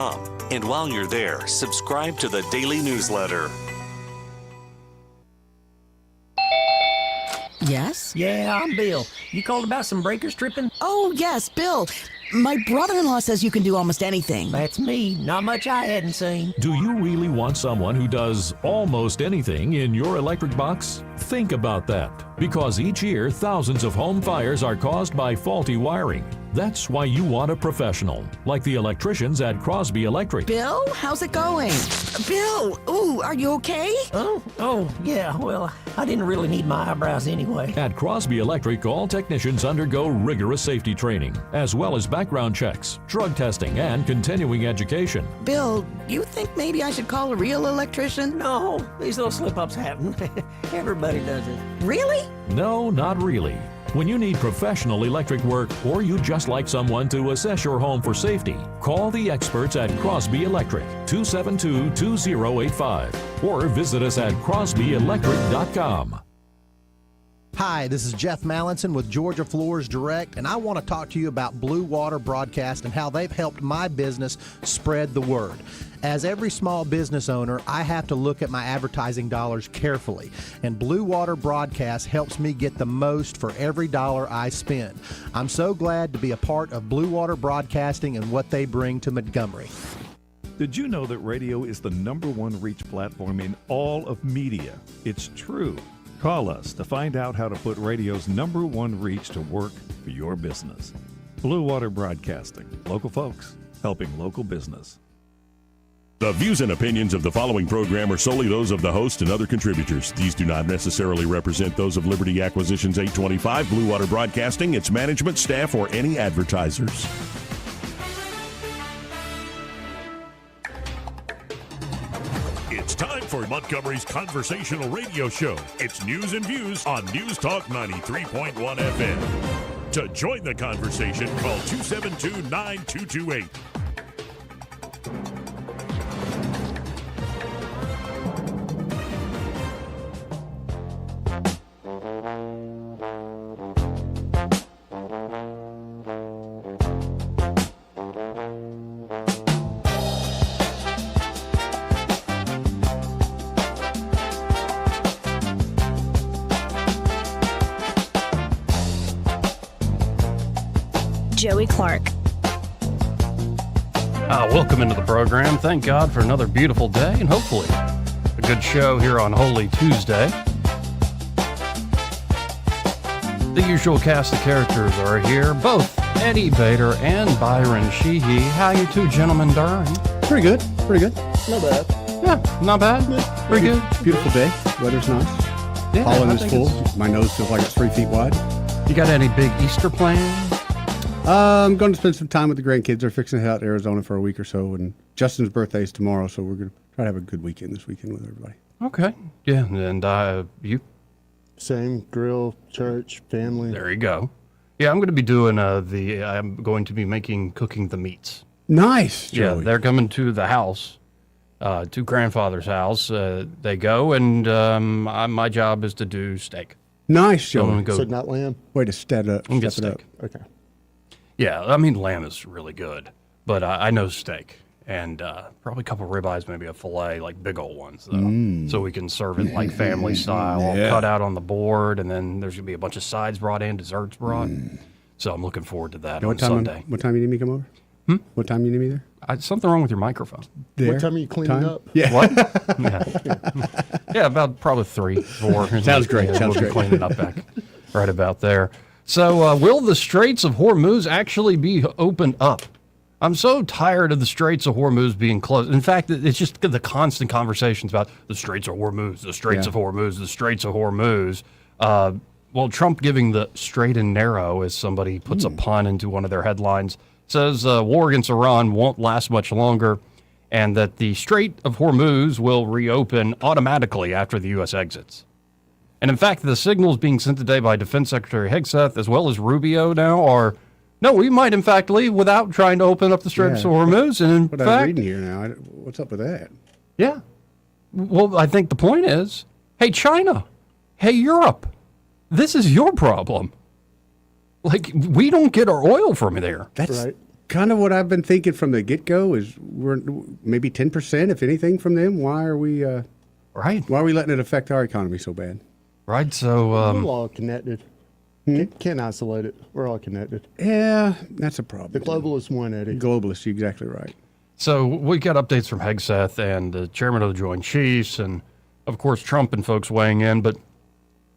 And while you're there, subscribe to the daily newsletter. Yes? Yeah, I'm Bill. You called about some breakers tripping? Oh, yes, Bill. My brother-in-law says you can do almost anything. That's me. Not much I hadn't seen. Do you really want someone who does almost anything in your electric box? Think about that, because each year thousands of home fires are caused by faulty wiring. That's why you want a professional, like the electricians at Crosby Electric. Bill, how's it going? Bill, ooh, are you okay? Oh, yeah, well, I didn't really need my eyebrows anyway. At Crosby Electric, all technicians undergo rigorous safety training, as well as background checks, drug testing, and continuing education. Bill, you think maybe I should call a real electrician? No, these little slip-ups happen. Everybody does it. Really? No, not really. When you need professional electric work, or you just like someone to assess your home for safety, call the experts at Crosby Electric, 272-2085, or visit us at crosbyelectric.com. Hi, this is Jeff Mallinson with Georgia Floors Direct, and I want to talk to you about Blue Water Broadcast and how they've helped my business spread the word. As every small business owner, I have to look at my advertising dollars carefully, and Blue Water Broadcast helps me get the most for every dollar I spend. I'm so glad to be a part of Blue Water Broadcasting and what they bring to Montgomery. Did you know that radio is the #1 reach platform in all of media? It's true. Call us to find out how to put radio's #1 reach to work for your business. Blue Water Broadcasting. Local folks helping local business. The views and opinions of the following program are solely those of the host and other contributors. These do not necessarily represent those of Liberty Acquisitions 825, Blue Water Broadcasting, its management, staff, or any advertisers. It's time for Montgomery's conversational radio show. It's News and Views on News Talk 93.1 FM. To join the conversation, call 272-9228. Joey Clark. Welcome into the program. Thank God for another beautiful day and hopefully a good show here on Holy Tuesday. The usual cast of characters are here, both Eddie Bader and Byron Sheehy. How you two gentlemen doing? Pretty good. Not bad. Yeah, not bad. Yeah. Pretty good. Beautiful day. Weather's nice. Yeah, Pollen is full. My nose feels like it's 3 feet wide. You got any big Easter plans? I'm going to spend some time with the grandkids. They're fixing to head out to Arizona for a week or so, and Justin's birthday is tomorrow, so we're going to try to have a good weekend this weekend with everybody. Okay. Yeah, and you? Same, grill, church, family. There you go. Yeah, I'm going to be doing I'm going to be cooking the meats. Nice, Joey. Yeah, they're coming to the house, to grandfather's house. They go, and my job is to do steak. Nice, Joey. So not lamb? Way to step it up. Okay. Yeah, I mean, lamb is really good, but I know steak. And probably a couple ribeyes, maybe a filet, like big old ones, though. So we can serve it like family style, cut out on the board, and then there's going to be a bunch of sides brought in, desserts brought. So I'm looking forward to that on Sunday. What time you need me to come over? What time you need me there? Something wrong with your microphone. There? What time are you cleaning up? Yeah. What? Yeah, about probably 3, 4. Sounds great. We'll be cleaning up back right about there. So will the Straits of Hormuz actually be opened up? I'm so tired of the Straits of Hormuz being closed. In fact, it's just the constant conversations about the Straits of Hormuz, the Straits of Hormuz, the Straits of Hormuz. Well, Trump giving the straight and narrow, as somebody puts a pun into one of their headlines, says war against Iran won't last much longer, and that the Strait of Hormuz will reopen automatically after the U.S. exits. And in fact, the signals being sent today by Defense Secretary Hegseth, as well as Rubio now, are, no, we might in fact leave without trying to open up the Straits of Hormuz. And in What fact, I'm reading here now, what's up with that? Yeah. Well, I think the point is, hey, China, hey, Europe, this is your problem. Like, we don't get our oil from there. That's kind of what I've been thinking from the get-go is we're maybe 10%, if anything, from them. Why are we right? Why are we letting it affect our economy so bad? Right. So we're all connected. Can't isolate it. We're all connected. Yeah, that's a problem. The globalists won, Eddie. Globalists, you're exactly right. So we got updates from Hegseth and the chairman of the Joint Chiefs, and of course Trump and folks weighing in. But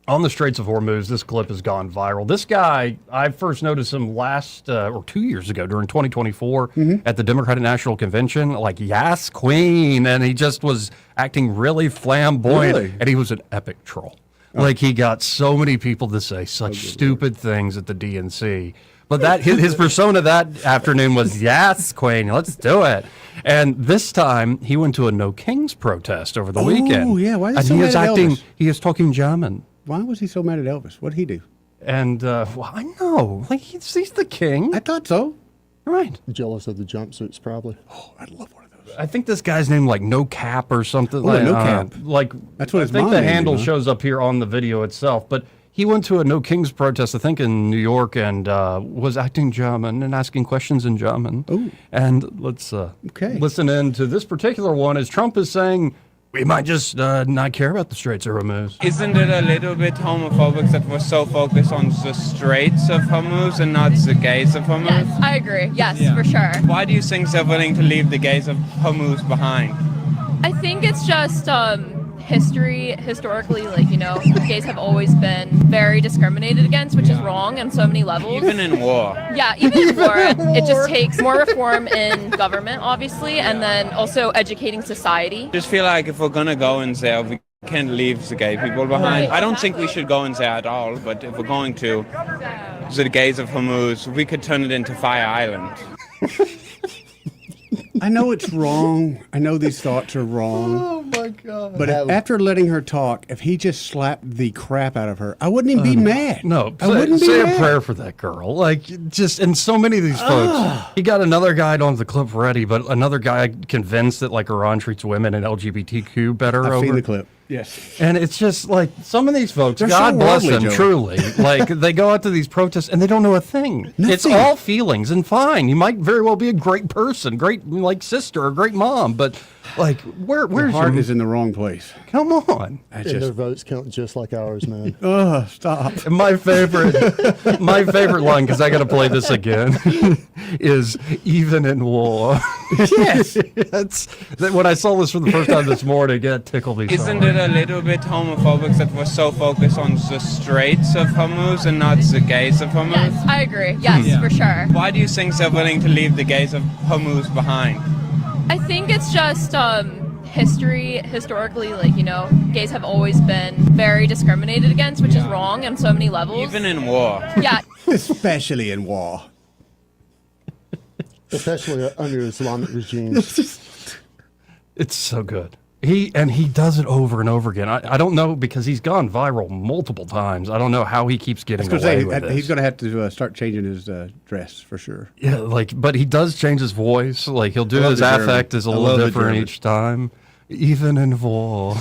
on the Straits of Hormuz, this clip has gone viral. This guy, I first noticed him last or 2 years ago during 2024 at the Democratic National Convention, like, yes, queen. And he just was acting really flamboyant. Really? And he was an epic troll. Like, he got so many people to say such stupid things at the DNC. But that his persona that afternoon was, yes, queen, let's do it. And this time, he went to a No Kings protest over the weekend. Oh, yeah. Why is he and so he mad is at acting, Elvis? he is talking German. Why was he so mad at Elvis? What did he do? And, well, I know. Like, he's the king. I thought so. Right. Jealous of the jumpsuits, probably. Oh, I'd love one of those. I think this guy's name, like, No Cap or something. Oh, like, No Cap. Like, That's what I his think mom the named him, handle huh? shows up here on the video itself. But he went to a No Kings protest, I think, in New York, and was acting German and asking questions in German. Ooh. And let's listen in to this particular one as Trump is saying, we might just not care about the Straits of Hormuz. Isn't it a little bit homophobic that we're so focused on the Straits of Hormuz and not the gays of Hormuz? Yes, I agree. Yes, for sure. Why do you think they're willing to leave the gays of Hormuz behind? I think it's just historically, like, you know, gays have always been very discriminated against, which is wrong on so many levels. Even in war. Yeah, even in war, it just takes more reform in government, obviously, and then also educating society. Just feel like if we're gonna go in there, we can't leave the gay people behind. I don't think we should go in there at all, but if we're going to, the gays of Hormuz, we could turn it into Fire Island. I know it's wrong. I know these thoughts are wrong. Oh, my God. But after letting her talk, if he just slapped the crap out of her, I wouldn't even be mad. No, I wouldn't be say mad. a prayer for that girl. Like, just, and so many of these folks. He got another guy, I don't have the clip ready, but another guy convinced that, like, Iran treats women and LGBTQ better. I've over. seen the clip. Yes. And it's just like some of these folks, They're God so bless worldly, them, Joe. truly. Like, they go out to these protests and they don't know a thing. It's Nothing. all feelings and fine. You might very well be a great person, great, like, sister or great mom, but, like, Your where's heart your... is in the wrong place. Come on. I And their votes count just like ours, man. Stop. My favorite line, because I got to play this again, is even in war. Yes. When I saw this for the first time this morning, it tickled me. Isn't it a little bit homophobic that we're so focused on the Straits of Hormuz and not the gays of Hormuz? Yes, I agree. Yes, for sure. Why do you think they're willing to leave the gays of Hormuz behind? I think it's just historically, like, you know, gays have always been very discriminated against, which is wrong on so many levels. Even in war. Yeah. Especially in war. Especially under Islamic regimes. It's so good. He does it over and over again. I don't know, because he's gone viral multiple times. I don't know how he keeps getting away with this. He's going to have to start changing his dress for sure. Yeah, like, but he does change his voice. Like, he'll do I love his the German. affect is a I little love the different German. each time. Even in war.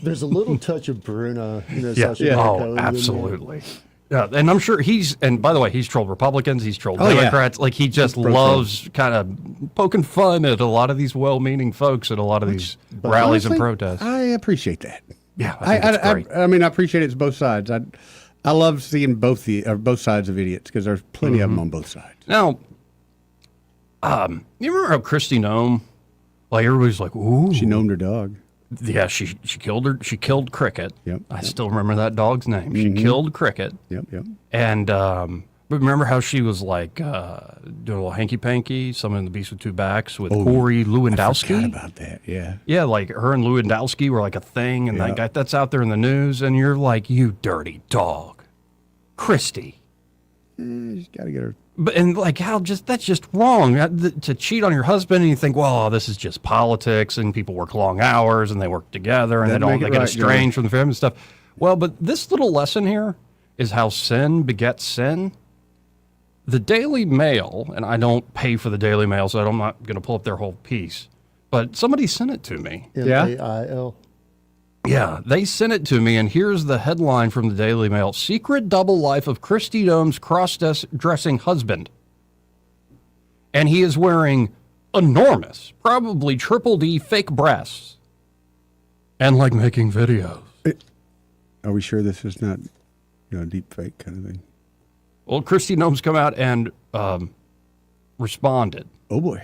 There's a little touch of Bruno. Yeah. Oh, absolutely. Yeah, and I'm sure and by the way, he's trolled Republicans, he's trolled Democrats. Like, he just loves kind of poking fun at a lot of these well-meaning folks at a lot of these rallies and protests. I appreciate that. Yeah, I think it's great. I mean, I appreciate it's both sides. I love seeing both sides of idiots, because there's plenty of them on both sides. Now, you remember how Kristi Noem, like, everybody's like, ooh. She gnomed her dog. Yeah, she killed Cricket. Yep. I still remember that dog's name. She killed Cricket. Yep. And remember how she was like doing a little hanky-panky, Summon the Beast with Two Backs with Corey Lewandowski? I forgot about that, yeah. Yeah, like her and Lewandowski were like a thing, and that's out there in the news, and you're like, you dirty dog. Kristi. You got to get her. But, and like, that's just wrong to cheat on your husband, and you think, well, this is just politics, and people work long hours, and they work together, and they get estranged from the family and stuff. Well, but this little lesson here is how sin begets sin. The Daily Mail, and I don't pay for the Daily Mail, so I'm not going to pull up their whole piece, but somebody sent it to me. MAIL. Yeah, they sent it to me, and here's the headline from the Daily Mail. Secret double life of Kristi Noem's cross-dressing husband. And he is wearing enormous, probably triple D fake breasts. And like making videos. Are we sure this is not, deep fake kind of thing? Well, Kristi Noem's come out and responded. Oh, boy.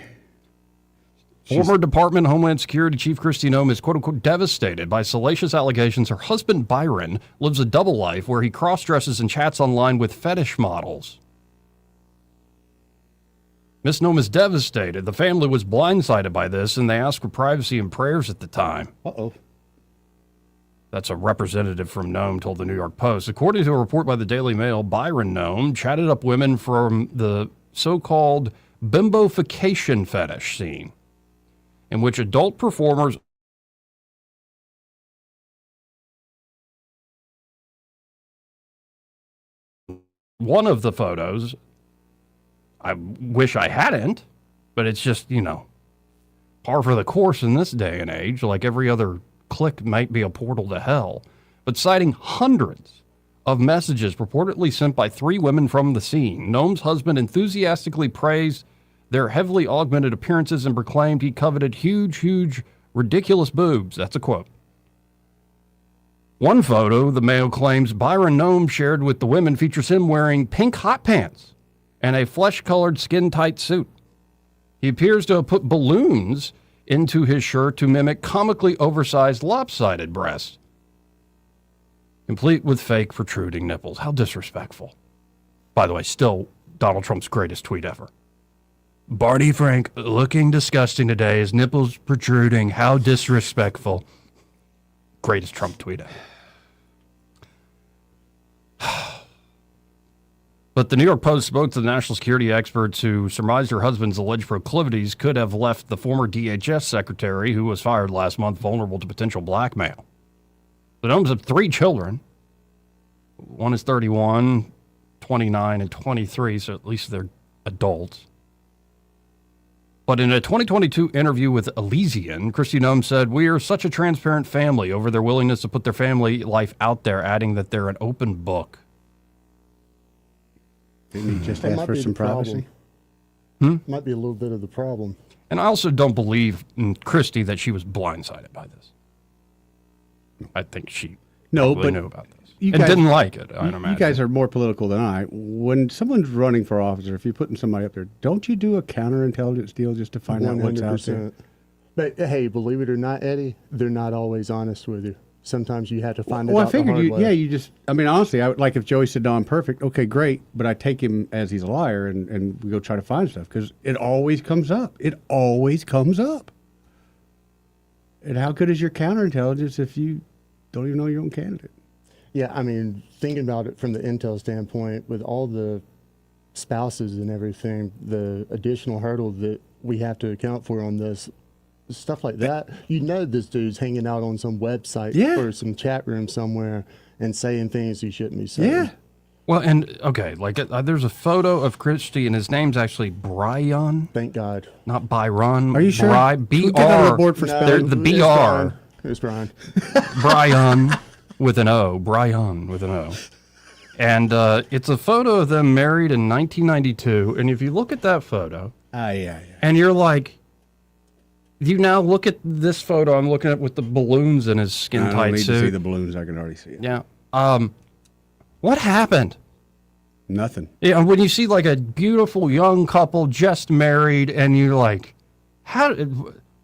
Former Department of Homeland Security Chief Kristi Noem is, quote-unquote, devastated by salacious allegations her husband, Byron, lives a double life where he cross-dresses and chats online with fetish models. Ms. Noem is devastated. The family was blindsided by this, and they asked for privacy and prayers at the time. Uh-oh. That's a representative from Noem told the New York Post. According to a report by the Daily Mail, Byron Noem chatted up women from the so-called bimbofication fetish scene, in which adult performers one of the photos, I wish I hadn't, but it's just, par for the course in this day and age. Like every other click might be a portal to hell. But citing hundreds of messages purportedly sent by 3 women from the scene, Noem's husband enthusiastically praised their heavily augmented appearances and proclaimed he coveted huge, ridiculous boobs. That's a quote. One photo, the Mail claims Byron Noem shared with the women, features him wearing pink hot pants and a flesh-colored skin-tight suit. He appears to have put balloons into his shirt to mimic comically oversized lopsided breasts, complete with fake protruding nipples. How disrespectful. By the way, still Donald Trump's greatest tweet ever. Barney Frank looking disgusting today, his nipples protruding. How disrespectful. Greatest Trump tweet ever. But the New York Post spoke to the national security experts who surmised her husband's alleged proclivities could have left the former DHS secretary, who was fired last month, vulnerable to potential blackmail. The Noems have 3 children. One is 31, 29, and 23, so at least they're adults. But in a 2022 interview with Elysian, Kristi Noem said, "We are such a transparent family," over their willingness to put their family life out there, adding that they're an open book. Didn't he just ask for some privacy? Might be a little bit of the problem. And I also don't believe in Kristi that she was blindsided by this. I think she probably knew about this. And didn't like it, I'd imagine. You guys are more political than I. When someone's running for office, or if you're putting somebody up there, don't you do a counterintelligence deal just to find out what's out there? But hey, believe it or not, Eddie, they're not always honest with you. Sometimes you have to find it out. Well, I figured the hard way. you just, honestly, I would, like if Joey said, "No, I'm perfect," okay, great, but I take him as he's a liar and we go try to find stuff because it always comes up. It always comes up. And how good is your counterintelligence if you don't even know your own candidate? Yeah, thinking about it from the intel standpoint, with all the spouses and everything, the additional hurdle that we have to account for on this, stuff like that, this dude's hanging out on some website or some chat room somewhere and saying things he shouldn't be saying. Yeah. Well, and, okay, there's a photo of Kristi, and his name's actually Brian. Thank God. Not Byron. Are you sure? B-R. The B-R. It's Brian. Brian with an O. Brian with an O. And it's a photo of them married in 1992, and if you look at that photo, and you're like, you now look at this photo, I'm looking at with the balloons in his skin-tight suit. I don't need to see the balloons, I can already see it. Yeah. What happened? Nothing. Yeah, when you see like a beautiful young couple just married, and you're like,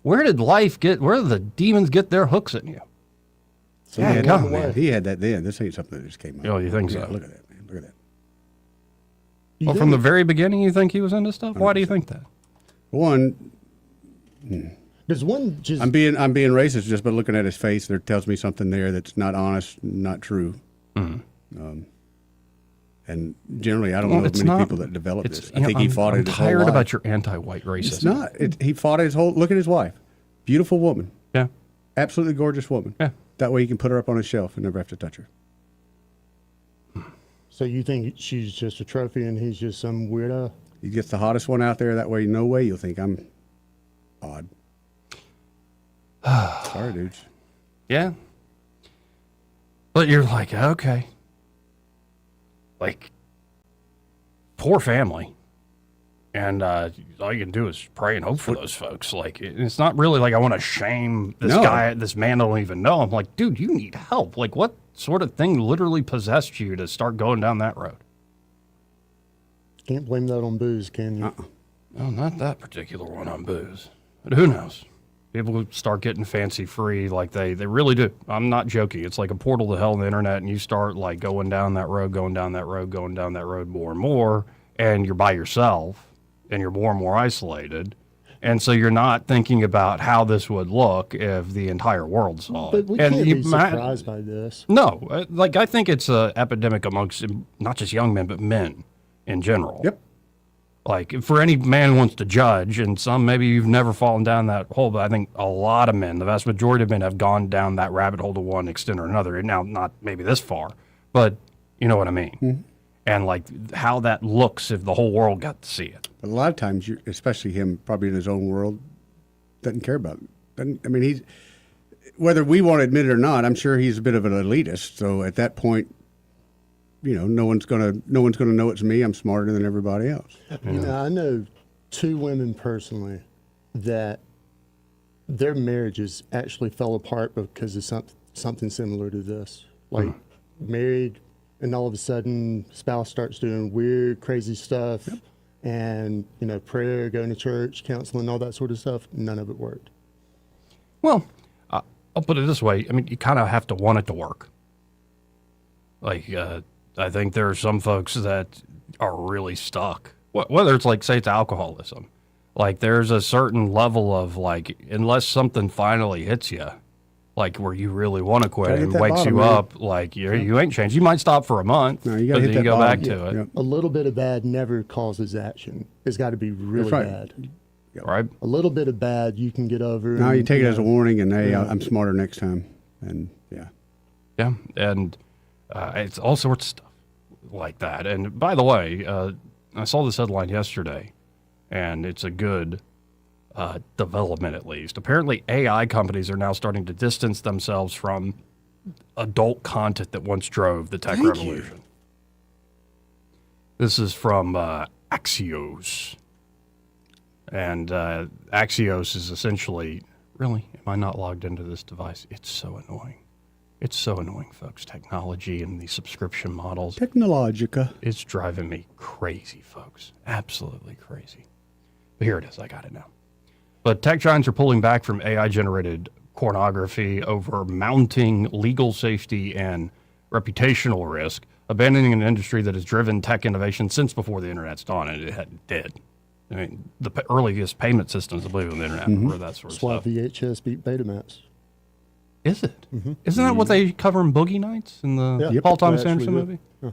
where did the demons get their hooks in you? He had that then. This ain't something that just came out. Oh, you think so? Look at that, man. Look at that. Well, from the very beginning, you think he was into stuff? 100%. Why do you think that? There's one just. I'm being racist just by looking at his face. There tells me something there that's not honest, not true. Mm-hmm. And generally, I don't know many people that develop this. I think he fought it his whole life. I'm tired about your anti-white racism. It's not. He fought it his whole. Look at his wife, beautiful woman. Yeah, absolutely gorgeous woman. Yeah. That way he can put her up on his shelf and never have to touch her. So you think she's just a trophy and he's just some weirdo? He gets the hottest one out there. That way, no way you'll think I'm odd. Sorry, dudes. Yeah. But you're like, okay. Like, poor family. And all you can do is pray and hope for those folks. Like, it's not really like I want to shame this this man I don't even know. I'm like, dude, you need help. Like, what sort of thing literally possessed you to start going down that road? Can't blame that on booze, can you? No, not that particular one on booze. But who knows? People start getting fancy free like they really do. I'm not joking. It's like a portal to hell on the internet, and you start like going down that road more and more, and you're by yourself, and you're more and more isolated. And so you're not thinking about how this would look if the entire world saw it. But we can't be surprised by this. No. Like, I think it's an epidemic amongst not just young men, but men in general. Yep. Like, for any man who wants to judge, and some maybe you've never fallen down that hole, but I think a lot of men, the vast majority of men, have gone down that rabbit hole to one extent or another. Now, not maybe this far, but you know what I mean. Mm-hmm. And like how that looks if the whole world got to see it. But a lot of times, especially him, probably in his own world, doesn't care about it. He's, whether we want to admit it or not, I'm sure he's a bit of an elitist. So at that point, no one's gonna know it's me. I'm smarter than everybody else. I know 2 women personally that their marriages actually fell apart because of something similar to this. Like married, and all of a sudden, spouse starts doing weird, crazy stuff, and prayer, going to church, counseling, all that sort of stuff. None of it worked. Well, I'll put it this way. I mean, you kind of have to want it to work. Like, I think there are some folks that are really stuck. Whether it's like, say it's alcoholism. Like, there's a certain level of, like, unless something finally hits you, like where you really want to quit and wakes you up, like you ain't changed. You might stop for a month, but then you go back to it. A little bit of bad never causes action. It's got to be really bad. Right. A little bit of bad you can get over. No, you take it as a warning, and hey, I'm smarter next time. And yeah, and it's all sorts of stuff like that. And by the way, I saw this headline yesterday, and it's a good development, at least. Apparently, AI companies are now starting to distance themselves from adult content that once drove the tech revolution. This is from Axios. And Axios is essentially, really, am I not logged into this device? It's so annoying. It's so annoying, folks. Technology and the subscription models. Technologica. It's driving me crazy, folks. Absolutely crazy. But here it is. I got it now. But tech giants are pulling back from AI-generated pornography over mounting legal safety and reputational risk, abandoning an industry that has driven tech innovation since before the internet's dawn, and it did. I mean, the earliest payment systems, I believe, on the internet were that sort of stuff. That's why VHS beat Betamax. Is it? Mm-hmm. Isn't that what they cover in Boogie Nights in the Paul Thomas Anderson movie? Yeah.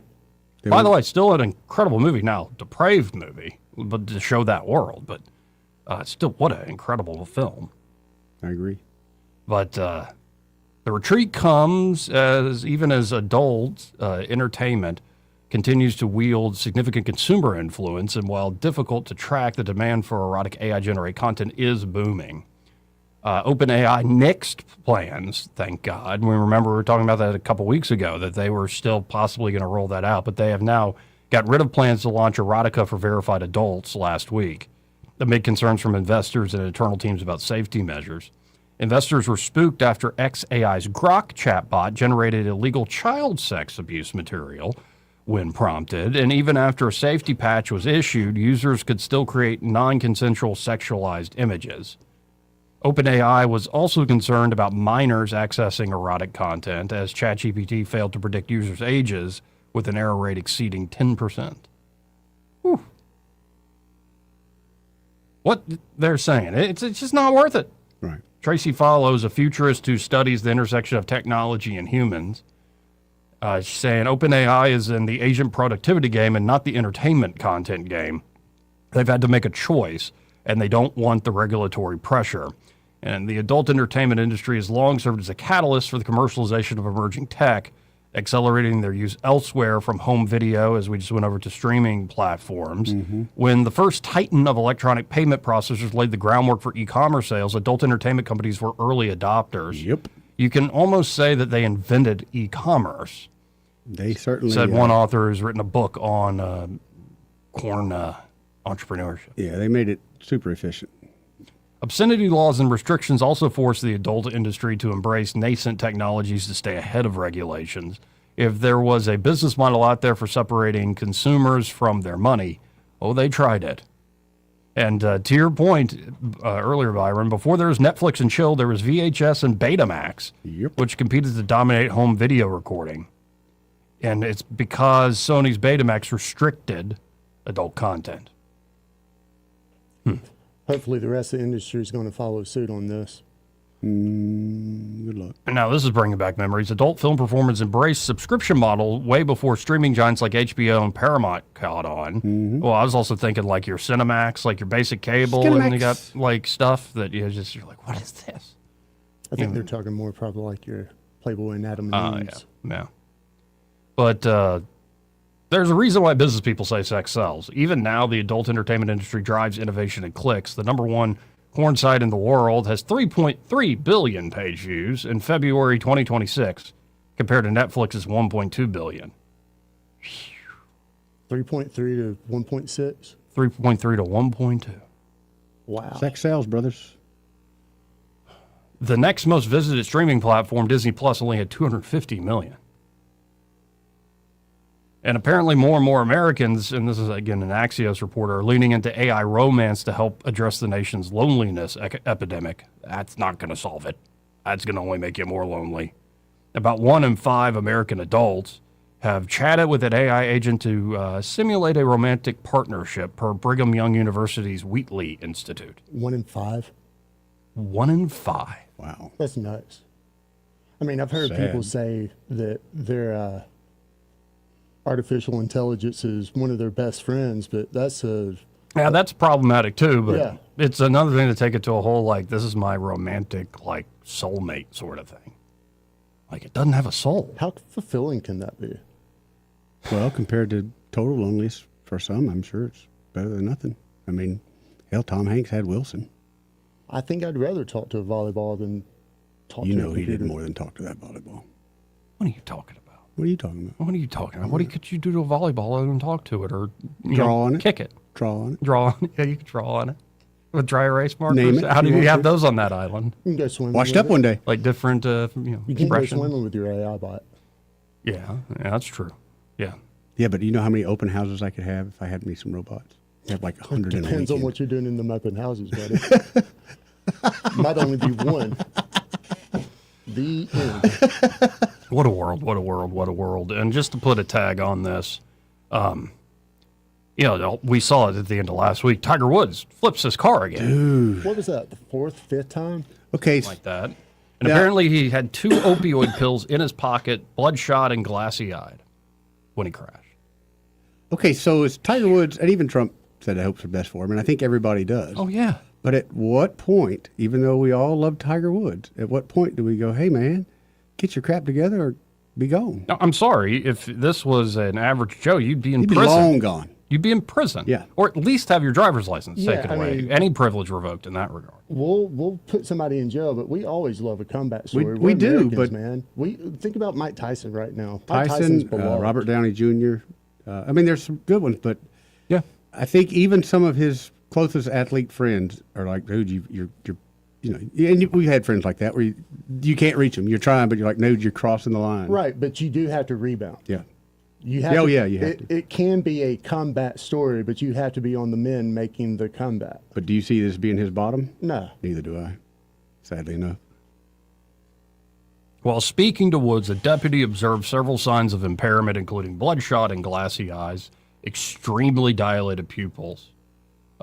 By the way, still an incredible movie. Now, depraved movie, but to show that world, but still, what an incredible film. I agree. But the retreat comes as adult entertainment continues to wield significant consumer influence, and while difficult to track, the demand for erotic AI-generated content is booming. OpenAI nixed plans, thank God. We remember we were talking about that a couple weeks ago, that they were still possibly going to roll that out, but they have now got rid of plans to launch erotica for verified adults last week, amid concerns from investors and internal teams about safety measures. Investors were spooked after xAI's Grok chatbot generated illegal child sex abuse material when prompted, and even after a safety patch was issued, users could still create non-consensual sexualized images. OpenAI was also concerned about minors accessing erotic content, as ChatGPT failed to predict users' ages with an error rate exceeding 10%. Whew. What they're saying, it's just not worth it. Right. Tracy Follows, a futurist who studies the intersection of technology and humans, saying OpenAI is in the agent productivity game and not the entertainment content game. They've had to make a choice, and they don't want the regulatory pressure. And the adult entertainment industry has long served as a catalyst for the commercialization of emerging tech, accelerating their use elsewhere from home video, as we just went over, to streaming platforms. Mm-hmm. When the first titan of electronic payment processors laid the groundwork for e-commerce sales, adult entertainment companies were early adopters. Yep. You can almost say that they invented e-commerce. They certainly said one author who's written a book on corn entrepreneurship. Yeah, they made it super efficient. Obscenity laws and restrictions also force the adult industry to embrace nascent technologies to stay ahead of regulations. If there was a business model out there for separating consumers from their money, they tried it. And to your point earlier, Byron, before there was Netflix and chill, there was VHS and Betamax, which competed to dominate home video recording. And it's because Sony's Betamax restricted adult content. Hopefully the rest of the industry is going to follow suit on this. Good luck. And now this is bringing back memories. Adult film performers embraced subscription model way before streaming giants like HBO and Paramount caught on. Well, I was also thinking like your Cinemax, like your basic cable, and you got like stuff that you're like, what is this? I think they're talking more probably like your Playboy and Adam and Eve. Yeah. But there's a reason why business people say sex sells. Even now, the adult entertainment industry drives innovation and clicks. The number one porn site in the world has 3.3 billion page views in February 2026, compared to Netflix's 1.2 billion. 3.3 to 1.6? 3.3 to 1.2. Wow. Sex sells, brothers. The next most visited streaming platform, Disney Plus, only had 250 million. And apparently more and more Americans, and this is again an Axios report, are leaning into AI romance to help address the nation's loneliness epidemic. That's not going to solve it. That's going to only make you more lonely. About 1 in 5 American adults have chatted with an AI agent to simulate a romantic partnership per Brigham Young University's Wheatley Institute. 1 in 5? 1 in 5. Wow. That's nuts. I mean, I've heard people say that their artificial intelligence is one of their best friends, but that's that's problematic too, but yeah. It's another thing to take it to a whole, like, this is my romantic, like, soulmate sort of thing. Like, it doesn't have a soul. How fulfilling can that be? Well, compared to total loneliness for some, I'm sure it's better than nothing. I mean, hell, Tom Hanks had Wilson. I think I'd rather talk to a volleyball than talk to a computer. he did more than talk to that volleyball. What are you talking about? What are you talking about? What are you talking about? What could you do to a volleyball other than talk to it or draw on it? Kick it? Draw on it? Draw on it. Yeah, you could draw on it. With dry erase markers? Name it, How do you have those on that island? You can go swimming. Washed up one day. Like different, You can go expression. swimming with your AI bot. Yeah, that's true. Yeah. Yeah, but do you know how many open houses I could have if I had me some robots? I have like 100 in a Depends on weekend. what you're doing in them open houses, buddy. Might only be one. The end. What a world, what a world, what a world. And just to put a tag on this, we saw it at the end of last week. Tiger Woods flips his car again. Dude. What was that, the 4th, 5th time? Okay. Like that. And apparently he had 2 opioid pills in his pocket, bloodshot and glassy-eyed when he crashed. Okay, so it's Tiger Woods, and even Trump said I hope for best for him, and I think everybody does. Oh, yeah. But at what point, even though we all love Tiger Woods, at what point do we go, hey, man, get your crap together or be gone? No, I'm sorry. If this was an average Joe, you'd be in You'd prison. be long gone. You'd be in prison. Yeah. Or at least have your driver's license Yeah, taken I away. mean- Any privilege revoked in that regard. We'll put somebody in jail, but we always love a comeback story. We We're do, Americans, but- man. We think about Mike Tyson right now. Mike Tyson, Tyson's beloved. Robert Downey Jr. I mean, there's some good ones, but yeah, I think even some of his closest athlete friends are like, dude, you're and we had friends like that where you can't reach them. You're trying, but you're like, no, you're crossing the line. Right, but you do have to rebound. Yeah. You have Oh, to, yeah, you have to. It can be a combat story, but you have to be on the men making the comeback. But do you see this being his bottom? No. Neither do I, sadly enough. While speaking to Woods, a deputy observed several signs of impairment, including bloodshot and glassy eyes, extremely dilated pupils.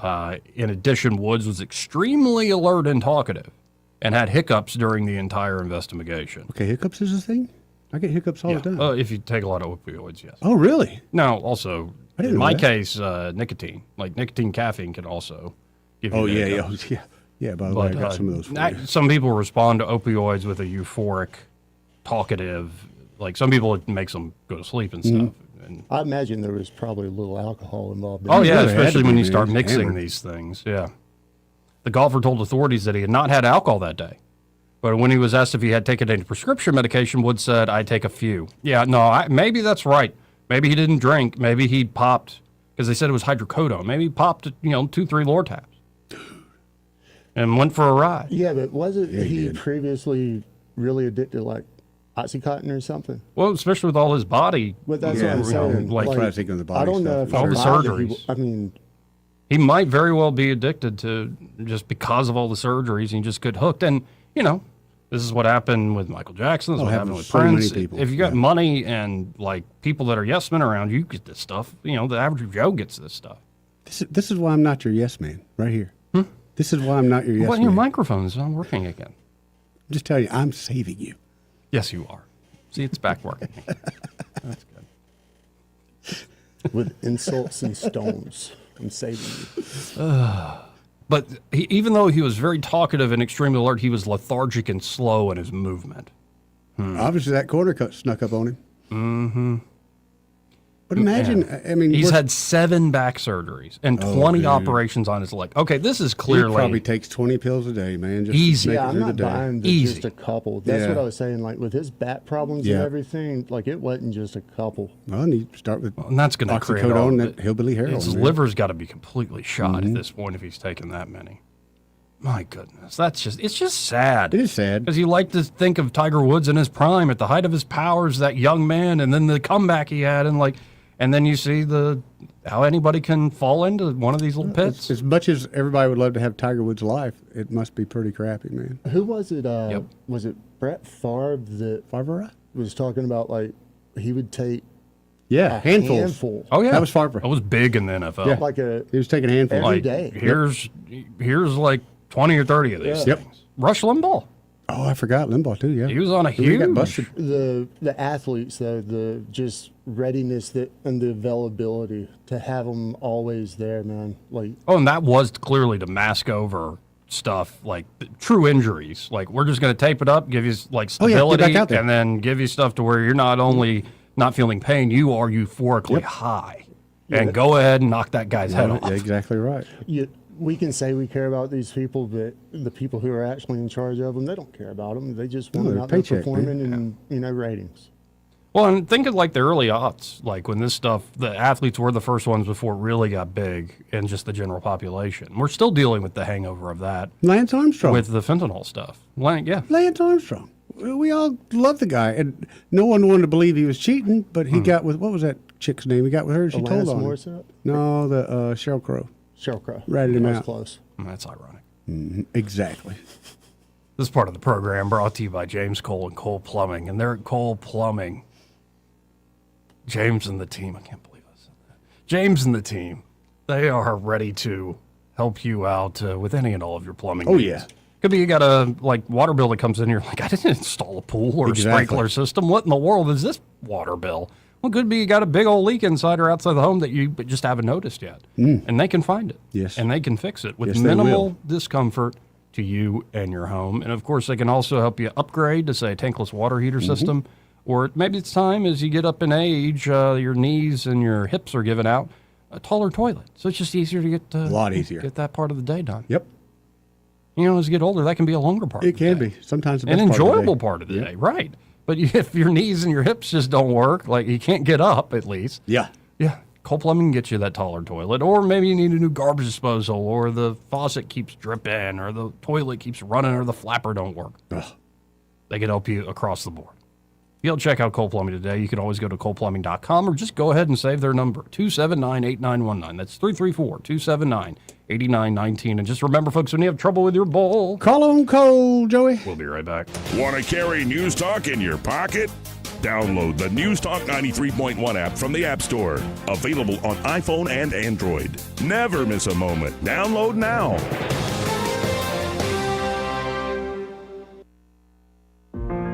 In addition, Woods was extremely alert and talkative and had hiccups during the entire investigation. Okay, hiccups is a thing? I get hiccups all the time. If you take a lot of opioids, yes. Oh, really? Now, also, I didn't in know my that. case, nicotine. Like nicotine caffeine can also give you Oh, yeah, hiccups. yeah. Yeah, by the way, I got some of those for you. Some people respond to opioids with a euphoric, talkative, like some people it makes them go to sleep and Mm-hmm. stuff. And, I imagine there was probably a little alcohol involved. oh, yeah, there had to especially be, when you man. start He's mixing hammered. these things. Yeah. The golfer told authorities that he had not had alcohol that day. But when he was asked if he had taken any prescription medication, Woods said, I take a few. Yeah, no, maybe that's right. Maybe he didn't drink. Maybe he popped because they said it was hydrocodone. Maybe he popped, 2-3 Lortabs and went for a ride. Yeah, but wasn't he previously really addicted to like Oxycontin or something? Well, especially with all his body. But that's what I'm saying. Like, what I think of the body I don't know if all the surgeries. He might very well be addicted to just because of all the surgeries, and he just got hooked. And, this is what happened with Michael Jackson. This is what happened with so Prince. many people. If you got money and, like, people that are yes men around you, get this stuff. The average Joe gets this stuff. This is why I'm not your yes man, right here. This is why I'm not your yes man. Your microphone is not working again. I'm just telling you, I'm saving you. Yes, you are. See, it's back working. That's good. With insults and stones, I'm saving you. But even though he was very talkative and extremely alert, he was lethargic and slow in his movement. Obviously, that corner cut snuck up on him. Mm-hmm. But imagine, I mean... He's had 7 back surgeries and 20 operations on his leg. Okay, this is clearly... He probably takes 20 pills a day, man. Just easy. To make Yeah, it I'm through not the day. buying just a couple. That's what I was saying. Like, with his back problems and everything, like, it wasn't just a couple. Well, you start with and that's going to create all... that hillbilly heroin. His liver's got to be completely shot at this point if he's taking that many. My goodness, it's just sad. It is sad. Because you like to think of Tiger Woods in his prime, at the height of his powers, that young man, and then the comeback he had, and then you see how anybody can fall into one of these little pits. As much as everybody would love to have Tiger Woods' life, it must be pretty crappy, man. Who was it? Was it Brett Favre that was talking about, like, he would take handfuls. handful. Oh, yeah. That was Favre. That was big in the NFL. Yeah. Like he was taking handfuls. every day. Here's like 20 or 30 of these things. Rush Limbaugh. Oh, I forgot Limbaugh, too, yeah. He was on a He huge... got busted. The athletes, though, the just readiness and the availability to have them always there, man. Like, and that was clearly to mask over stuff, like true injuries. Like, we're just going to tape it up, give you, like, stability, get back out there. and then give you stuff to where you're not only not feeling pain, you are euphorically high. And go ahead and knock that guy's head off. Yeah, exactly right. We can say we care about these people, but the people who are actually in charge of them, they don't care about them. They just want them out there performing and ratings. Well, and think of like the early aughts, like when this stuff, the athletes were the first ones before it really got big in just the general population. We're still dealing with the hangover of that. Lance Armstrong. With the fentanyl stuff. Lance Armstrong. We all love the guy, and no one wanted to believe he was cheating, but he got with, what was that chick's name? He got with her, she told on him. No, the Sheryl Crow. Sheryl Crow. Ratted him out. Close. That's ironic. Exactly. This part of the program brought to you by James Cole and Cole Plumbing, and they're at Cole Plumbing. James and the team, I can't believe I said that. James and the team, they are ready to help you out with any and all of your plumbing needs. Yeah. Could be you got a water bill that comes in, you're like, I didn't install a pool or a sprinkler system. What in the world is this water bill? Well, could be you got a big old leak inside or outside the home that you just haven't noticed yet. And they can find it. Yes. And they can fix it with minimal discomfort to you and your home. And, of course, they can also help you upgrade to, say, a tankless water heater system. Or maybe it's time, as you get up in age, your knees and your hips are giving out, a taller toilet. So it's just easier to get a lot easier. Get that part of the day done. Yep. As you get older, that can be a longer part of the day. It can be. Sometimes the an best enjoyable part of the day. Right. But if your knees and your hips just don't work, like you can't get up at least. Yeah. Yeah. Cole Plumbing can get you that taller toilet. Or maybe you need a new garbage disposal, or the faucet keeps dripping, or the toilet keeps running, or the flapper don't work. Ugh. They can help you across the board. If you'll check out Cole Plumbing today, you can always go to coleplumbing.com or just go ahead and save their number, 279-8919. That's 334-279-8919. And just remember, folks, when you have trouble with your bowl, call on Cole, Joey. We'll be right back. Want to carry News Talk in your pocket? Download the News Talk 93.1 app from the App Store. Available on iPhone and Android. Never miss a moment. Download now.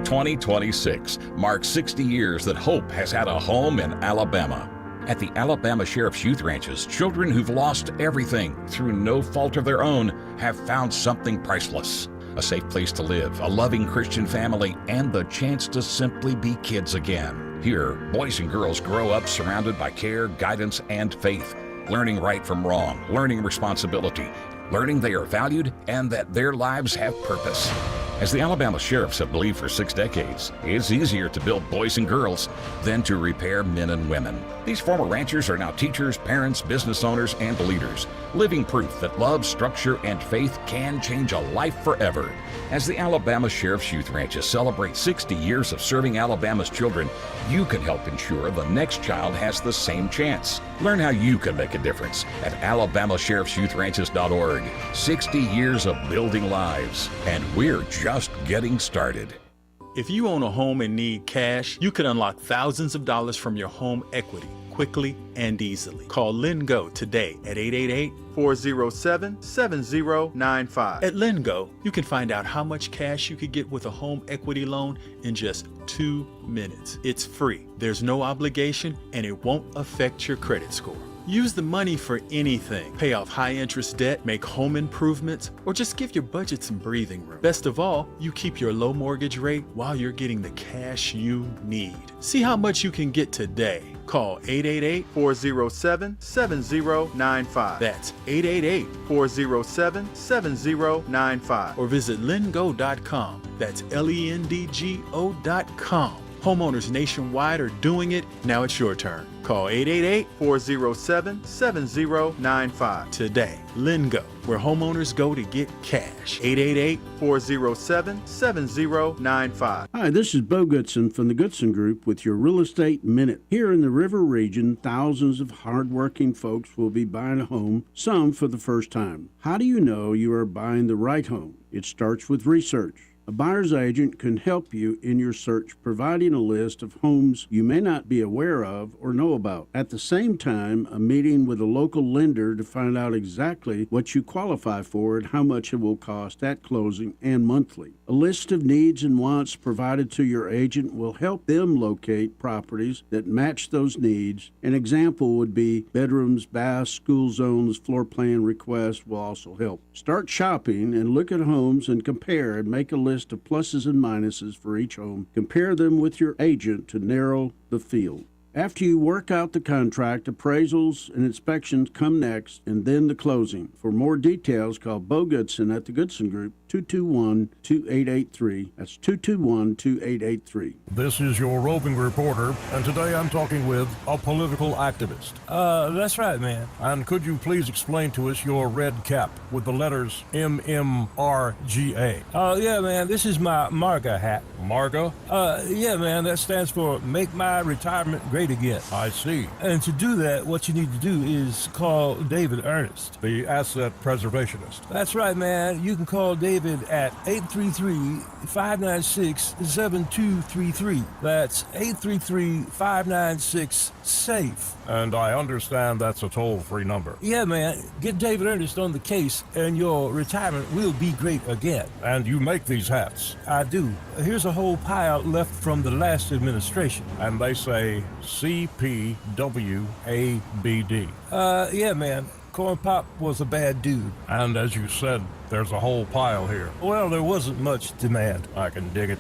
"2026 marks 60 years that hope has had a home in Alabama. At the Alabama Sheriff's Youth Ranches, children who've lost everything through no fault of their own have found something priceless. A safe place to live, a loving Christian family, and the chance to simply be kids again. Here, boys and girls grow up surrounded by care, guidance, and faith, learning right from wrong, learning responsibility, learning they are valued and that their lives have purpose. As the Alabama sheriffs have believed for 6 decades, it's easier to build boys and girls than to repair men and women. These former ranchers are now teachers, parents, business owners, and leaders, living proof that love, structure, and faith can change a life forever. As the Alabama Sheriff's Youth Ranches celebrate 60 years of serving Alabama's children, you can help ensure the next child has the same chance. Learn how you can make a difference at alabamasheriffsyouthranches.org. 60 years of building lives, and we're just getting started. If you own a home and need cash, you can unlock thousands of dollars from your home equity quickly and easily. Call LendGo today at 888-407-7095. At LendGo, you can find out how much cash you could get with a home equity loan in just 2 minutes. It's free, there's no obligation, and it won't affect your credit score. Use the money for anything. Pay off high-interest debt, make home improvements, or just give your budget some breathing room. Best of all, you keep your low mortgage rate while you're getting the cash you need. See how much you can get today. Call 888-407-7095. That's 888-407-7095. Or visit lendgo.com. That's LENDGO.com. Homeowners nationwide are doing it. Now it's your turn. Call 888-407-7095 today. LendGo, where homeowners go to get cash. 888-407-7095. Hi, this is Bo Goodson from the Goodson Group with your Real Estate Minute. Here in the River region, thousands of hardworking folks will be buying a home, some for the first time. How do you know you are buying the right home? It starts with research. A buyer's agent can help you in your search, providing a list of homes you may not be aware of or know about. At the same time, a meeting with a local lender to find out exactly what you qualify for and how much it will cost at closing and monthly. A list of needs and wants provided to your agent will help them locate properties that match those needs. An example would be bedrooms, baths, school zones, floor plan requests will also help. Start shopping and look at homes and compare and make a list of pluses and minuses for each home. Compare them with your agent to narrow the field. After you work out the contract, appraisals and inspections come next, and then the closing. For more details, call Bo Goodson at the Goodson Group, 221-2883. That's 221-2883. This is your roving reporter, and today I'm talking with a political activist. That's right, man. And could you please explain to us your red cap with the letters MMRGA? Yeah, man, this is my MARGA hat. MARGA? Yeah, man, that stands for Make My Retirement Great Again. I see. And to do that, what you need to do is call David Ernest, the asset preservationist. That's right, man. You can call David at 833-596-7233. That's 833-596-SAFE. And I understand that's a toll-free number. Yeah, man. Get David Ernest on the case, and your retirement will be great again. And you make these hats? I do. Here's a whole pile left from the last administration. And they say CPWABD. Yeah, man. Corn Pop was a bad dude. And as you said, there's a whole pile here. Well, there wasn't much demand. I can dig it.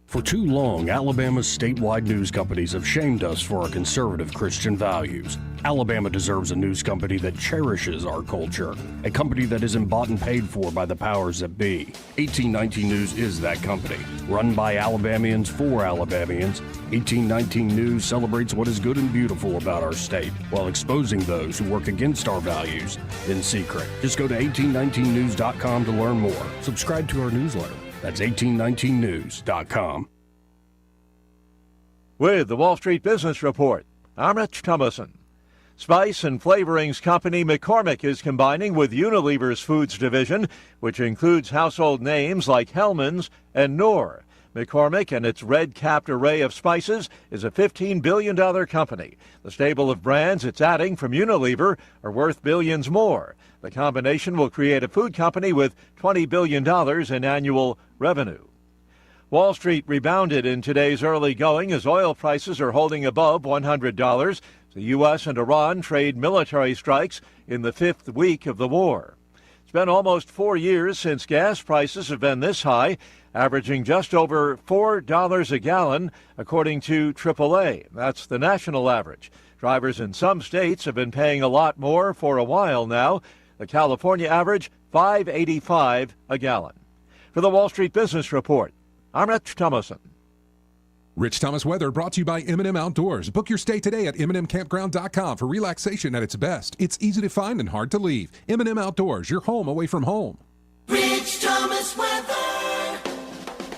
For too long, Alabama's statewide news companies have shamed us for our conservative Christian values. Alabama deserves a news company that cherishes our culture, a company that isn't bought and paid for by the powers that be. 1819 News is that company. Run by Alabamians for Alabamians, 1819 News celebrates what is good and beautiful about our state, while exposing those who work against our values in secret. Just go to 1819news.com to learn more. Subscribe to our newsletter. That's 1819news.com. With the Wall Street Business Report, I'm Rich Thomason. Spice and flavorings company McCormick is combining with Unilever's foods division, which includes household names like Hellmann's and Knorr. McCormick and its red-capped array of spices is a $15 billion company. The stable of brands it's adding from Unilever are worth billions more. The combination will create a food company with $20 billion in annual revenue. Wall Street rebounded in today's early going as oil prices are holding above $100. The U.S. and Iran trade military strikes in the fifth week of the war. It's been almost 4 years since gas prices have been this high, averaging just over $4 a gallon, according to AAA. That's the national average. Drivers in some states have been paying a lot more for a while now. The California average, $5.85 a gallon. For the Wall Street Business Report, I'm Rich Thomason. Rich Thomas weather brought to you by M&M Outdoors. Book your stay today at mnmcampground.com for relaxation at its best. It's easy to find and hard to leave. M&M Outdoors, your home away from home. Rich Thomas weather.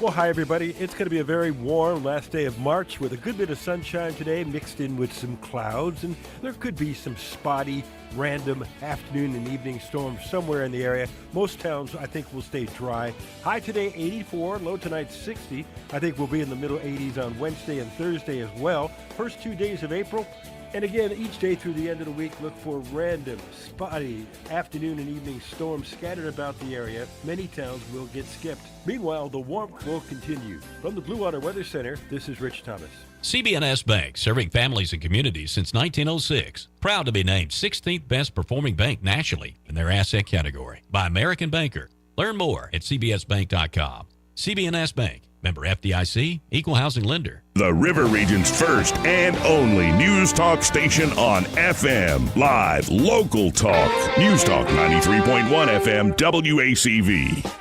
Well, hi, everybody. It's going to be a very warm last day of March with a good bit of sunshine today mixed in with some clouds, and there could be some spotty, random afternoon and evening storms somewhere in the area. Most towns, I think, will stay dry. High today, 84. Low tonight, 60. I think we'll be in the middle 80s on Wednesday and Thursday as well. First 2 days of April. And again, each day through the end of the week, look for random, spotty afternoon and evening storms scattered about the area. Many towns will get skipped. Meanwhile, the warmth will continue. From the Blue Water Weather Center, this is Rich Thomas. CB&S Bank, serving families and communities since 1906. Proud to be named 16th best performing bank nationally in their asset category by American Banker. Learn more at cbsbank.com. CB&S Bank. Member FDIC, Equal Housing Lender. The River Region's first and only news talk station on FM. Live, local talk. News Talk 93.1 FM, WACV.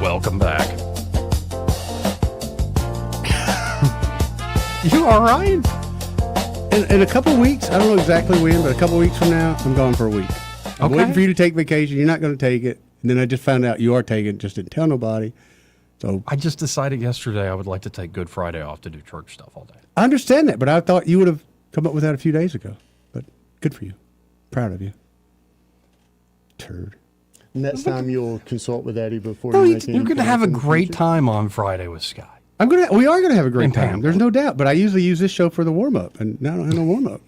Welcome back. You all right? In a couple of weeks, I don't know exactly when, but a couple of weeks from now, I'm gone for a week. I'm waiting for you to take vacation. You're not going to take it. And then I just found out you are taking it, just didn't tell nobody. So I just decided yesterday I would like to take Good Friday off to do church stuff all day. I understand that, but I thought you would have come up with that a few days ago. But good for you. Proud of you. Turd. Next time you'll consult with Eddie before You're going to have a great time on Friday with Sky. We are going to have a great time. There's no doubt. But I usually use this show for the warm up, and now I don't have no warm up.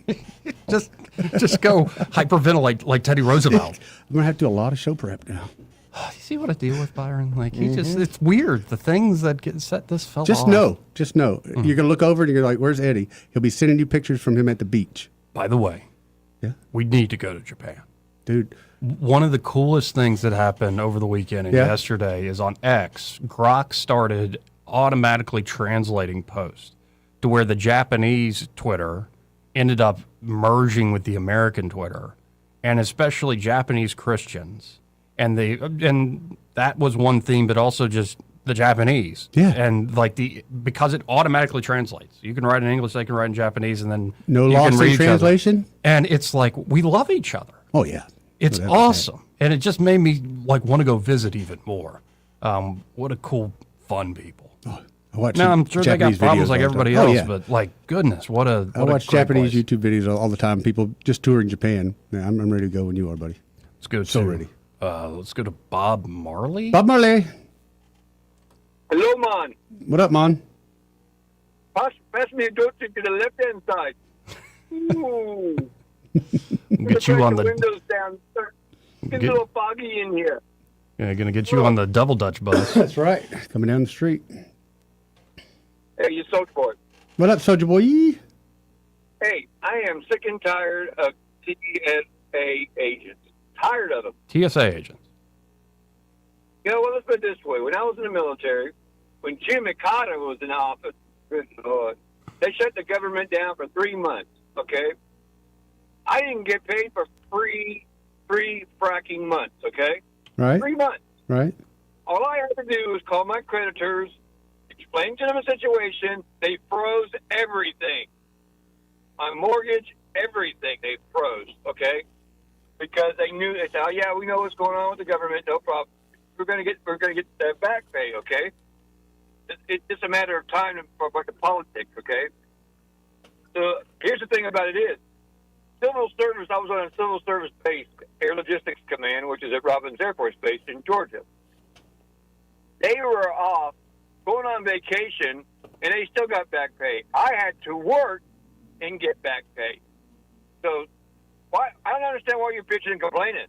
just go hyperventilate like Teddy Roosevelt. I'm going to have to do a lot of show prep now. You see what I deal with, Byron? Like it's weird. The things that get set this fella Just off. know. You're going to look over and you're like, "Where's Eddie?" He'll be sending you pictures from him at the beach. By the way, we need to go to Japan, dude. One of the coolest things that happened over the weekend and yesterday is on X. Grok started automatically translating posts to where the Japanese Twitter ended up merging with the American Twitter, and especially Japanese Christians. And that was one theme, but also just the Japanese. Yeah. And because it automatically translates. You can write in English, they can write in Japanese, and then No you loss can read in each other. translation? And it's like we love each other. Oh yeah. It's awesome. And it just made me want to go visit even more. What a cool, fun people. Now I'm sure they got Japanese problems videos like all the everybody time. Oh, else, yeah. but goodness, what a I watch great Japanese place. YouTube videos all the time. People just touring Japan. Yeah, I'm ready to go when you are, buddy. Let's go. Ready. Let's go to Bob Marley. Bob Marley. Hello, man. What up, man? Pass me a dosage to the left-hand side. Ooh. Get you on the windows down. It's a little foggy in here. Yeah, gonna get you on the Double Dutch bus. That's right. Coming down the street. Hey, you Soulja Boy. What up, Soulja Boy? Hey, I am sick and tired of TSA agents. Tired of them. TSA agents. You know, well, let's put it this way. When I was in the military, when Jimmy Carter was in office, good Lord, they shut the government down for 3 months, okay? I didn't get paid for free fracking months, okay? Right. 3 months. Right. All I had to do was call my creditors, explain to them the situation. They froze mortgage, everything they froze, okay? Because they said, oh yeah, we know what's going on with the government, no problem. We're gonna get that back pay, okay? It's just a matter of time for the politics, okay? So here's the thing about it is, civil service, I was on a civil service base, Air Logistics Command, which is at Robins Air Force Base in Georgia. They were off, going on vacation, and they still got back pay. I had to work and get back pay. So I don't understand why you're bitching and complaining.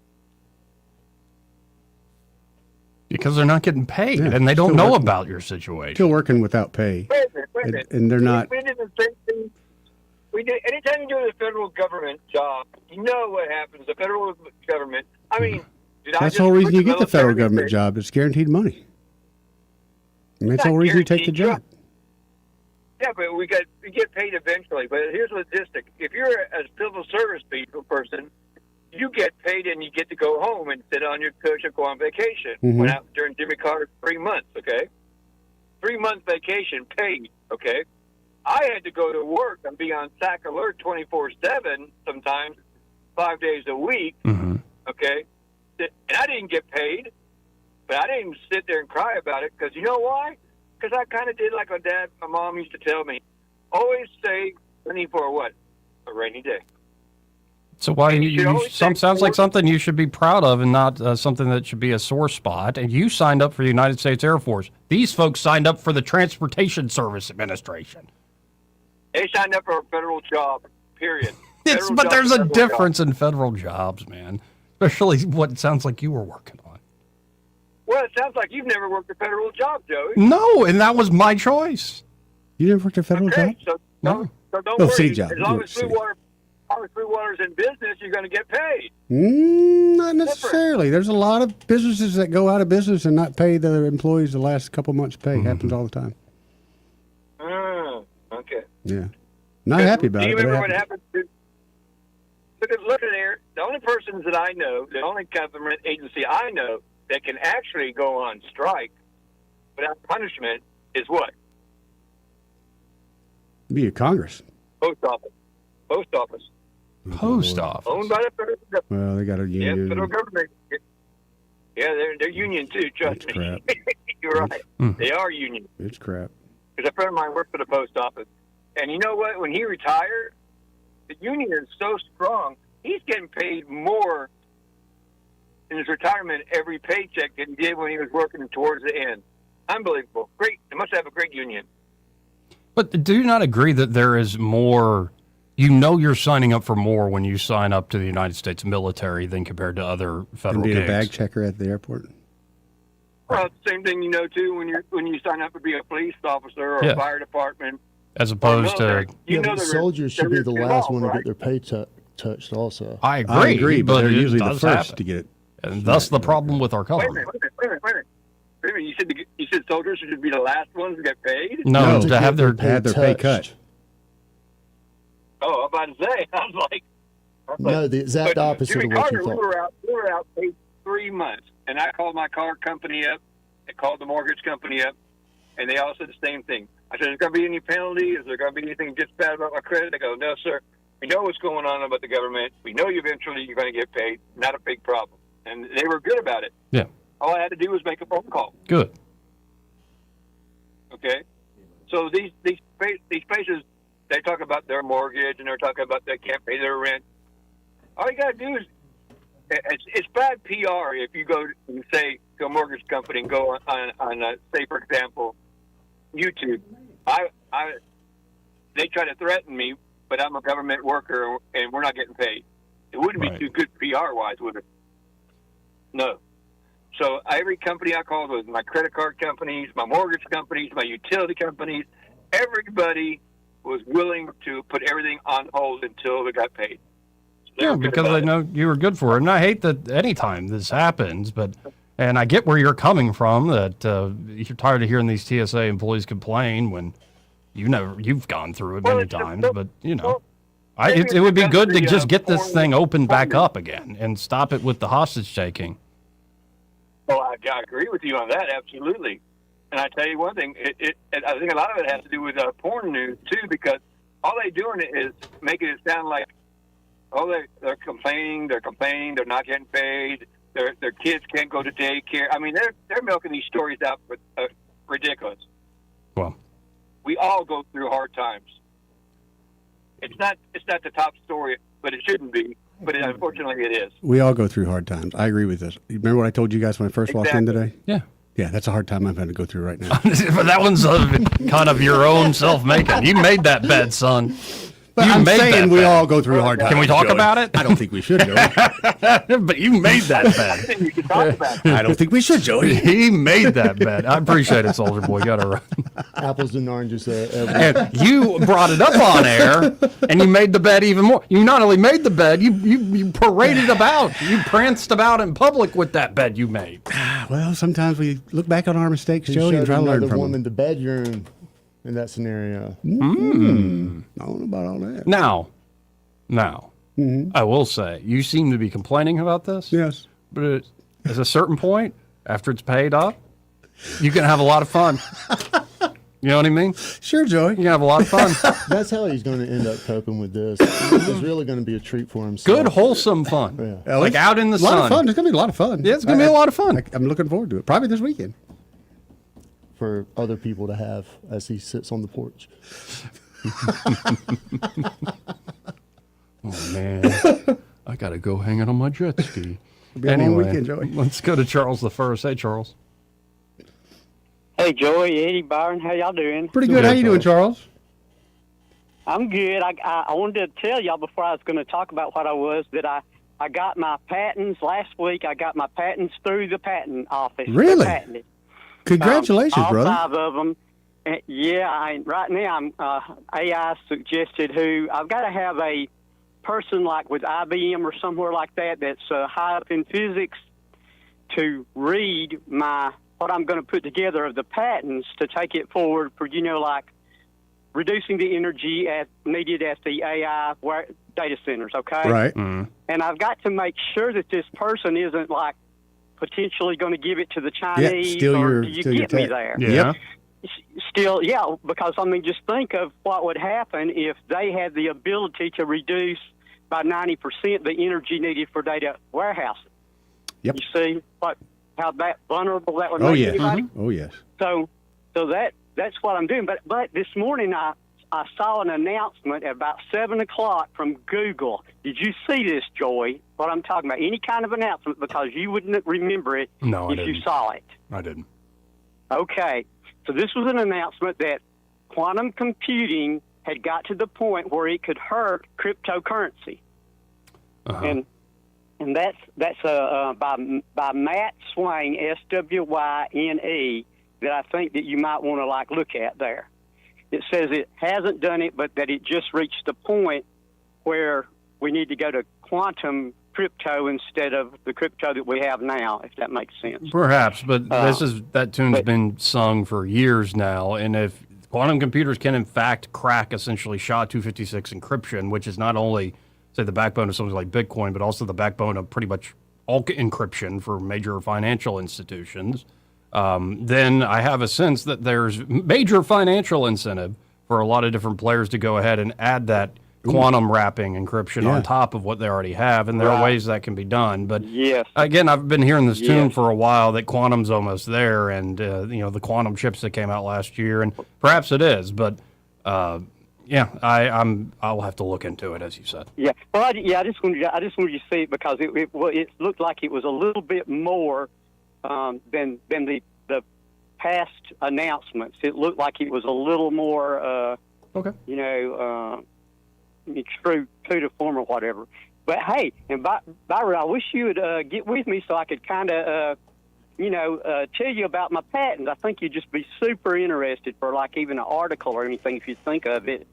Because they're not getting paid, and they don't know about your situation. Still working without pay. Wait a minute. And they're not. We did the same thing. Anytime you do the federal government job, you know what happens. The federal government, I mean, That's the whole reason you get the federal government job. It's guaranteed money. And that's the whole reason you take the job. Yeah, but we get paid eventually. But here's the logistic. If you're a civil service person, you get paid and you get to go home and sit on your couch and go on vacation. Went out during Jimmy Carter's 3 months, okay? 3 month vacation paid, okay? I had to go to work and be on SAC alert 24/7 sometimes, 5 days a week, okay? And I didn't get paid, but I didn't sit there and cry about it because you know why? Because I kind of did like my mom used to tell me, always save money for what? A rainy day. So why sounds like something you should be proud of and not something that should be a sore spot. And you signed up for the United States Air Force. These folks signed up for the Transportation Service Administration. They signed up for a federal job, period. But there's a difference in federal jobs, man. Especially what it sounds like you were working on. Well, it sounds like you've never worked a federal job, Joey. No, and that was my choice. You never worked a federal job? So no. Don't worry. City job. As long as Blue Water's in business, you're going to get paid. Not necessarily. There's a lot of businesses that go out of business and not pay their employees the last couple months' pay. Happens all the time. Okay. Yeah. Not happy about Do you it. remember what happened to... Look at there. The only persons that I know, the only government agency I know that can actually go on strike without punishment is what? Be a Congress. Post office. Post office. Post office. Owned by the federal government. Well, they got a union. Yeah, federal government. Yeah, they're union too, trust me. Crap. You're right. They are union. It's crap. Because a friend of mine worked for the post office. And you know what? When he retired, the union is so strong, he's getting paid more in his retirement every paycheck than he did when he was working towards the end. Unbelievable. Great. They must have a great union. But do you not agree that there is more, you're signing up for more when you sign up to the United States military than compared to other federal Being gigs? a bag checker at the airport. Well, it's the same thing too when you sign up to be a police officer or a fire department. As opposed to... the soldiers should be the last one to get their pay touched also. I agree, but they're usually the does first happen. to get it. And that's the problem with our Wait a government. minute. You said soldiers should be the last ones to get paid? No, to have their pay cut. Oh, I'm about to say. I was like... No, the exact opposite Jimmy of what Carter, you thought. we were out paid 3 months, and I called my car company up, I called the mortgage company up, and they all said the same thing. I said, is there going to be any penalty? Is there going to be anything just bad about my credit? They go, no, sir. We know what's going on about the government. We know eventually you're going to get paid. Not a big problem. And they were good about it. Yeah. All I had to do was make a phone call. Good. Okay? So these places, they talk about their mortgage, and they're talking about they can't pay their rent. All you got to do is, it's bad PR if you go and say to a mortgage company and go on say, for example, YouTube. They try to threaten me, but I'm a government worker and we're not getting paid. It wouldn't be too good PR-wise, would it? No. So every company I called was my credit card companies, my mortgage companies, my utility companies. Everybody was willing to put everything on hold until they got paid. Yeah, because I know you were good for it. And I hate that anytime this happens, and I get where you're coming from, that you're tired of hearing these TSA employees complain when you've gone through it many times. But, it would be good to just get this thing opened back up again and stop it with the hostage taking. Well, I agree with you on that, absolutely. And I tell you one thing, I think a lot of it has to do with porn news, too, because all they're doing is making it sound like, they're complaining, they're not getting paid, their kids can't go to daycare. I mean, they're milking these stories out for ridiculous. Well, we all go through hard times. It's not the top story, but it shouldn't be. But unfortunately, it is. We all go through hard times. I agree with this. You remember what I told you guys when I first walked in today? Yeah. Yeah, that's a hard time I'm having to go through right now. But that one's kind of your own self-making. You made that bed, son. But You I'm made saying that we bed. all go through hard times. Can we talk Joey. about it? I don't think we should, Joey. But you made that bed. You can talk about it. I don't think we should, Joey. He made that bed. I appreciate it, Soldier Boy. You got to run. Apples and oranges. And you brought it up on air, and you made the bed even more. You not only made the bed, you paraded about. You pranced about in public with that bed you made. Well, sometimes we look back on our mistakes, He Joey, and showed try to learn another from woman them. the bedroom in that scenario. I don't know about all that. Now, I will say, you seem to be complaining about this. Yes. But at a certain point, after it's paid up, you can have a lot of fun. You know what I mean? Sure, Joey. You can have a lot of fun. That's how he's going to end up coping with this. It's really going to be a treat for himself. Good, wholesome fun. Yeah. Like out in the A lot sun. of fun. It's going to be a lot of fun. Yeah, it's going to be a lot of fun. I'm looking forward to it. Probably this weekend. For other people to have as he sits on the porch. Oh, man. I got to go hang out on my jet ski. It'll be a long weekend, Joey. Let's go to Charles the First. Hey, Charles. Hey, Joey, Eddie, Byron, how y'all doing? Pretty good. How you doing, Charles? I'm good. I wanted to tell y'all before I was going to talk about what I was that I got my patents last week. I got my patents through the patent office. Really? They're patented. Congratulations, all brother. 5 of them. Yeah, right now AI suggested I've got to have a person like with IBM or somewhere like that that's high up in physics to read what I'm going to put together of the patents to take it forward for, like reducing the energy needed at the AI data centers, okay? Right. And I've got to make sure that this person isn't like potentially going to give it to the Chinese. steal or your- do you steal your get me tech. there? Yeah. Yep. Still, yeah, because just think of what would happen if they had the ability to reduce by 90% the energy needed for data warehousing. Yep. You see how that vulnerable that would Oh, make yes. anybody? Oh, yes. So that's what I'm doing. But this morning I saw an announcement at about 7 o'clock from Google. Did you see this, Joy? What I'm talking about? Any kind of announcement, because you wouldn't remember it No, I if you didn't. saw it. I didn't. Okay. So this was an announcement that quantum computing had got to the point where it could hurt cryptocurrency. Uh-huh. And that's by Matt Swain, SWYNE, that I think that you might want to look at there. It says it hasn't done it, but that it just reached the point where we need to go to quantum crypto instead of the crypto that we have now, if that makes sense. Perhaps, but that tune's been sung for years now, and if quantum computers can in fact crack essentially SHA-256 encryption, which is not only, say, the backbone of something like Bitcoin, but also the backbone of pretty much all encryption for major financial institutions, then I have a sense that there's major financial incentive for a lot of different players to go ahead and add that quantum wrapping encryption on top of what they already have, and there are ways that can be done. But again, I've been hearing this tune for a while that quantum's almost there, and the quantum chips that came out last year, and perhaps it is, but I'll have to look into it, as you said. Yeah, well, I just wanted you to see it because it looked like it was a little bit more than the past announcements. It looked like it was a little more, true to form or whatever. But hey, and Byron, I wish you would get with me so I could kind of, tell you about my patent. I think you'd just be super interested for even an article or anything if you think of it.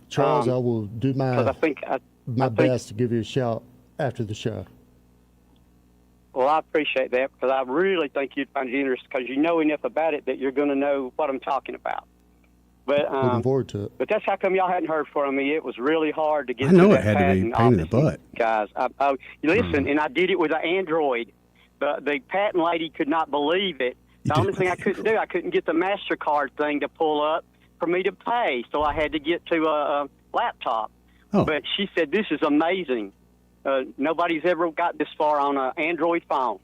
Charles, I will do my I think best to give you a shout after the show. Well, I appreciate that because I really think you'd find it interesting because you know enough about it that you're going to know what I'm talking about. But Looking forward to it. But that's how come y'all hadn't heard from me. It was really hard to get. I know to it that had to be patent a pain in the office, butt. guys. Listen, and I did it with an Android. The patent lady could not believe it. The only thing I couldn't do, I couldn't get the MasterCard thing to pull up for me to pay. So I had to get to laptop. Oh. But she said, this is amazing. Nobody's ever got this far on an Android phone.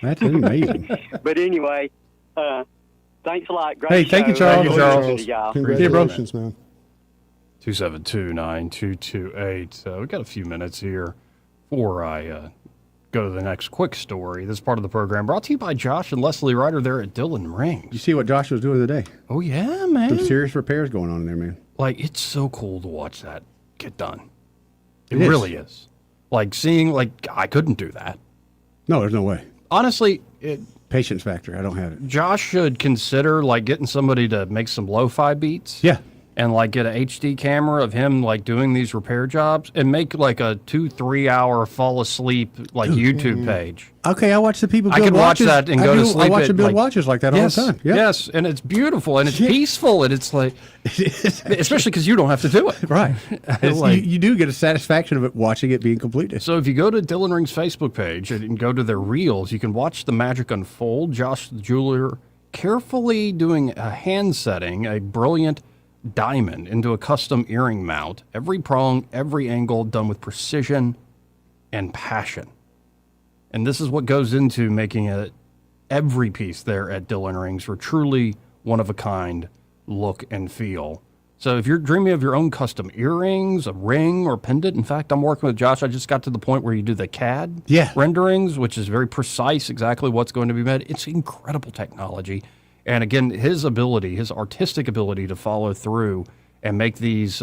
That's amazing. But anyway, thanks a lot. Great Hey, thank you, show. Charles. Enjoy listening to y'all. Congratulations, man. 272-9228. We've got a few minutes here before I go to the next quick story. This part of the program brought to you by Josh and Leslie Ryder there at Dillon Rings. You see what Josh was doing today? Oh, yeah, man. Some serious repairs going on in there, man. Like, it's so cool to watch that get done. It It is. really is. Like, seeing, like, I couldn't do that. No, there's no way. Honestly, patience factor. I don't have it. Josh should consider, like, getting somebody to make some lo-fi beats. Yeah. And, like, get a HD camera of him, like, doing these repair jobs and make, like, a 2-3 hour fall asleep, like, YouTube page. Okay, I watch the people build I could watch watches. that and go to sleep. I watch them build like, watches like that yes, all the time. Yeah. Yes, and it's beautiful and it's peaceful and it's like, especially because you don't have to do it. Right. Like- you do get a satisfaction of it watching it being completed. So if you go to Dillon Rings' Facebook page and go to their reels, you can watch the magic unfold. Josh the jeweler carefully doing a hand setting, a brilliant diamond into a custom earring mount. Every prong, every angle done with precision and passion. And this is what goes into making every piece there at Dillon Rings for truly one of a kind look and feel. So if you're dreaming of your own custom earrings, a ring or pendant, in fact, I'm working with Josh. I just got to the point where you do the CAD renderings, which is very precise, exactly what's going to be made. It's incredible technology. And again, his ability, his artistic ability to follow through and make these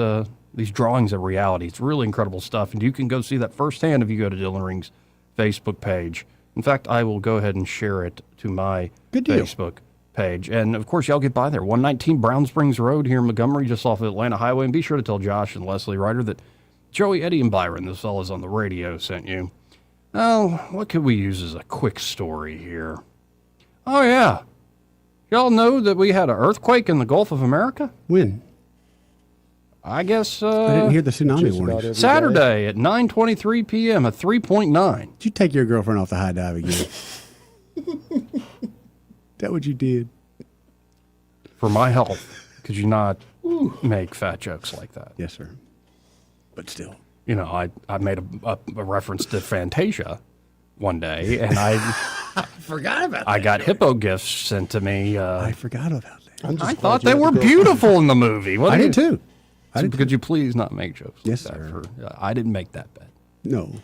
drawings a reality. It's really incredible stuff. And you can go see that firsthand if you go to Dillon Rings' Facebook page. In fact, I will go ahead and share it to my Facebook page. And of course, y'all get by there. 119 Brown Springs Road here in Montgomery, just off of Atlanta Highway. And be sure to tell Josh and Leslie Ryder that Joey, Eddie, and Byron, those fellas on the radio, sent you. Oh, what could we use as a quick story here? Oh, yeah. Y'all know that we had an earthquake in the Gulf of America? When? I guess I didn't hear the tsunami warning. Saturday at 9:23 p.m. at 3.9. Did you take your girlfriend off the high dive again? That what you did? For my health, could you not make fat jokes like that? Yes, sir. But still. You know, I made a reference to Fantasia one day, and I forgot about that. I got hippo gifts sent to me. I forgot about that. I thought they were beautiful in the movie. I did too. Could you please not make jokes? Yes, like that sir. I didn't make that bet. No.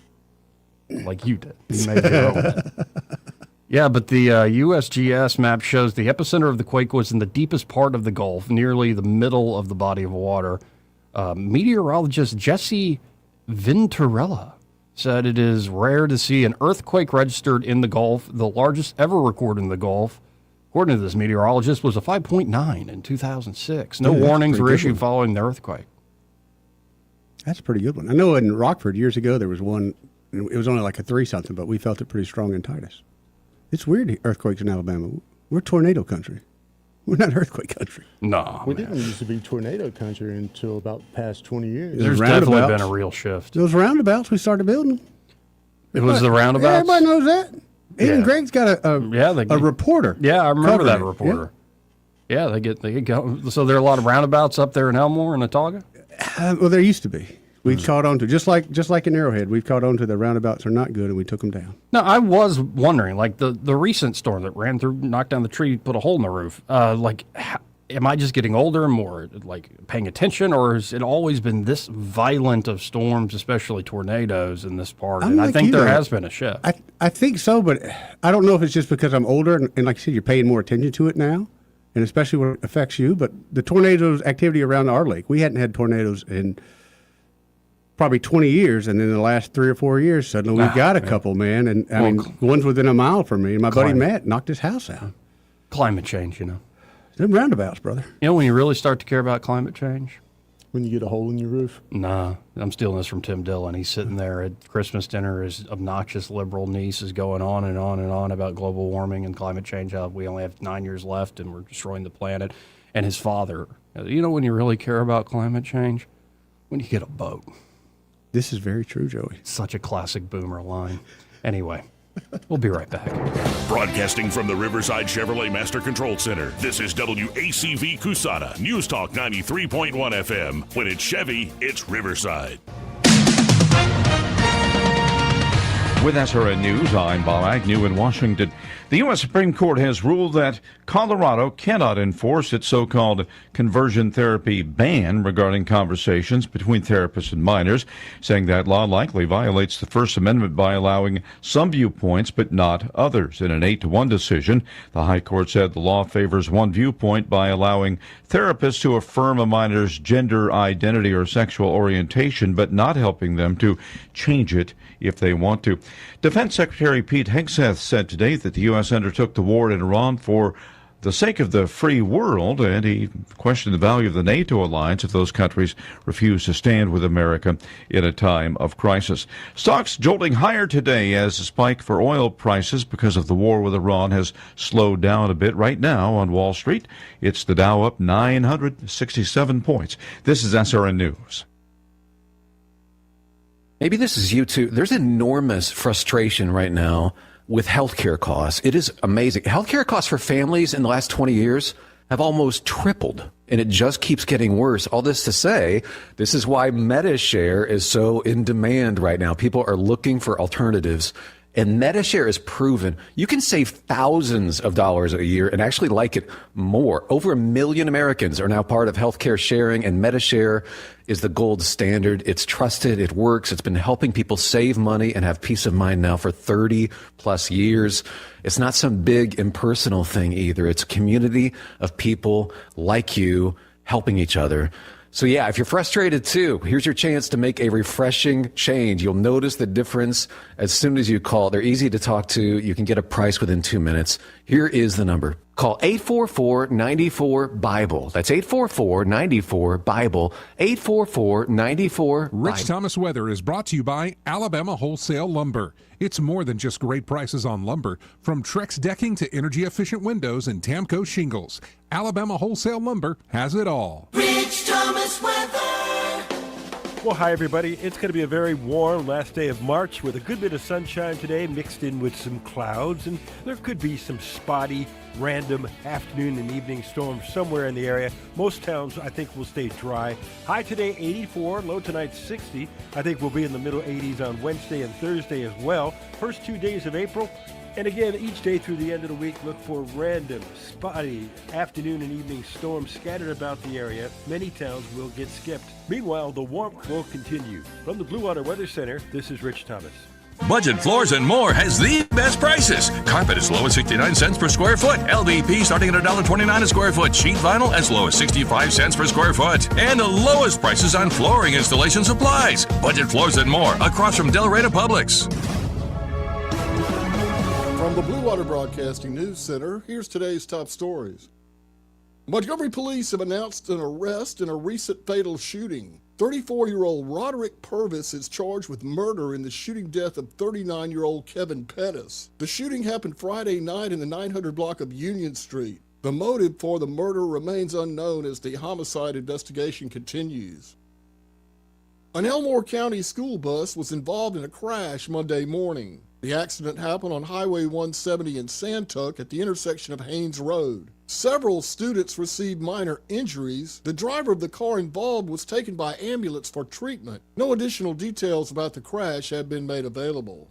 Like you did. You made your own bet. Yeah, but the USGS map shows the epicenter of the quake was in the deepest part of the Gulf, nearly the middle of the body of water. Meteorologist Jesse Venturella said it is rare to see an earthquake registered in the Gulf. The largest ever recorded in the Gulf, according to this meteorologist, was a 5.9 in 2006. No warnings were issued following the earthquake. That's a pretty good one. I know in Rockford years ago there was one, and it was only like a 3-something, but we felt it pretty strong in Titus. It's weird, earthquakes in Alabama. We're tornado country. We're not earthquake country. No, we didn't used to be tornado country until about the past 20 years. There's definitely been a real shift. Those roundabouts, we started building them. It was the roundabouts? Everybody knows that. Even Greg's got a reporter. Yeah, I remember that covering it. reporter. Yeah, they get go. So there are a lot of roundabouts up there in Elmore and Autauga? Well, there used to be. We caught on to just like in Arrowhead. We've caught on to the roundabouts are not good, and we took them down. No, I was wondering, like the recent storm that ran through, knocked down the tree, put a hole in the roof. Am I just getting older and more like paying attention, or has it always been this violent of storms, especially tornadoes in this part? And I think there has been a shift. I think so, but I don't know if it's just because I'm older and like I said, you're paying more attention to it now, and especially when it affects you. But the tornadoes activity around our lake, we hadn't had tornadoes in probably 20 years, and in the last 3 or 4 years, suddenly we've got a couple, man. And I mean, one's within a mile from me, and my buddy Matt knocked his house out. Climate change, you know. Them roundabouts, brother. You know when you really start to care about climate change? When you get a hole in your roof? Nah, I'm stealing this from Tim Dillon. He's sitting there at Christmas dinner. His obnoxious liberal niece is going on and on and on about global warming and climate change, how we only have 9 years left and we're destroying the planet. And his father, you know when you really care about climate change? When you get a boat. This is very true, Joey. Such a classic boomer line. Anyway, We'll be right back. Broadcasting from the Riverside Chevrolet Master Control Center, this is WACV Cusana, News Talk 93.1 FM. When it's Chevy, it's Riverside. With SRN News, I'm Bob Agnew in Washington. The U.S. Supreme Court has ruled that Colorado cannot enforce its so-called conversion therapy ban regarding conversations between therapists and minors, saying that law likely violates the First Amendment by allowing some viewpoints but not others. In an 8-1 decision, the High Court said the law favors one viewpoint by allowing therapists to affirm a minor's gender identity or sexual orientation, but not helping them to change it if they want to. Defense Secretary Pete Hegseth said today that the U.S. undertook the war in Iran for the sake of the free world, and he questioned the value of the NATO alliance if those countries refuse to stand with America in a time of crisis. Stocks jolting higher today as the spike for oil prices because of the war with Iran has slowed down a bit. Right now on Wall Street, it's the Dow up 967 points. This is SRN News. Maybe this is you too. There's enormous frustration right now with healthcare costs. It is amazing. Healthcare costs for families in the last 20 years have almost tripled, and it just keeps getting worse. All this to say, this is why MediShare is so in demand right now. People are looking for alternatives, and MediShare is proven you can save thousands of dollars a year and actually like it more. Over 1 million Americans are now part of healthcare sharing, and MediShare is the gold standard. It's trusted. It works. It's been helping people save money and have peace of mind now for 30 plus years. It's not some big impersonal thing either. It's a community of people like you helping each other. So yeah, if you're frustrated too, here's your chance to make a refreshing change. You'll notice the difference as soon as you call. They're easy to talk to. You can get a price within 2 minutes. Here is the number. Call 844-94-BIBLE. That's 844-94-BIBLE. 844-94-BIBLE. Rich Thomas Weather is brought to you by Alabama Wholesale Lumber. It's more than just great prices on lumber. From Trex decking to energy-efficient windows and Tamco shingles, Alabama Wholesale Lumber has it all. Rich Thomas Weather. Well, hi, everybody. It's going to be a very warm last day of March with a good bit of sunshine today mixed in with some clouds, and there could be some spotty, random afternoon and evening storms somewhere in the area. Most towns, I think, will stay dry. High today, 84. Low tonight, 60. I think we'll be in the middle 80s on Wednesday and Thursday as well. First 2 days of April. And again, each day through the end of the week, look for random, spotty afternoon and evening storms scattered about the area. Many towns will get skipped. Meanwhile, the warmth will continue. From the Blue Water Weather Center, this is Rich Thomas. Budget Floors and More has the best prices. Carpet as low as 69 cents per square foot. LVP starting at $1.29 a square foot. Sheet vinyl as low as 65 cents per square foot. And the lowest prices on flooring installation supplies. Budget Floors and More across from Delray Publix. From the Blue Water Broadcasting News Center, here's today's top stories. Montgomery police have announced an arrest in a recent fatal shooting. 34-year-old Roderick Purvis is charged with murder in the shooting death of 39-year-old Kevin Pettis. The shooting happened Friday night in the 900 block of Union Street. The motive for the murder remains unknown as the homicide investigation continues. An Elmore County school bus was involved in a crash Monday morning. The accident happened on Highway 170 in Santuck at the intersection of Haynes Road. Several students received minor injuries. The driver of the car involved was taken by ambulance for treatment. No additional details about the crash have been made available.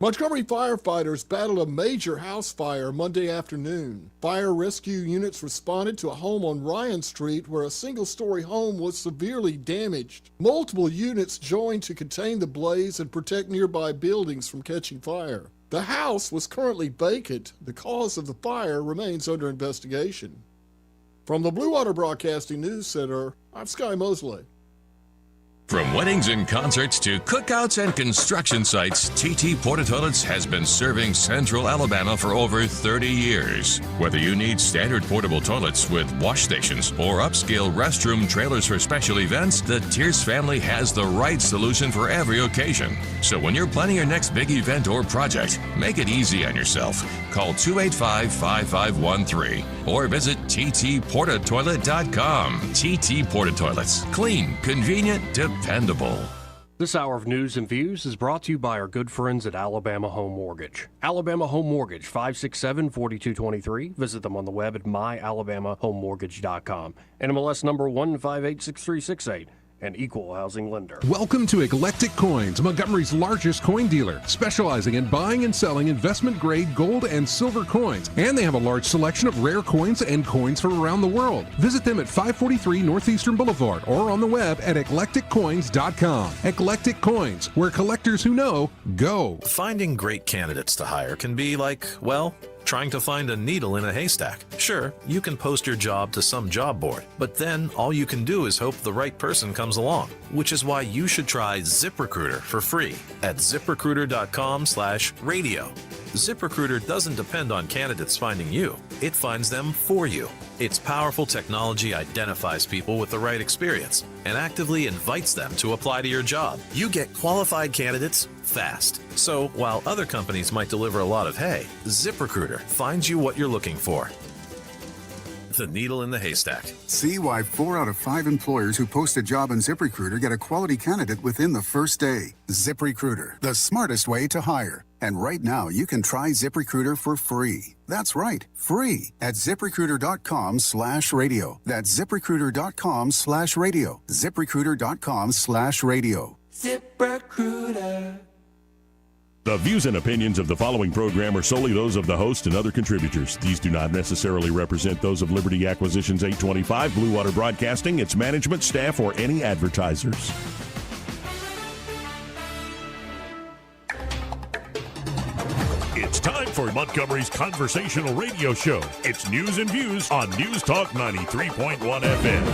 Montgomery firefighters battled a major house fire Monday afternoon. Fire rescue units responded to a home on Ryan Street where a single-story home was severely damaged. Multiple units joined to contain the blaze and protect nearby buildings from catching fire. The house was currently vacant. The cause of the fire remains under investigation. From the Blue Water Broadcasting News Center, I'm Sky Mosley. From weddings and concerts to cookouts and construction sites, TT Porta Toilets has been serving Central Alabama for over 30 years. Whether you need standard portable toilets with wash stations or upscale restroom trailers for special events, the Tierce family has the right solution for every occasion. So when you're planning your next big event or project, make it easy on yourself. Call 285-5513 or visit ttportatoilet.com. TT Porta Toilets. Clean, convenient, dependable. This hour of news and views is brought to you by our good friends at Alabama Home Mortgage. Alabama Home Mortgage, 567-4223. Visit them on the web at myalabamahomemortgage.com. NMLS number 1586368. An equal housing lender. Welcome to Eclectic Coins, Montgomery's largest coin dealer, specializing in buying and selling investment-grade gold and silver coins. And they have a large selection of rare coins and coins from around the world. Visit them at 543 Northeastern Boulevard or on the web at eclecticcoins.com. Eclectic Coins, where collectors who know go. Finding great candidates to hire can be like, well, trying to find a needle in a haystack. Sure, you can post your job to some job board, but then all you can do is hope the right person comes along, which is why you should try ZipRecruiter for free at ziprecruiter.com/radio. ZipRecruiter doesn't depend on candidates finding you. It finds them for you. Its powerful technology identifies people with the right experience and actively invites them to apply to your job. You get qualified candidates fast. So while other companies might deliver a lot of hay, ZipRecruiter finds you what you're looking for. The needle in the haystack. See why 4 out of 5 employers who post a job on ZipRecruiter get a quality candidate within the first day. ZipRecruiter, the smartest way to hire. And right now, you can try ZipRecruiter for free. That's right, free at ZipRecruiter.com/radio. That's ZipRecruiter.com/radio. ZipRecruiter.com/radio. ZipRecruiter. The views and opinions of the following program are solely those of the host and other contributors. These do not necessarily represent those of Liberty Acquisitions 825, Blue Water Broadcasting, its management, staff, or any advertisers. It's time for Montgomery's conversational radio show. It's news and views on News Talk 93.1 FM.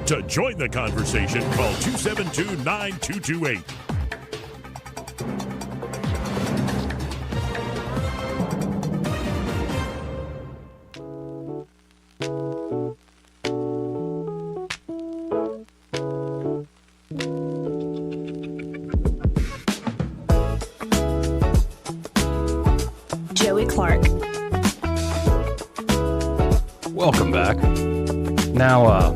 To join the conversation, call 272-9228. Welcome back. Now,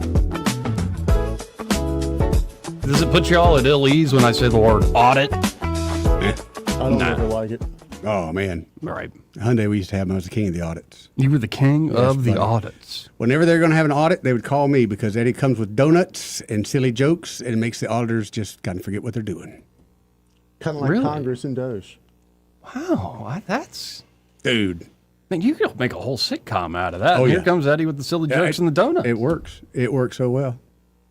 does it put y'all at ill ease when I say the word audit? I don't ever like it. Oh, man. All right. Hyundai, we used to have him. I was the king of the audits. You were the king of the audits. Whenever they're going to have an audit, they would call me because Eddie comes with donuts and silly jokes, and it makes the auditors just kind of forget what they're doing. Kind of like Really? Congress and Doge. Wow, that's... Dude. Man, you could make a whole sitcom out of that. Oh, Here yeah. comes Eddie with the silly jokes and the donuts. It works. It works so well.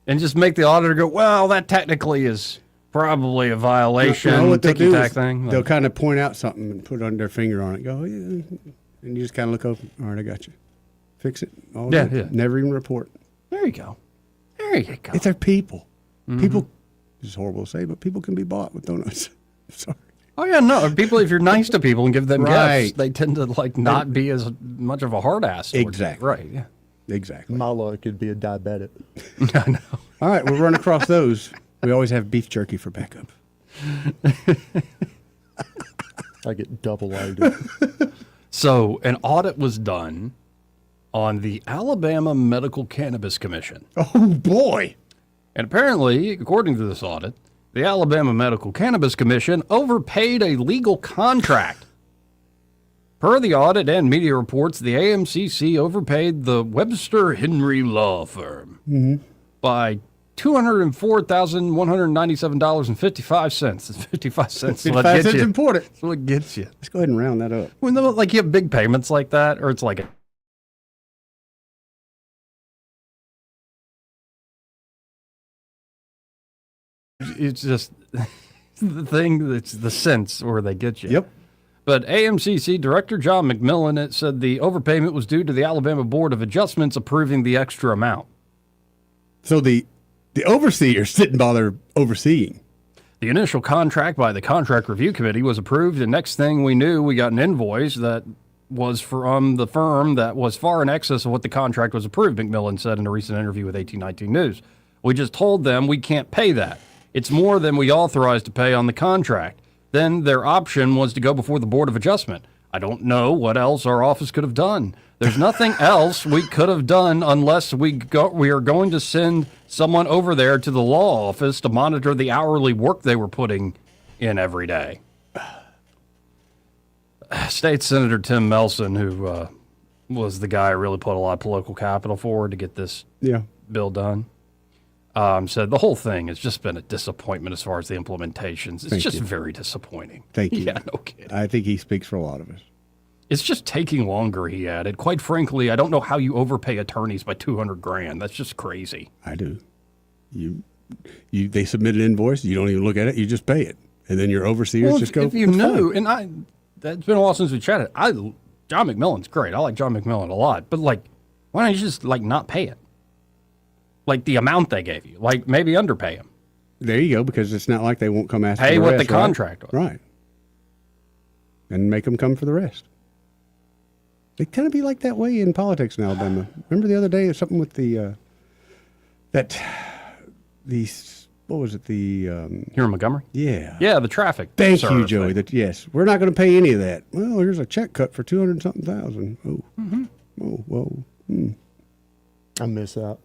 And just make the auditor go, well, that technically is probably a violation, No, what they'll do ticky-tack is thing. they'll kind of point out something and put on their finger on it. Go, yeah. And you just kind of look over. All right, I got you. Fix it. All Yeah, good. yeah. Never even report. There you go. There you go. It's our people. Mhm. People, it's horrible to say, but people can be bought with donuts. Sorry. Oh, yeah, no. People, if you're nice to people and give them Right. gifts, they tend to not be as much of a hard ass. towards you. Exactly. Right, yeah. Exactly. My luck could be a diabetic. I know. All right, we'll run across those. We always have beef jerky for backup. I get double-sided. So an audit was done on the Alabama Medical Cannabis Commission. Oh, boy. And apparently, according to this audit, the Alabama Medical Cannabis Commission overpaid a legal contract. Per the audit and media reports, the AMCC overpaid the Webster Henry Law Firm by $204,197.55. 55 cents. 55 cents important. That's what gets you. Let's go ahead and round that up. When like you have big payments like that, or it's like it's just the thing that's the sense where they get you. Yep. But AMCC Director John McMillan said the overpayment was due to the Alabama Board of Adjustments approving the extra amount. So the overseers didn't bother overseeing. The initial contract by the Contract Review Committee was approved, and next thing we knew, we got an invoice that was from the firm that was far in excess of what the contract was approved, McMillan said in a recent interview with 1819 News. We just told them we can't pay that. It's more than we authorized to pay on the contract. Then their option was to go before the Board of Adjustment. I don't know what else our office could have done. There's nothing else we could have done unless we are going to send someone over there to the law office to monitor the hourly work they were putting in every day. State Senator Tim Melson, who was the guy who really put a lot of political capital forward to get this bill done, said the whole thing has just been a disappointment as far as the implementations. It's just very disappointing. Thank you. Yeah, no kidding. I think he speaks for a lot of us. It's just taking longer, he added. Quite frankly, I don't know how you overpay attorneys by $200,000. That's just crazy. I do. They submit an invoice, you don't even look at it, you just pay it. And then your overseers just go, if you knew, and that's been a while since we chatted. John McMillan's great. I like John McMillan a lot. But, like, why don't you just, like, not pay it? Like, the amount they gave you. Like, maybe underpay them. There you go, because it's not like they won't come ask for the rest. Pay what the right? contract was. Right. And make them come for the rest. They kind of be like that way in politics in Alabama. Remember the other day, something with what was it? Here in Montgomery? Yeah. Yeah, the traffic. Thank you, Joey. Yes, we're not going to pay any of that. Well, here's a check cut for 200-something thousand. Oh. Mm-hmm. Oh, whoa. I miss out.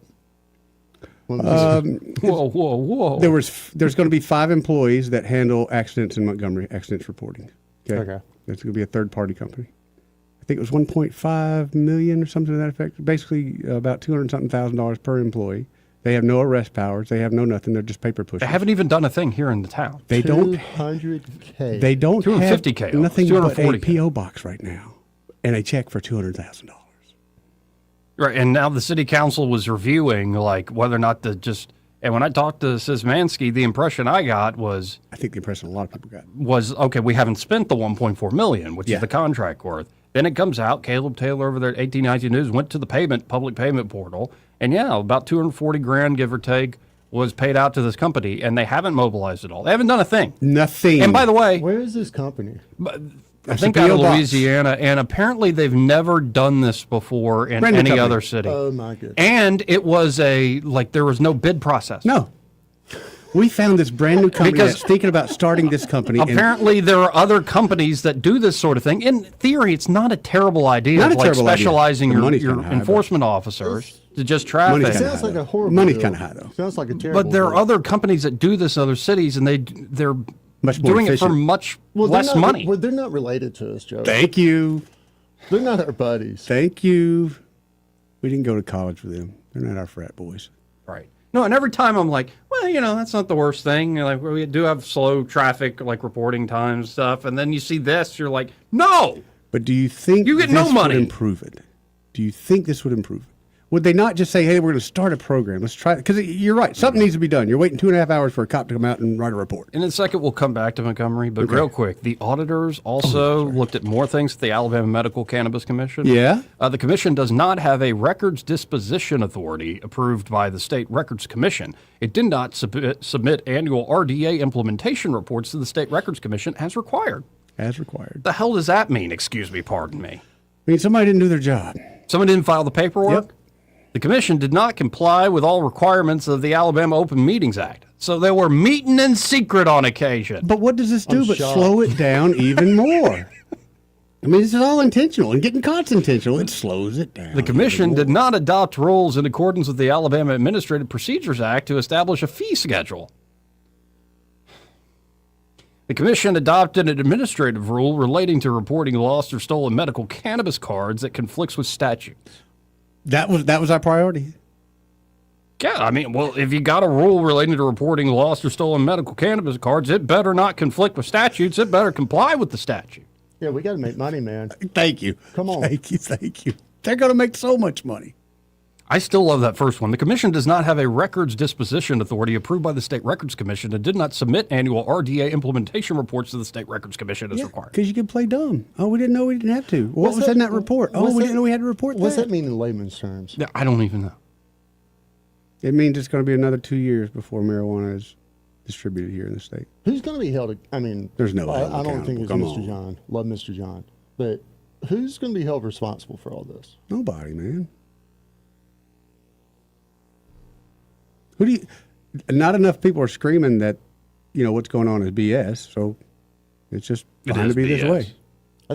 Whoa. There's going to be 5 employees that handle accidents in Montgomery, accidents reporting. Okay. It's going to be a third-party company. I think it was $1.5 million or something to that effect. Basically, about $200-something thousand per employee. They have no arrest powers. They have no nothing. They're just paper pushers. They haven't even done a thing here in the town. They don't. $200K. They don't have 250K. nothing but a PO box right now, and a check for $200,000. Right, and now the city council was reviewing like whether or not to just. And when I talked to Szymanski, the impression I got was. I think the impression a lot of people got was okay. We haven't spent the $1.4 million, which is the contract worth. Then it comes out. Caleb Taylor over there at 1819 News went to the public payment portal, and about $240,000, give or take, was paid out to this company, and they haven't mobilized it all. They haven't done a thing. Nothing. And by the way, where is this company? I think out of Louisiana, and apparently they've never done this before in any other city. Oh my goodness! And it was there was no bid process. No. We found this brand new company that's thinking about starting this company. Apparently, there are other companies that do this sort of thing. In theory, it's not a terrible idea. Not a terrible specializing idea. your enforcement officers to just traffic. It sounds like a horrible. Money's kind of high though. Sounds like a terrible. But there are other companies that do this in other cities, and they're much more doing efficient. it for much less money. Well, they're not related to us, Joe. Thank you. They're not our buddies. Thank you. We didn't go to college with them. They're not our frat boys. Right. No, and every time I'm like, well, that's not the worst thing. Like we do have slow traffic, like reporting times stuff, and then you see this, you're like, no. But do you think you get this no money would improve it? Do you think this would improve it? Would they not just say, hey, we're going to start a program. Let's try it. Because you're right. Something needs to be done. You're waiting 2.5 hours for a cop to come out and write a report. In a second, we'll come back to Montgomery. But real quick, the auditors also looked at more things at the Alabama Medical Cannabis Commission. Yeah? The commission does not have a records disposition authority approved by the State Records Commission. It did not submit annual RDA implementation reports to the State Records Commission as required. As required. The hell does that mean? Excuse me, pardon me. I mean, somebody didn't do their job. Someone didn't file the paperwork? Yep. The commission did not comply with all requirements of the Alabama Open Meetings Act. So they were meeting in secret on occasion. But what does this do but slow it down even more? I mean, this is all intentional, and getting caught's intentional. It slows it down. The commission did not adopt rules in accordance with the Alabama Administrative Procedures Act to establish a fee schedule. The commission adopted an administrative rule relating to reporting lost or stolen medical cannabis cards that conflicts with statutes. That was our priority. Yeah, I mean, well, if you got a rule relating to reporting lost or stolen medical cannabis cards, it better not conflict with statutes. It better comply with the statute. Yeah, we got to make money, man. Thank you. Come on. Thank you. They're going to make so much money. I still love that first one. The commission does not have a records disposition authority approved by the State Records Commission and did not submit annual RDA implementation reports to the State Records Commission as required. Because you can play dumb. Oh, we didn't know we didn't have to. What was in that report? Oh, we didn't know we had to report that. What's that mean in layman's terms? Yeah, I don't even know. It means it's going to be another 2 years before marijuana is distributed here in the state. Who's going to be held? I mean, there's no. I don't think it's Mr. John. Love Mr. John, but who's going to be held responsible for all this? Nobody, man. Who do you? Not enough people are screaming that, what's going on is BS. So it's just going to be this way.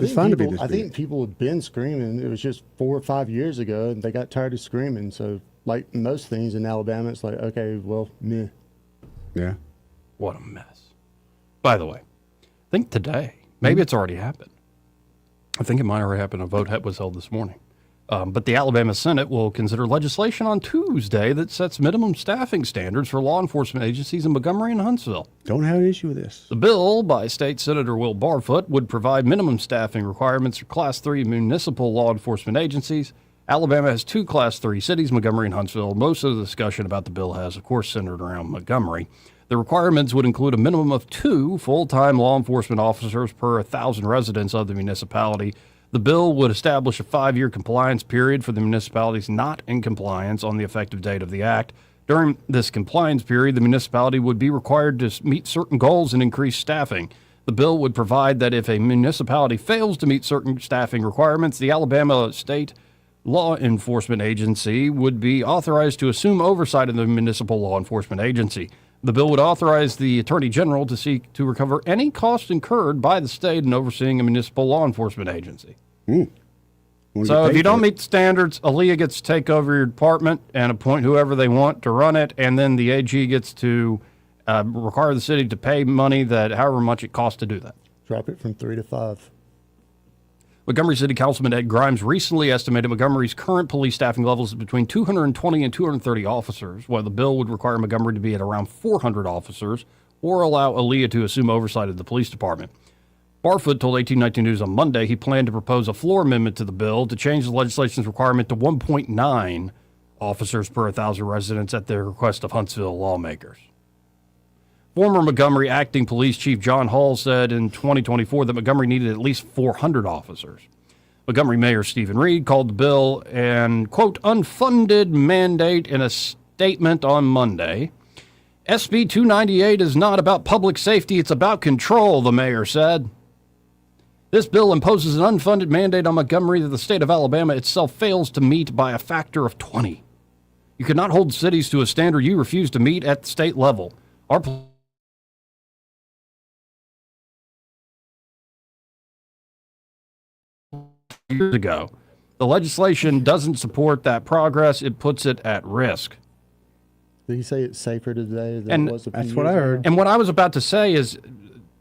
It's fun to be this I big. think people have been screaming. It was just 4 or 5 years ago, and they got tired of screaming. So, like most things in Alabama, it's like, okay, well, meh. Yeah. What a mess. By the way, I think today, maybe it's already happened. I think it might already happen. A vote was held this morning. But the Alabama Senate will consider legislation on Tuesday that sets minimum staffing standards for law enforcement agencies in Montgomery and Huntsville. Don't have an issue with this. The bill by State Senator Will Barfoot would provide minimum staffing requirements for Class 3 municipal law enforcement agencies. Alabama has 2 Class 3 cities, Montgomery and Huntsville. Most of the discussion about the bill has, of course, centered around Montgomery. The requirements would include a minimum of 2 full-time law enforcement officers per 1,000 residents of the municipality. The bill would establish a 5-year compliance period for the municipalities not in compliance on the effective date of the act. During this compliance period, the municipality would be required to meet certain goals and increase staffing. The bill would provide that if a municipality fails to meet certain staffing requirements, the Alabama State Law Enforcement Agency would be authorized to assume oversight of the municipal law enforcement agency. The bill would authorize the Attorney General to seek to recover any cost incurred by the state in overseeing a municipal law enforcement agency. So if you don't meet the standards, ALEA gets to take over your department and appoint whoever they want to run it, and then the AG gets to require the city to pay money that however much it costs to do that. Drop it from 3 to 5. Montgomery City Councilman Ed Grimes recently estimated Montgomery's current police staffing levels is between 220 and 230 officers, while the bill would require Montgomery to be at around 400 officers or allow ALEA to assume oversight of the police department. Barfoot told 1819 News on Monday he planned to propose a floor amendment to the bill to change the legislation's requirement to 1.9 officers per 1,000 residents at the request of Huntsville lawmakers. Former Montgomery Acting Police Chief John Hall said in 2024 that Montgomery needed at least 400 officers. Montgomery Mayor Stephen Reed called the bill an, quote, unfunded mandate in a statement on Monday. SB 298 is not about public safety, it's about control, the mayor said. This bill imposes an unfunded mandate on Montgomery that the state of Alabama itself fails to meet by a factor of 20. You cannot hold cities to a standard you refuse to meet at the state level. Our years ago. The legislation doesn't support that progress. It puts it at risk. Did he say it's safer today than it was a few that's what I years heard. ago? And what I was about to say is,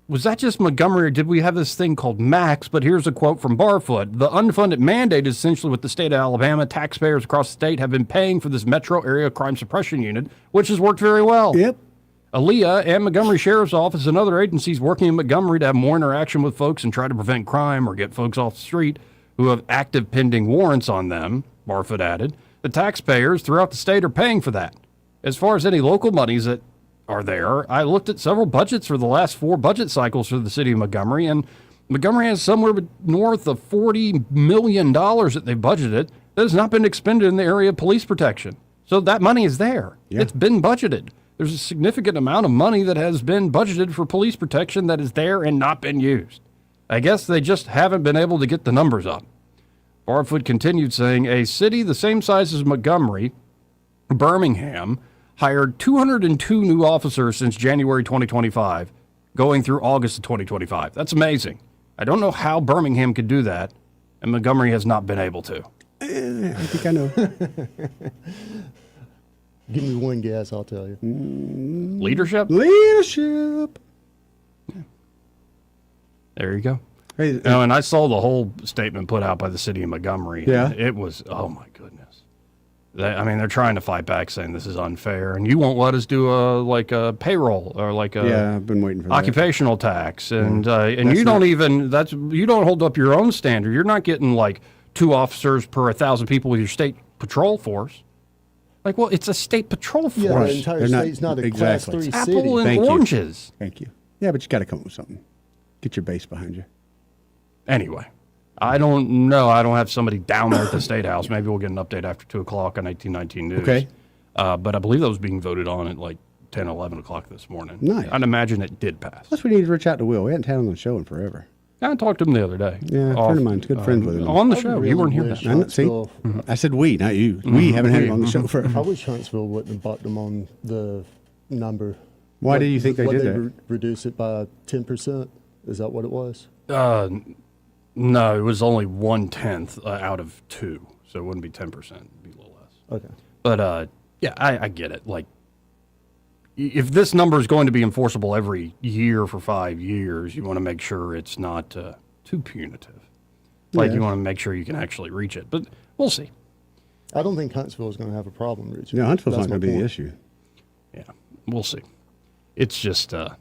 was that just Montgomery, or did we have this thing called Max? But here's a quote from Barfoot. The unfunded mandate is essentially what the state of Alabama, taxpayers across the state have been paying for this metro area crime suppression unit, which has worked very well. Yep. ALEA and Montgomery Sheriff's Office and other agencies working in Montgomery to have more interaction with folks and try to prevent crime or get folks off the street who have active pending warrants on them, Barfoot added. The taxpayers throughout the state are paying for that. As far as any local monies that are there, I looked at several budgets for the last 4 budget cycles for the city of Montgomery, and Montgomery has somewhere north of $40 million that they've budgeted that has not been expended in the area of police protection. So that money is there. Yeah. It's been budgeted. There's a significant amount of money that has been budgeted for police protection that is there and not been used. I guess they just haven't been able to get the numbers up. Barfoot continued saying, a city the same size as Montgomery, Birmingham, hired 202 new officers since January 2025, going through August of 2025. That's amazing. I don't know how Birmingham could do that, and Montgomery has not been able to. I think I know. Give me one guess, I'll tell you. Leadership? Leadership. Yeah. There you go. Hey, and I saw the whole statement put out by the city of Montgomery. Yeah. It was, oh my goodness. They're trying to fight back saying this is unfair, and you won't let us do a payroll or I've been waiting for occupational tax, and you don't hold up your own standard. You're not getting 2 officers per 1,000 people with your state patrol force. Well, it's a state patrol force. Yeah, the entire state's not a Class 3 city. Apple and oranges. Thank you. Yeah, but you got to come up with something. Get your base behind you. Anyway. I don't know. I don't have somebody down there at the State House. Maybe we'll get an update after 2 o'clock on 1819 News. Okay. But I believe that was being voted on at 10, 11 o'clock this morning. Nice. I'd imagine it did pass. Plus, we need to reach out to Will. We hadn't had him on the show in forever. I talked to him the other day. Yeah, a friend of mine's good friends with him. On the show. You weren't here then. See? I said we, not you. We haven't had him on the show forever. I wish Huntsville wouldn't have bought them on the number. Why do you think they did that? Reduce it by 10%? Is that what it was? No, it was only 1/10 out of 2, so it wouldn't be 10%. It'd be a little less. Okay. But yeah, I get it. Like, if this number is going to be enforceable every year for 5 years, you want to make sure it's not too punitive. Like, you want to make sure you can actually reach it. But we'll see. I don't think Huntsville is going to have a problem reaching. No, Huntsville's That's not going to be my the point. issue. Yeah, we'll see. It's just, I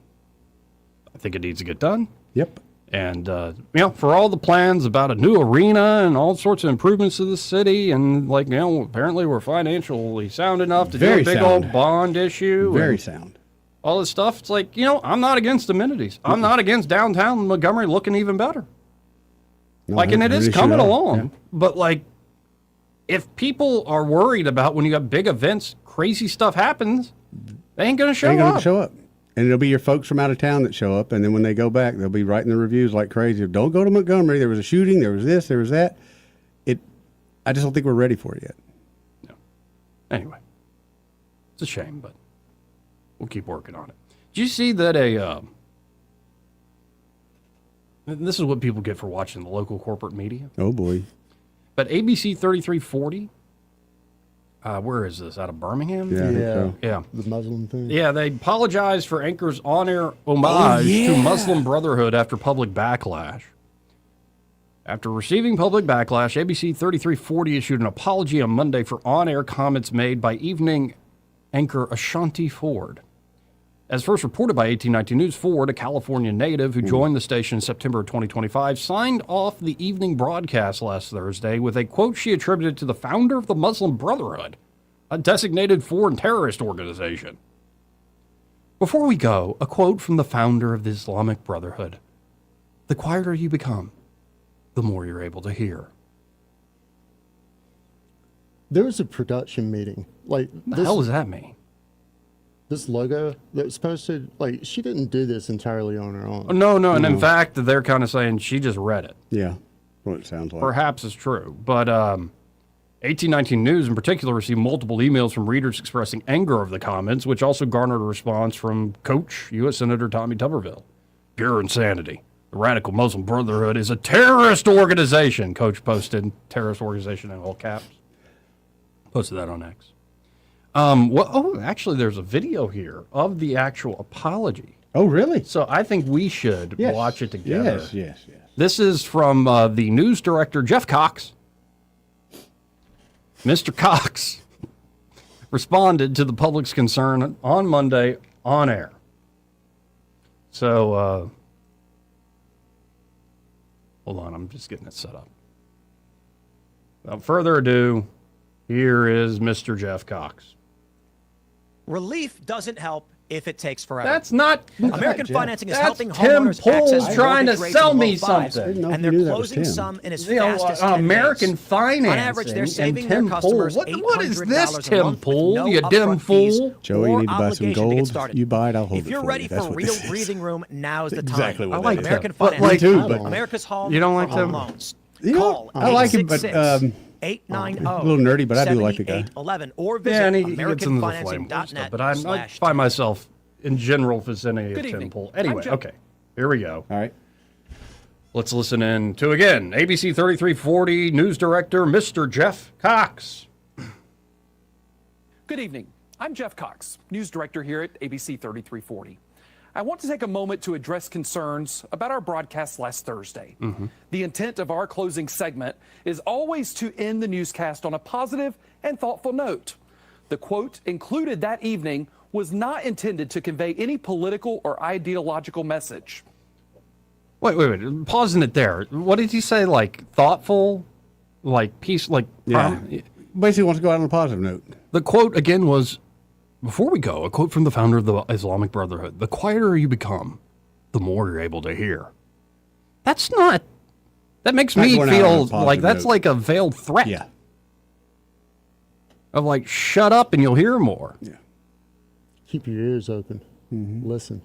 think it needs to get done. Yep. And, for all the plans about a new arena and all sorts of improvements to the city, and, apparently we're financially sound enough to do a big old bond issue. Very sound. All this stuff. It's like, I'm not against amenities. I'm not against downtown Montgomery looking even better. No, and it is really coming should. along. Yeah. But, if people are worried about when you got big events, crazy stuff happens, they ain't going to show They ain't up. going to show up. And it'll be your folks from out of town that show up, and then when they go back, they'll be writing the reviews like crazy. Don't go to Montgomery. There was a shooting. There was this. There was that. I just don't think we're ready for it yet. No. Anyway, it's a shame, but we'll keep working on it. Did you see that this is what people get for watching the local corporate media? Oh, boy. But ABC 3340, where is this? Out of Birmingham? Yeah, I think so. Yeah. The Muslim thing. Yeah, they apologized for Anchor's on-air homage to Muslim Brotherhood after public backlash. After receiving public backlash, ABC 3340 issued an apology on Monday for on-air comments made by evening anchor Ashanti Ford. As first reported by 1819 News, Ford, a California native who joined the station in September of 2025, signed off the evening broadcast last Thursday with a quote she attributed to the founder of the Muslim Brotherhood, a designated foreign terrorist organization. Before we go, a quote from the founder of the Islamic Brotherhood. The quieter you become, the more you're able to hear. There was a production meeting. What the hell does that mean? This logo that's supposed to, she didn't do this entirely on her own. No, and in fact, they're kind of saying she just read it. Yeah, what it sounds like. Perhaps it's true. But 1819 News in particular received multiple emails from readers expressing anger over the comments, which also garnered a response from Coach U.S. Senator Tommy Tuberville. Pure insanity. The Radical Muslim Brotherhood is a terrorist organization, Coach posted. Terrorist organization in all caps. Posted that on X. Actually, there's a video here of the actual apology. Oh, really? So I think we should watch it together. Yes. This is from the news director, Jeff Cox. Mr. Cox responded to the public's concern on Monday on air. So, hold on, I'm just getting it set up. Without further ado, here is Mr. Jeff Cox. Relief doesn't help if it takes forever. That's not American Financing is that's helping Tim homeowners Pohl access trying to mortgage rates sell in the me low fives, something. and they're closing some in as fast as 10 American days. Financing. On average, they're saving and their Tim customers Pohl. What is this, $800 a Tim month with Pohl? no You dim upfront fees fool. Joey, you need to buy some obligation to get gold. started. You buy it, I'll hold If it you're for ready you. for That's what real this is. breathing room, now's the time. Exactly what I like that is. American Tim. But, Financing. Me too, but America's home You don't like for home Tim? loans. You know, Call I like him, but 890 a little nerdy, but I do like the guy. 7811 or Yeah, and visit he gets into the flame war stuff, but I AmericanFinancing.net. find myself in general vicinity of Good Tim evening. Pohl. I'm Anyway, Joe. okay, here we go. All right. Let's listen in to, again, ABC 3340 news director, Mr. Jeff Cox. Good evening. I'm Jeff Cox, news director here at ABC 3340. I want to take a moment to address concerns about our broadcast last Thursday. The intent of our closing segment is always to end the newscast on a positive and thoughtful note. The quote included that evening was not intended to convey any political or ideological message. Wait. Pausing it there. What did he say? Like thoughtful, like peace, like Yeah. Basically wants to go out on a positive note. The quote again was, before we go, a quote from the founder of the Islamic Brotherhood: "The quieter you become, the more you're able to hear." That's not. That makes Not me going out on a feel positive like that's note. like a veiled threat. Yeah. Of like, shut up and you'll hear more. Yeah. Keep your ears open. Listen.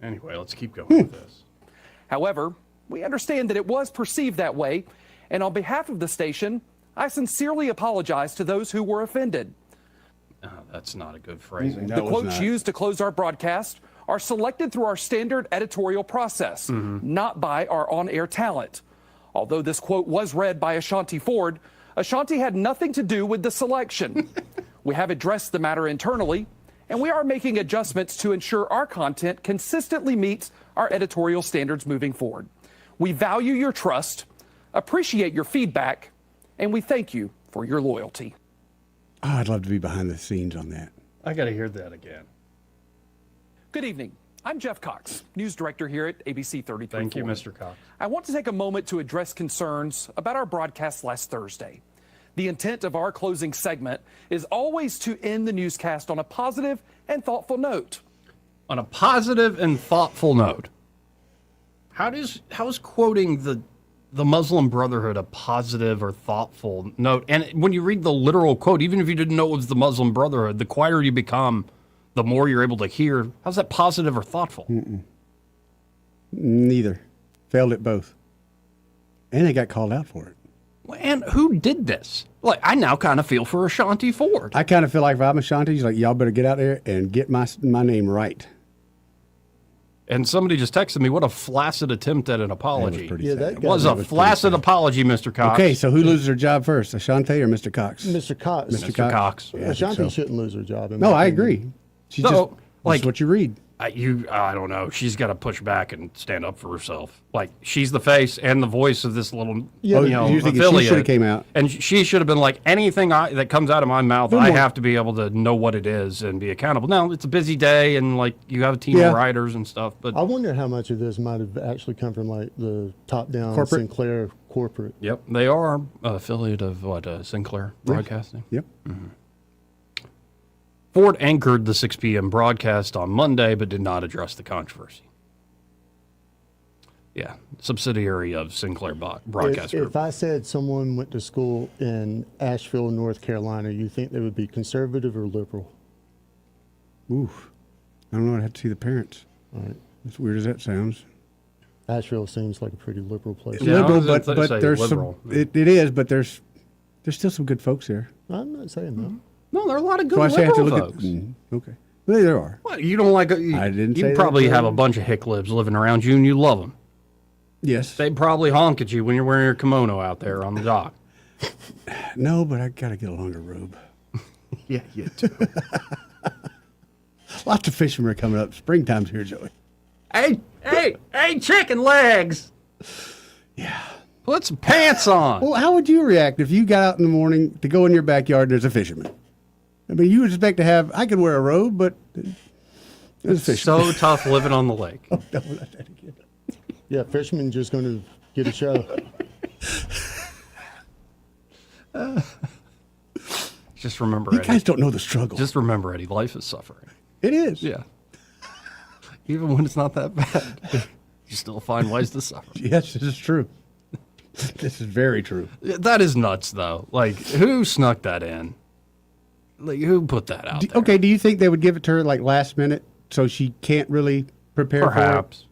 Anyway, let's keep going with this. However, we understand that it was perceived that way, and on behalf of the station, I sincerely apologize to those who were offended. That's not a good phrasing. The quotes used to close our broadcast are selected through our standard editorial process, not by our on-air talent. Although this quote was read by Ashanti Ford, Ashanti had nothing to do with the selection. We have addressed the matter internally, and we are making adjustments to ensure our content consistently meets our editorial standards moving forward. We value your trust, appreciate your feedback, and we thank you for your loyalty. Oh, I'd love to be behind the scenes on that. I got to hear that again. Good evening. I'm Jeff Cox, news director here at ABC 3340. Thank you, Mr. Cox. I want to take a moment to address concerns about our broadcast last Thursday. The intent of our closing segment is always to end the newscast on a positive and thoughtful note. On a positive and thoughtful note. How is quoting the Muslim Brotherhood a positive or thoughtful note? And when you read the literal quote, even if you didn't know it was the Muslim Brotherhood, the quieter you become, the more you're able to hear. How's that positive or thoughtful? Neither. Failed at both. And they got called out for it. And who did this? Like, I now kind of feel for Ashanti Ford. I kind of feel like if I'm Ashanti, he's like, y'all better get out there and get my name right. And somebody just texted me, what a flaccid attempt at an apology. It was a flaccid apology, Mr. Cox. Okay, so who loses their job first, Ashanti or Mr. Cox? Mr. Cox. Mr. Cox. Yeah, Ashanti shouldn't lose her job. No, I agree. She's So, just, like, that's what you read. I don't know. She's got to push back and stand up for herself. Like, she's the face and the voice of this little, you think affiliate. she should have came out. And she should have been like, anything that comes out of my mouth, I have to be able to know what it is and be accountable. Now, it's a busy day and, like, you have a team of writers and stuff. But I wonder how much of this might have actually come from, like, the top-down Corporate? Sinclair corporate. Yep. They are affiliate of, Sinclair Broadcasting? Yep. Mm-hmm. Ford anchored the 6 p.m. broadcast on Monday, but did not address the controversy. Yeah, subsidiary of Sinclair Broadcast Group. If I said someone went to school in Asheville, North Carolina, you think they would be conservative or liberal? Oof. I don't know. I'd have to see the parents. All right. As weird as that sounds. Asheville seems like a pretty liberal place. Liberal, but there's liberal. It is, but there's still some good folks there. I'm not saying that. No, there are a lot of good So I say I have to liberal look folks. Okay. Well, there are. What, you don't like? I didn't say You that, probably so- have a bunch of hicklibs living around you, and you love them. Yes. They probably honk at you when you're wearing your kimono out there on the dock. No, but I got to get a longer robe. Yeah, you too. Lots of fishermen are coming up. Springtime's here, Joey. Hey, chicken legs. Yeah. Put some pants on. Well, how would you react if you got out in the morning to go in your backyard and there's a fisherman? I mean, you would expect to have, I could wear a robe, but there's a fisherman. So tough living on the lake. Oh, no, not that again. Yeah, fishermen just going to get a show. Just remember, You Eddie. guys don't know the struggle. Just remember, Eddie, life is suffering. It is. Yeah. Even when it's not that bad, you still find ways to suffer. Yes, this is true. This is very true. That is nuts, though. Like, who snuck that in? Like, who put that out there? Okay, do you think they would give it to her like last minute so she can't really prepare for it? Perhaps.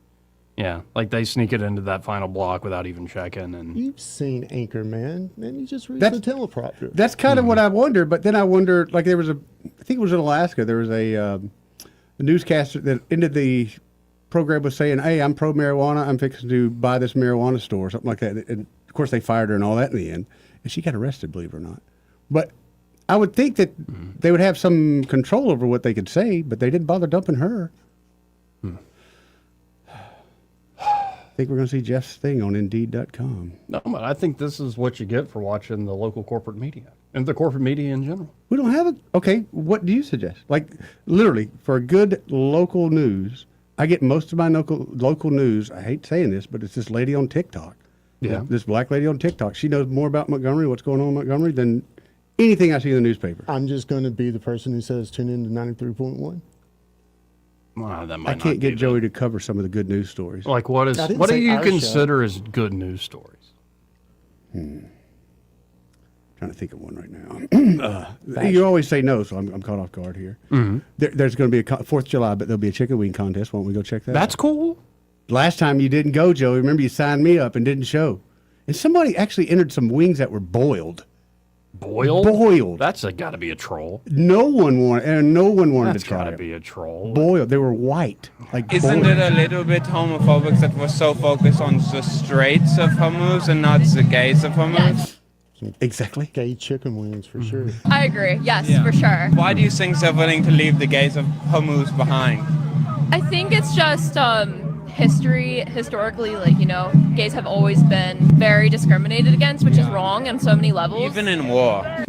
Yeah, like they sneak it into that final block without even checking. And You've seen Anchorman, and you just read That's- the teleprompter. That's kind of what I wondered, but then I wonder, like there was I think it was in Alaska, there was a newscaster that ended the program with saying, hey, I'm pro-marijuana, I'm fixing to buy this marijuana store, or something like that. And of course they fired her and all that in the end, and she got arrested, believe it or not. But I would think that they would have some control over what they could say, but they didn't bother dumping her. I think we're going to see Jeff's thing on Indeed.com. no, but I think this is what you get for watching the local corporate media and the corporate media in general. We don't have it. Okay, what do you suggest? Like, literally, for a good local news, I get most of my local news. I hate saying this, but it's this lady on TikTok. Yeah. This black lady on TikTok. She knows more about Montgomery, what's going on in Montgomery, than anything I see in the newspaper. I'm just going to be the person who says tune in to 93.1. Well, that might I not can't be get Joey to cover some of the good news stories. Like, what do you consider as good news stories? Trying to think of one right now. You always say no, so I'm caught off guard here. Mm-hmm. There's going to be a 4th of July, but there'll be a chicken wing contest. Why don't we go check that out? That's cool. Last time you didn't go, Joey. Remember you signed me up and didn't show. And somebody actually entered some wings that were boiled. Boiled? That's got to be a troll. No one wanted That's to try got to it. be a troll. Boiled. They were white. Isn't boiled. it a little bit homophobic that we're so focused on the Straits of Hormuz and not the gays of Hormuz? Exactly. Gay chicken wings for sure. I agree. Yes, for sure. Why do you think they're willing to leave the gays of Hormuz behind? I think it's just historically, gays have always been very discriminated against, which is wrong on so many levels. Even in war.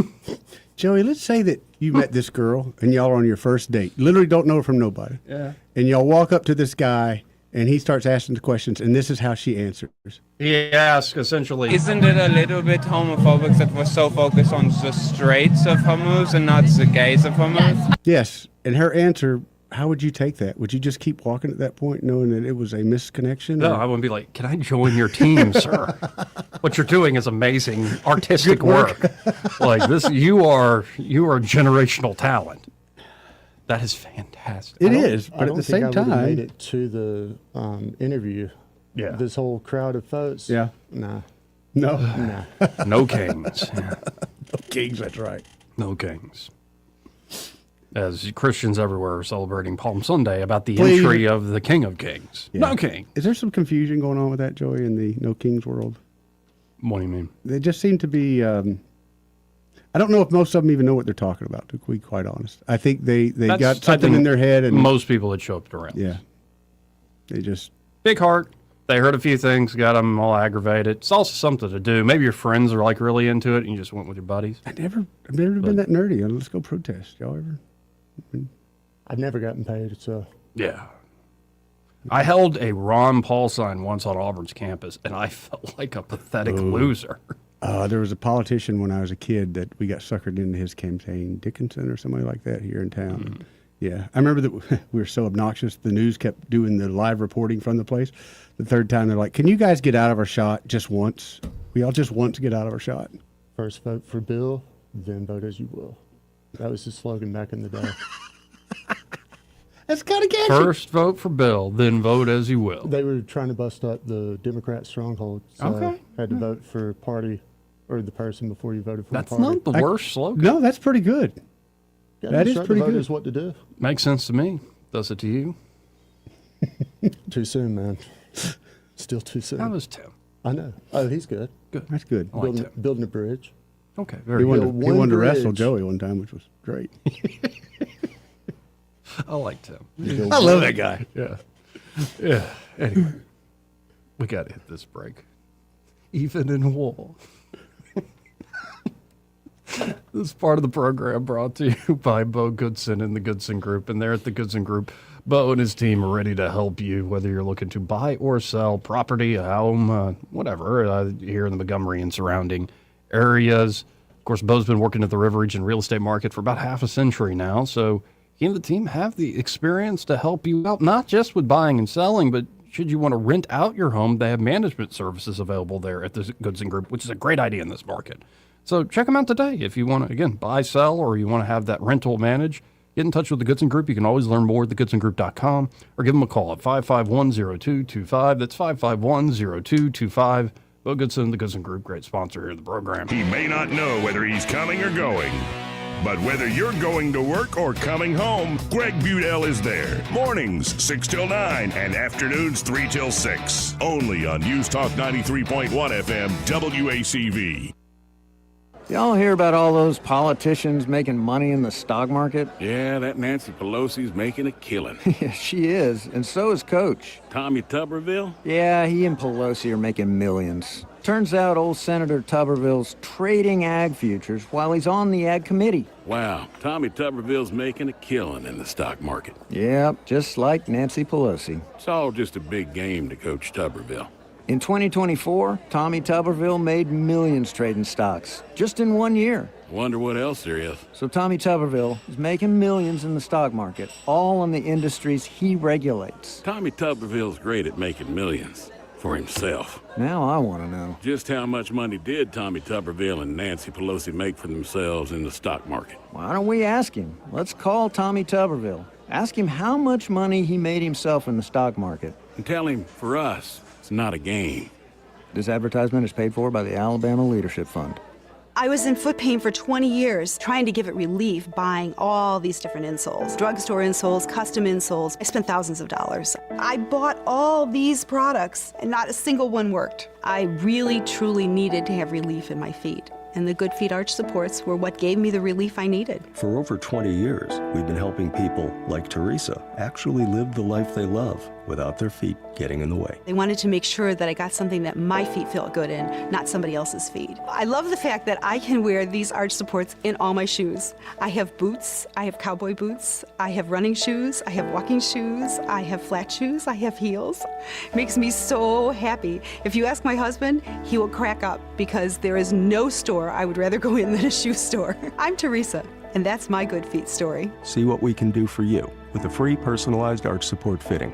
Joey, let's say that you met this girl and y'all are on your first date. Literally don't know her from nobody. Yeah. And y'all walk up to this guy and he starts asking the questions, and this is how she answers. He asks essentially, Isn't it a little bit homophobic that we're so focused on the Straits of Hormuz and not the gays of Hormuz? Yes. And her answer, how would you take that? Would you just keep walking at that point knowing that it was a misconnection? no, I wouldn't be like, can I join your team, sir? What you're doing is amazing artistic Good work. Like this, you are generational talent. That is fantastic. It is, but I at don't the think same I would've time, made it to the interview. Yeah. This whole crowd of folks. Yeah. Nah. No. Nah. No kings. No kings, that's right. No kings. As Christians everywhere are celebrating Palm Sunday about the Please. entry of the King of Kings. Yeah. No king. Is there some confusion going on with that, Joey, in the no kings world? What do you mean? They just seem to be. I don't know if most of them even know what they're talking about, to be quite honest. I think they got something in their head. And most people that show up to rallies. Yeah. They just. Big heart. They heard a few things, got them all aggravated. It's also something to do. Maybe your friends are like really into it and you just went with your buddies. I've never been that nerdy. Let's go protest. Y'all ever? I've never gotten paid, so. Yeah. I held a Ron Paul sign once on Auburn's campus, and I felt like a pathetic loser. There was a politician when I was a kid that we got suckered into his campaign, Dickinson or somebody like that here in town. Yeah, I remember that we were so obnoxious. The news kept doing the live reporting from the place. The third time, they're like, "Can you guys get out of our shot just once? We all just want to get out of our shot." First vote for Bill, then vote as you will. That was his slogan back in the day. That's kind of catchy. First vote for Bill, then vote as you will. They were trying to bust up the Democrat stronghold. So Okay. had to vote for party or the person before you voted for That's the party. not the worst slogan. No, that's pretty good. Yeah, that is instruct pretty the good. voters what to do. Makes sense to me. Does it to you? Too soon, man. Still too soon. How is Tim? I know. Oh, he's good. Good. That's good. I like Tim. Building a bridge. Okay, He very good. wanted to wrestle Joey one time, which was great. I like Tim. I love that guy. Yeah. Yeah. Anyway, we got to hit this break. Even in war. This part of the program brought to you by Bo Goodson and the Goodson Group. And there at the Goodson Group, Bo and his team are ready to help you, whether you're looking to buy or sell property, a home, whatever, here in the Montgomery and surrounding areas. Of course, Bo's been working at the River Region real estate market for about half a century now. So he and the team have the experience to help you out, not just with buying and selling, but should you want to rent out your home, they have management services available there at the Goodson Group, which is a great idea in this market. So check them out today. If you want to, again, buy, sell, or you want to have that rental managed, get in touch with the Goodson Group. You can always learn more at thegoodsongroup.com or give them a call at 551-0225. That's 551-0225. Bo Goodson, the Goodson Group, great sponsor here of the program. He may not know whether he's coming or going, but whether you're going to work or coming home, Greg Budell is there. Mornings, 6 till 9, and afternoons, 3 till 6. Only on News Talk 93.1 FM, WACV. Y'all hear about all those politicians making money in the stock market? Yeah, that Nancy Pelosi's making a killing. Yeah, she is, and so is Coach. Tommy Tuberville? Yeah, he and Pelosi are making millions. Turns out old Senator Tuberville's trading ag futures while he's on the ag committee. Wow, Tommy Tuberville's making a killing in the stock market. Yep, just like Nancy Pelosi. It's all just a big game to Coach Tuberville. In 2024, Tommy Tuberville made millions trading stocks, just in 1 year. Wonder what else there is. So Tommy Tuberville is making millions in the stock market, all in the industries he regulates. Tommy Tuberville's great at making millions. For himself. Now I want to know. Just how much money did Tommy Tuberville and Nancy Pelosi make for themselves in the stock market? Why don't we ask him? Let's call Tommy Tuberville. Ask him how much money he made himself in the stock market. And tell him, for us, it's not a game. This advertisement is paid for by the Alabama Leadership Fund. I was in foot pain for 20 years, trying to give it relief, buying all these different insoles. Drugstore insoles, custom insoles. I spent thousands of dollars. I bought all these products, and not a single one worked. I really, truly needed to have relief in my feet. And the Good Feet arch supports were what gave me the relief I needed. For over 20 years, we've been helping people like Teresa actually live the life they love without their feet getting in the way. They wanted to make sure that I got something that my feet felt good in, not somebody else's feet. I love the fact that I can wear these arch supports in all my shoes. I have boots, I have cowboy boots, I have running shoes, I have walking shoes, I have flat shoes, I have heels. It makes me so happy. If you ask my husband, he will crack up because there is no store I would rather go in than a shoe store. I'm Teresa, and that's my Good Feet story. See what we can do for you with a free personalized arch support fitting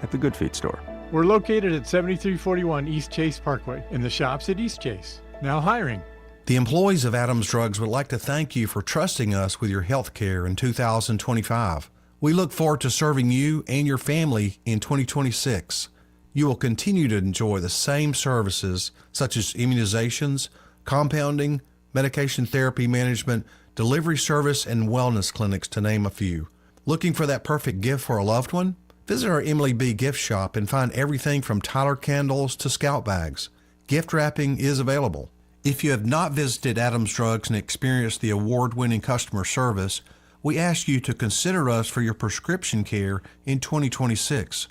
at the Good Feet store. We're located at 7341 East Chase Parkway in the shops at East Chase. Now hiring. The employees of Adams Drugs would like to thank you for trusting us with your health care in 2025. We look forward to serving you and your family in 2026. You will continue to enjoy the same services such as immunizations, compounding, medication therapy management, delivery service, and wellness clinics, to name a few. Looking for that perfect gift for a loved one? Visit our Emily B. gift shop and find everything from Tyler candles to scout bags. Gift wrapping is available. If you have not visited Adams Drugs and experienced the award-winning customer service, we ask you to consider us for your prescription care in 2026.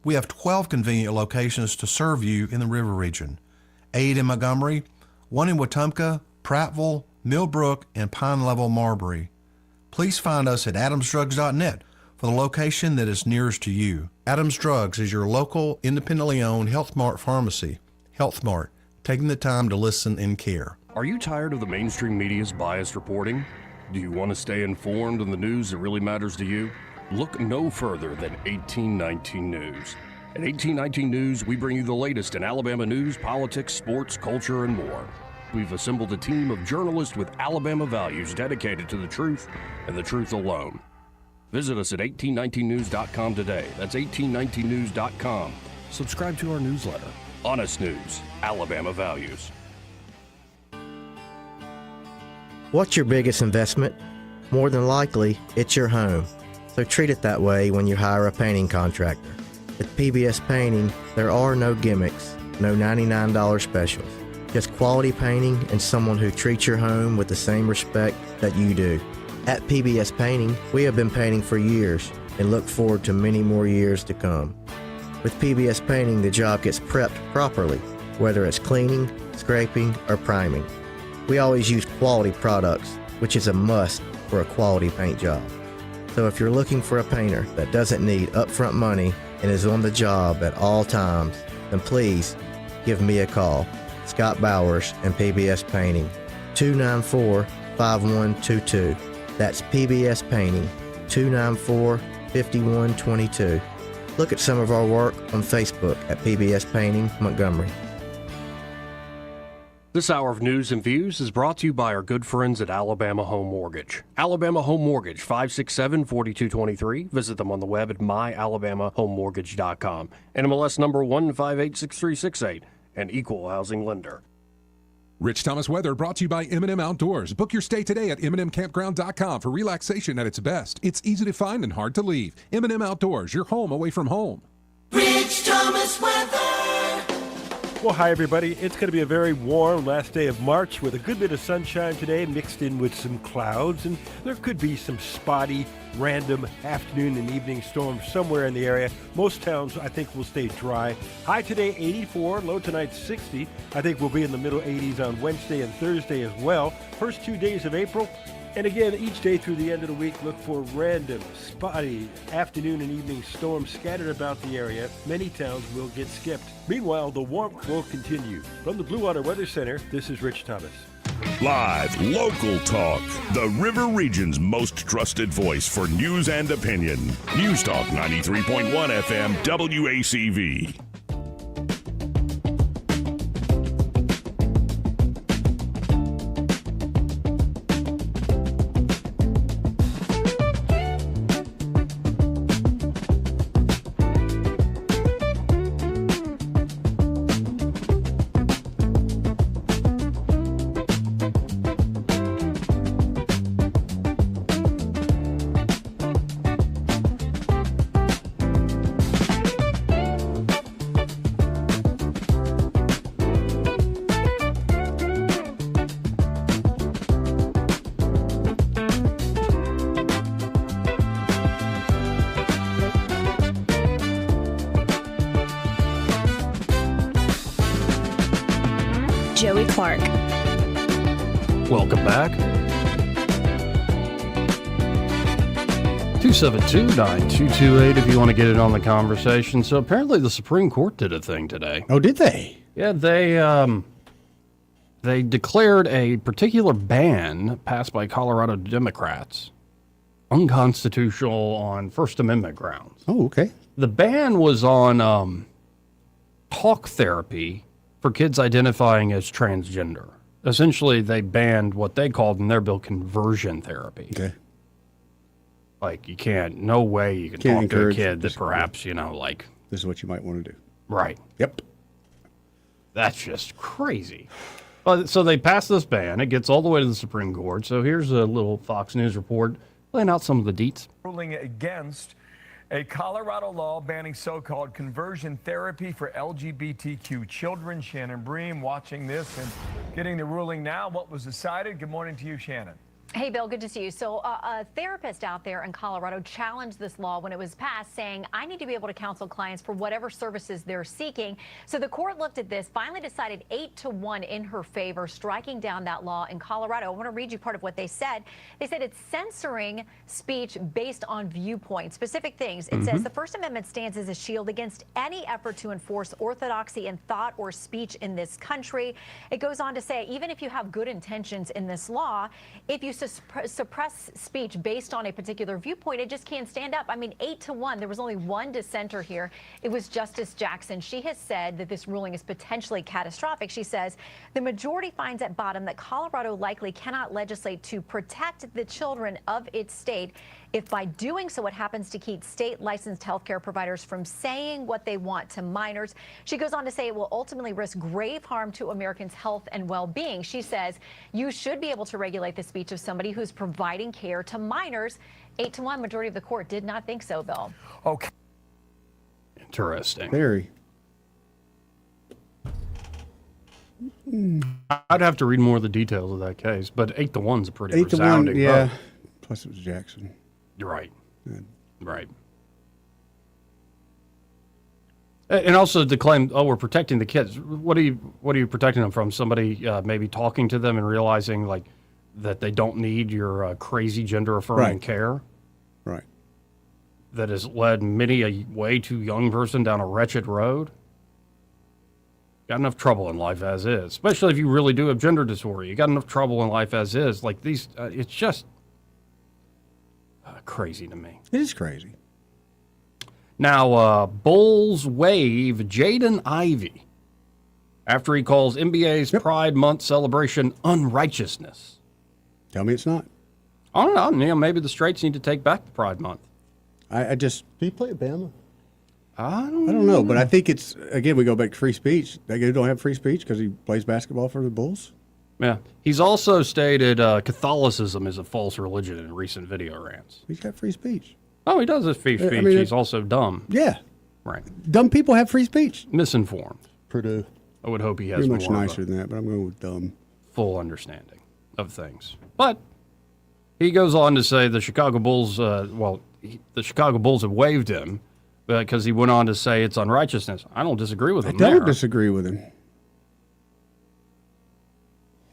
We have 12 convenient locations to serve you in the River region. 8 in Montgomery, 1 in Wetumpka, Prattville, Millbrook, and Pine Level, Marbury. Please find us at adamsdrugs.net for the location that is nearest to you. Adams Drugs is your local, independently owned Health Mart pharmacy. Health Mart, taking the time to listen and care. Are you tired of the mainstream media's biased reporting? Do you want to stay informed on the news that really matters to you? Look no further than 1819 News. At 1819 News, we bring you the latest in Alabama news, politics, sports, culture, and more. We've assembled a team of journalists with Alabama values dedicated to the truth and the truth alone. Visit us at 1819news.com today. That's 1819news.com. Subscribe to our newsletter. Honest News, Alabama Values. What's your biggest investment? More than likely, it's your home. So treat it that way when you hire a painting contractor. With PBS Painting, there are no gimmicks, no $99 specials. Just quality painting and someone who treats your home with the same respect that you do. At PBS Painting, we have been painting for years and look forward to many more years to come. With PBS Painting, the job gets prepped properly, whether it's cleaning, scraping, or priming. We always use quality products, which is a must for a quality paint job. So if you're looking for a painter that doesn't need upfront money and is on the job at all times, then please give me a call. Scott Bowers and PBS Painting, 294-5122. That's PBS Painting, 294-5122. Look at some of our work on Facebook at PBS Painting Montgomery. This hour of news and views is brought to you by our good friends at Alabama Home Mortgage. Alabama Home Mortgage, 567-4223. Visit them on the web at myalabamahomemortgage.com. NMLS number 1586368, an equal housing lender. Rich Thomas weather brought to you by M&M Outdoors. Book your stay today at MNMCampground.com for relaxation at its best. It's easy to find and hard to leave. M&M Outdoors, your home away from home. Rich Thomas weather. Well, hi, everybody. It's going to be a very warm last day of March with a good bit of sunshine today mixed in with some clouds, and there could be some spotty, random afternoon and evening storms somewhere in the area. Most towns, I think, will stay dry. High today, 84. Low tonight, 60. I think we'll be in the middle 80s on Wednesday and Thursday as well. First 2 days of April. And again, each day through the end of the week, look for random, spotty afternoon and evening storms scattered about the area. Many towns will get skipped. Meanwhile, the warmth will continue. From the Blue Water Weather Center, this is Rich Thomas. Live, local talk. The River Region's most trusted voice for news and opinion. News Talk 93.1 FM WACV. Joey Clark. Welcome back. 272-9228 if you want to get in on the conversation. So apparently the Supreme Court did a thing today. Oh, did they? Yeah, they declared a particular ban passed by Colorado Democrats unconstitutional on First Amendment grounds. Oh, okay. The ban was on talk therapy for kids identifying as transgender. Essentially, they banned what they called in their bill conversion therapy. Okay. Like, you can't, no way you can talk to a kid that perhaps, like... This is what you might want to do. Right. Yep. That's just crazy. So they passed this ban. It gets all the way to the Supreme Court. So here's a little Fox News report laying out some of the deets. Ruling against a Colorado law banning so-called conversion therapy for LGBTQ children. Shannon Bream watching this and getting the ruling now. What was decided? Good morning to you, Shannon. Hey, Bill, good to see you. So a therapist out there in Colorado challenged this law when it was passed, saying, I need to be able to counsel clients for whatever services they're seeking. So the court looked at this, finally decided 8-1 in her favor, striking down that law in Colorado. I want to read you part of what they said. They said it's censoring speech based on viewpoint, specific things. It says the First Amendment stands as a shield against any effort to enforce orthodoxy in thought or speech in this country. It goes on to say, even if you have good intentions in this law, if you suppress speech based on a particular viewpoint, it just can't stand up. I mean, 8-1. There was only one dissenter here. It was Justice Jackson. She has said that this ruling is potentially catastrophic. She says the majority finds at bottom that Colorado likely cannot legislate to protect the children of its state if by doing so it happens to keep state licensed healthcare providers from saying what they want to minors. She goes on to say it will ultimately risk grave harm to Americans' health and well-being. She says you should be able to regulate the speech of somebody who's providing care to minors. 8-1, majority of the court did not think so, Bill. Okay. Interesting. Very. I'd have to read more of the details of that case, but 8-1's a pretty 8-1, resounding yeah. vote. Plus it was Jackson. You're right. Yeah. Right. And also to claim, we're protecting the kids. What are you protecting them from? Somebody maybe talking to them and realizing like that they don't need your crazy gender affirming care. Right. That has led many a way too young person down a wretched road. Got enough trouble in life as is, especially if you really do have gender dysphoria. You got enough trouble in life as is. Like these, it's just crazy to me. It is crazy. Now, Bulls waive Jaden Ivey after he calls NBA's Pride Month celebration unrighteousness. Tell me it's not. I don't know. Maybe the straights need to take back the Pride Month. I just... Do you play at Bama? I I don't know, but I think it's, again, we go back to free speech. They don't have free speech because he plays basketball for the Bulls. Yeah. He's also stated Catholicism is a false religion in recent video rants. He's got free speech. Oh, he does have free speech. I mean, He's also dumb. Yeah. Right. Dumb people have free speech. Misinformed. Purdue. I would hope he has Pretty much more nicer than that, but I'm going with dumb. Full understanding of things. But he goes on to say the Chicago Bulls, the Chicago Bulls have waived him because he went on to say it's unrighteousness. I don't disagree with him. I don't disagree with him.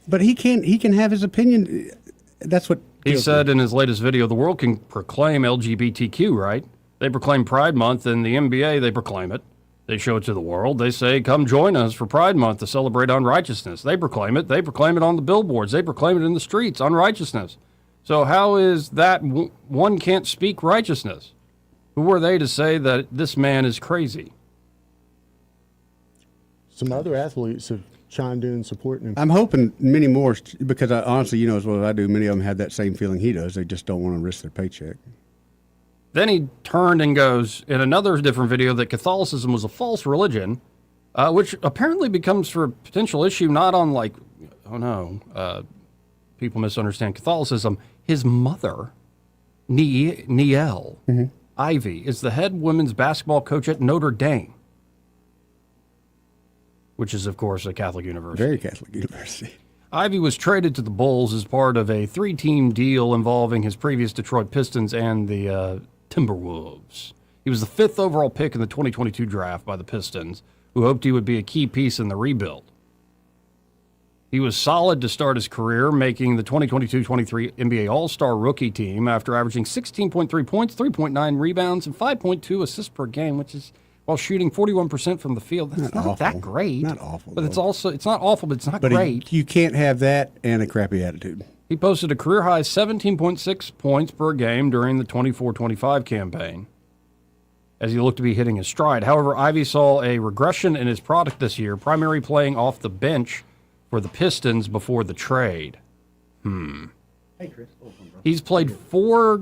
But he can have his opinion. That's what he said in his latest video. The world can proclaim LGBTQ, right? They proclaim Pride Month, and the NBA, they proclaim it. They show it to the world. They say, come join us for Pride Month to celebrate unrighteousness. They proclaim it. They proclaim it on the billboards. They proclaim it in the streets, unrighteousness. So how is that one can't speak righteousness? Who are they to say that this man is crazy? Some other athletes have chimed in supporting him. I'm hoping many more, because honestly, as well as I do, many of them have that same feeling he does. They just don't want to risk their paycheck. Then he turned and goes in another different video that Catholicism was a false religion, which apparently becomes for a potential issue not on people misunderstand Catholicism. His mother, Niele Ivey, is the head women's basketball coach at Notre Dame, which is, of course, a Catholic university. Very Catholic university. Ivey was traded to the Bulls as part of a 3-team deal involving his previous Detroit Pistons and the Timberwolves. He was the 5th overall pick in the 2022 draft by the Pistons, who hoped he would be a key piece in the rebuild. He was solid to start his career, making the 2022-23 NBA All-Star rookie team after averaging 16.3 points, 3.9 rebounds, and 5.2 assists per game, which is while shooting 41% from the field. That's not that great. Not awful. But it's not awful, but it's not great. You can't have that and a crappy attitude. He posted a career-high 17.6 points per game during the 24-25 campaign as he looked to be hitting his stride. However, Ivey saw a regression in his product this year, primarily playing off the bench for the Pistons before the trade. Hey, Chris. He's played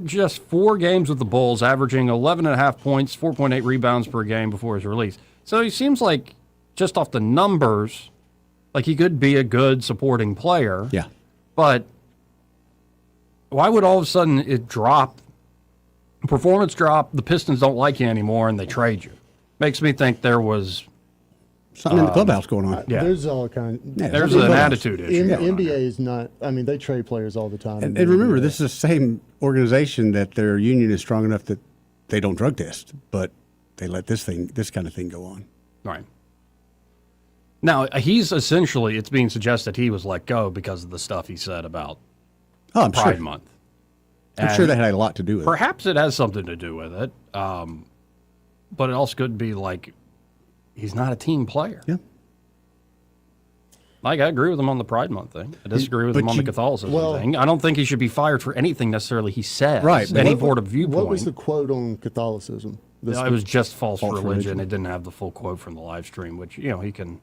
just four games with the Bulls, averaging 11.5 points, 4.8 rebounds per game before his release. So he seems like, just off the numbers, like he could be a good supporting player. Yeah. But why would all of a sudden it drop? Performance drop, the Pistons don't like you anymore, and they trade you. Makes me think there was something in the clubhouse going on. Yeah. There's all kinds. There's an attitude issue. NBA is not. I mean, they trade players all the time. And remember, this is the same organization that their union is strong enough that they don't drug test, but they let this kind of thing go on. Right. Now, he's essentially, it's being suggested he was let go because of the stuff he said about Pride Month. I'm sure that had a lot to do with it. Perhaps it has something to do with it. But it also could be like, he's not a team player. Yeah. Like, I agree with him on the Pride Month thing. I disagree with him on the Catholicism thing. I don't think he should be fired for anything necessarily he says. Right. Any sort of viewpoint. What was the quote on Catholicism? It was just false religion. It didn't have the full quote from the live stream, which, he can,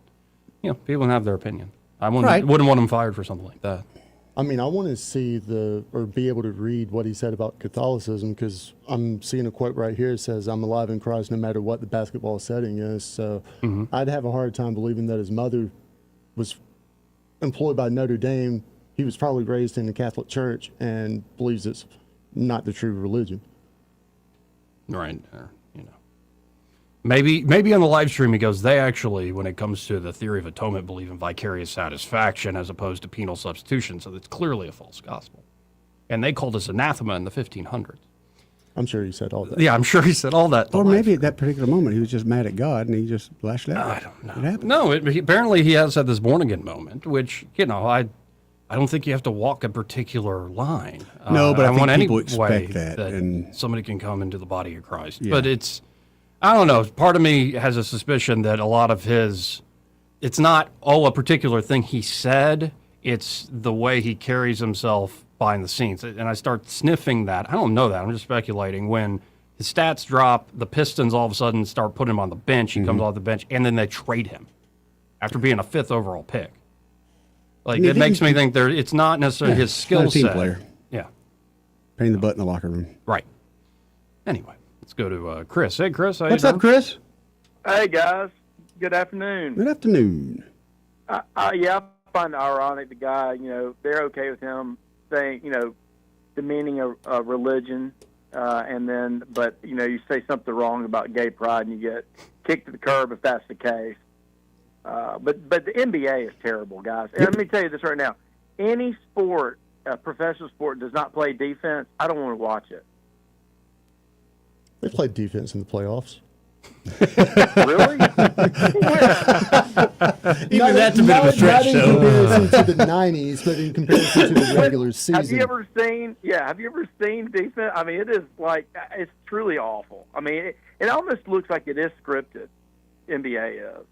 people can have their opinion. I wouldn't want him fired for something like that. I mean, I want to see or be able to read what he said about Catholicism, because I'm seeing a quote right here that says, "I'm alive in Christ no matter what the basketball setting is." So I'd have a hard time believing that his mother was employed by Notre Dame. He was probably raised in the Catholic Church and believes it's not the true religion. Right. Maybe on the live stream he goes, they actually, when it comes to the theory of atonement, believe in vicarious satisfaction as opposed to penal substitution, so that's clearly a false gospel. And they called us anathema in the 1500s. I'm sure he said all that. Yeah, I'm sure he said all that. Or maybe at that particular moment he was just mad at God and he just lashed out. I don't know. It happened. No, apparently he has had this born-again moment, which, I don't think you have to walk a particular line. No, but I think people way expect that. And somebody can come into the body of Christ. Yeah. But I don't know. Part of me has a suspicion that a lot of it's not, a particular thing he said. It's the way he carries himself behind the scenes. And I start sniffing that. I don't know that. I'm just speculating. When his stats drop, the Pistons all of a sudden start putting him on the bench. He comes off the bench, and then they trade him after being a 5th overall pick. Like, it makes me think it's not necessarily his skill not a team set. player. Yeah. Pain in the butt in the locker room. Right. Anyway. Let's go to Chris. Hey, Chris. How What's you up, doing? Chris? Hey, guys. Good afternoon. Good afternoon. I find it ironic the guy, they're okay with him saying, demeaning a religion, but you say something wrong about gay pride and you get kicked to the curb if that's the case. But the NBA is terrible, guys. And let me tell you this right now. Any sport, professional sport, does not play defense, I don't want to watch it. They played defense in the playoffs. Really? Even that's a bit of a stretch, not in comparison to the 90s, but in comparison to the regular season. Have you ever seen defense? I mean, it is it's truly awful. I mean, it almost looks like it is scripted. NBA is.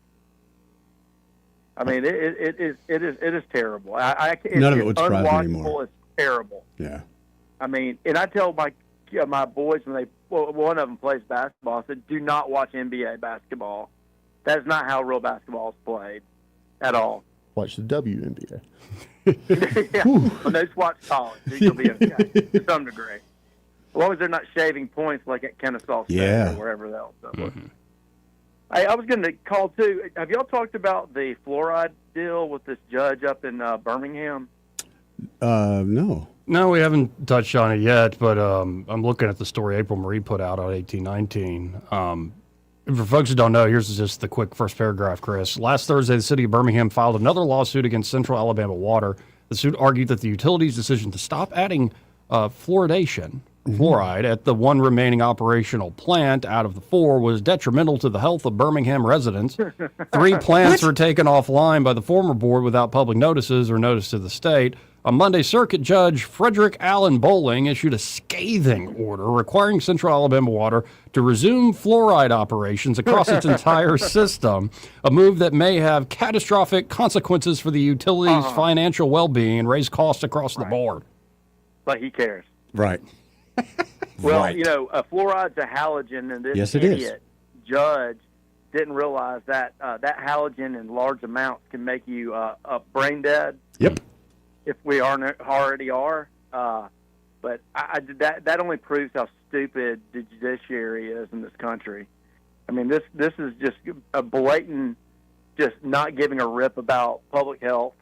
I mean, it is terrible. None of it would surprise me anymore. It's terrible. Yeah. I mean, and I tell my boys when one of them plays basketball, I said, do not watch NBA basketball. That is not how real basketball is played at all. Watch the WNBA. Yeah, well, no, just watch college. You'll be okay to some degree. As long as they're not shaving points like at Kennesaw State or wherever else. Hey, I was going to call, too. Have y'all talked about the fluoride deal with this judge up in Birmingham? No. No, we haven't touched on it yet, but I'm looking at the story April Marie put out on 1819. For folks who don't know, here's just the quick first paragraph, Chris. Last Thursday, the city of Birmingham filed another lawsuit against Central Alabama Water. The suit argued that the utility's decision to stop adding fluoridation fluoride at the one remaining operational plant out of the 4 was detrimental to the health of Birmingham residents. 3 plants were taken offline by the former board without public notices or notice to the state. On Monday, Circuit Judge Frederick Allen Bowling issued a scathing order requiring Central Alabama Water to resume fluoride operations across its entire system, a move that may have catastrophic consequences for the utility's financial well-being and raise costs across the board. But he cares. Right. Well, Right. fluoride's a halogen, and this Yes, it is. idiot judge didn't realize that that halogen in large amounts can make you brain dead. Yep. If we already are. But that only proves how stupid the judiciary is in this country. I mean, this is just a blatant, just not giving a rip about public health.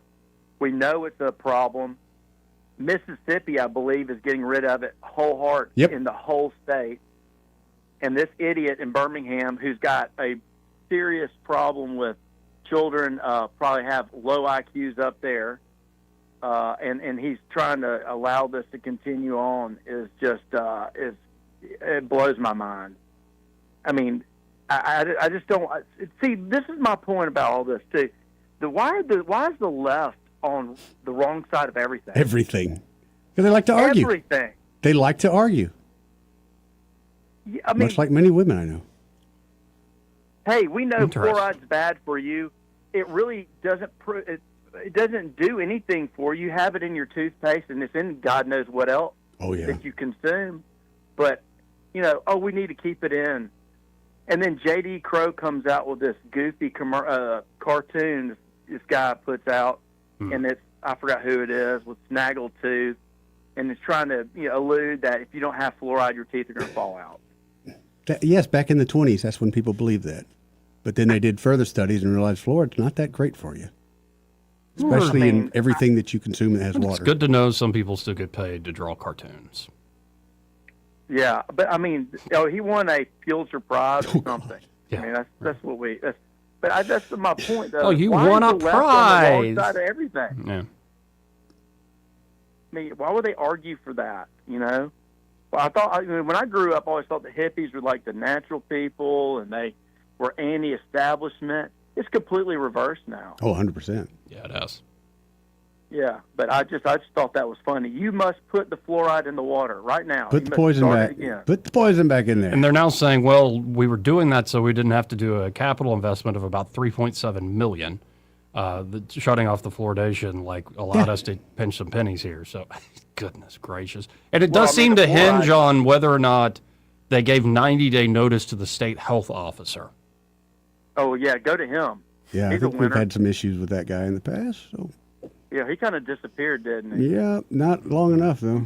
We know it's a problem. Mississippi, I believe, is getting rid of it whole heart in the whole state. And this idiot in Birmingham, who's got a serious problem with children, probably have low IQs up there, and he's trying to allow this to continue on, is just it blows my mind. I mean, I just don't see. This is my point about all this too. Why is the left on the wrong side of everything? Everything. Because they like to argue. Everything. They like to argue. Yeah, I mean, much like many women I know. Hey, we know fluoride's bad for you. It really doesn't. It doesn't do anything for you. You have it in your toothpaste, and it's in God knows what else that you consume. But we need to keep it in. And then J.D. Crow comes out with this goofy cartoon this guy puts out, and I forgot who it is, with Snaggletooth, and it's trying to allude that if you don't have fluoride, your teeth are going to fall out. Yes, back in the 20s, that's when people believed that. But then they did further studies and realized fluoride's not that great for you, especially in everything that you consume that has water. It's good to know some people still get paid to draw cartoons. Yeah, but I mean, he won a Pulitzer Prize or something. I mean, that's what we. That's my point, though. Oh, you Why won is a the left on the prize. wrong side of everything. Yeah. I mean, why would they argue for that? Well, I thought when I grew up, I always thought the hippies were like the natural people, and they were anti-establishment. It's completely reversed now. Oh, 100%. Yeah, it has. Yeah, but I just thought that was funny. You must put the fluoride in the water right now. Put the poison back. Put the poison back in there. And they're now saying, well, we were doing that so we didn't have to do a capital investment of about $3.7 million. Shutting off the fluoridation allowed us to pinch some pennies here. So, goodness gracious. And it does seem to hinge on whether or not they gave 90-day notice to the state health officer. Oh, yeah, go to him. Yeah, He's I think we've had some issues with that guy in the past. So. Yeah, he kind of disappeared, didn't he? Yeah, not long enough, though.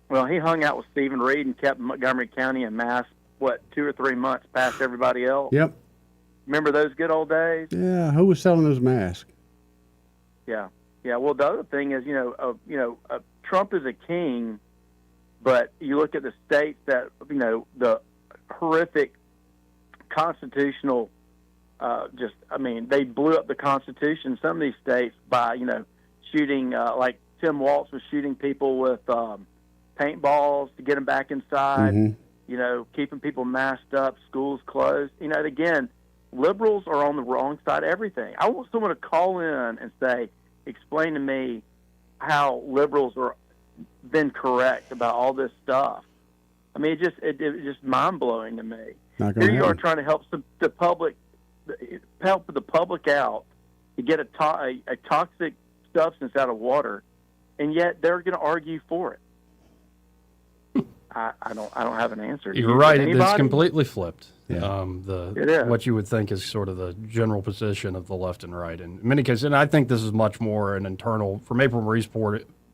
Well, he hung out with Stephen Reed and kept Montgomery County in mass, 2 or 3 months past everybody else? Yep. Remember those good old days? Yeah, who was selling those masks? Yeah. Yeah, well, the other thing is, Trump is a king, but you look at the states that, the horrific constitutional they blew up the Constitution. Some of these states by, shooting, like Tim Walz was shooting people with paintballs to get them back inside, keeping people masked up, schools closed. Again, liberals are on the wrong side of everything. I want someone to call in and say, explain to me how liberals are been correct about all this stuff. I mean, it's just mind-blowing to me. Here you are trying to help the public out to get a toxic substance out of water, and yet they're going to argue for it. I don't have an answer. You're right. It's completely flipped. Yeah. It is. What you would think is sort of the general position of the left and right. In many cases, and I think this is much more an internal, from April Marie's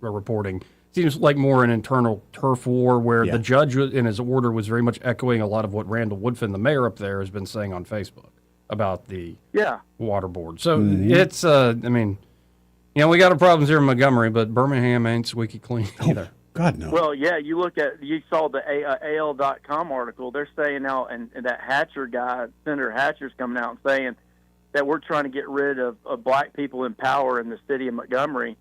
reporting, seems like more an internal turf war where the judge in his order was very much echoing a lot of what Randall Woodfin, the mayor up there, has been saying on Facebook about the water board. So it's, we got our problems here in Montgomery, but Birmingham ain't squeaky clean either. God, no. Well, yeah, you saw the AL.com article. They're saying now, and that Hatcher guy, Senator Hatcher's coming out and saying that we're trying to get rid of black people in power in the city of Montgomery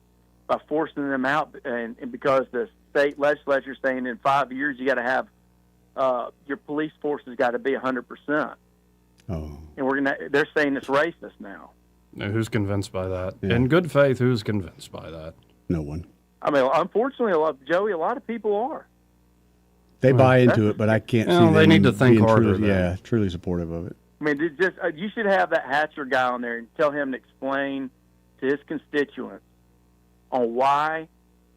by forcing them out, and because the state legislature saying in 5 years you got to have your police force has got to be 100%. Oh. And they're saying it's racist now. Now, who's convinced by that? Yeah. In good faith, who's convinced by that? No one. I mean, unfortunately, a lot of people are. They buy into it, but I can't see them they need to think being harder. truly supportive of it. I mean, you should have that Hatcher guy on there and tell him to explain to his constituents on why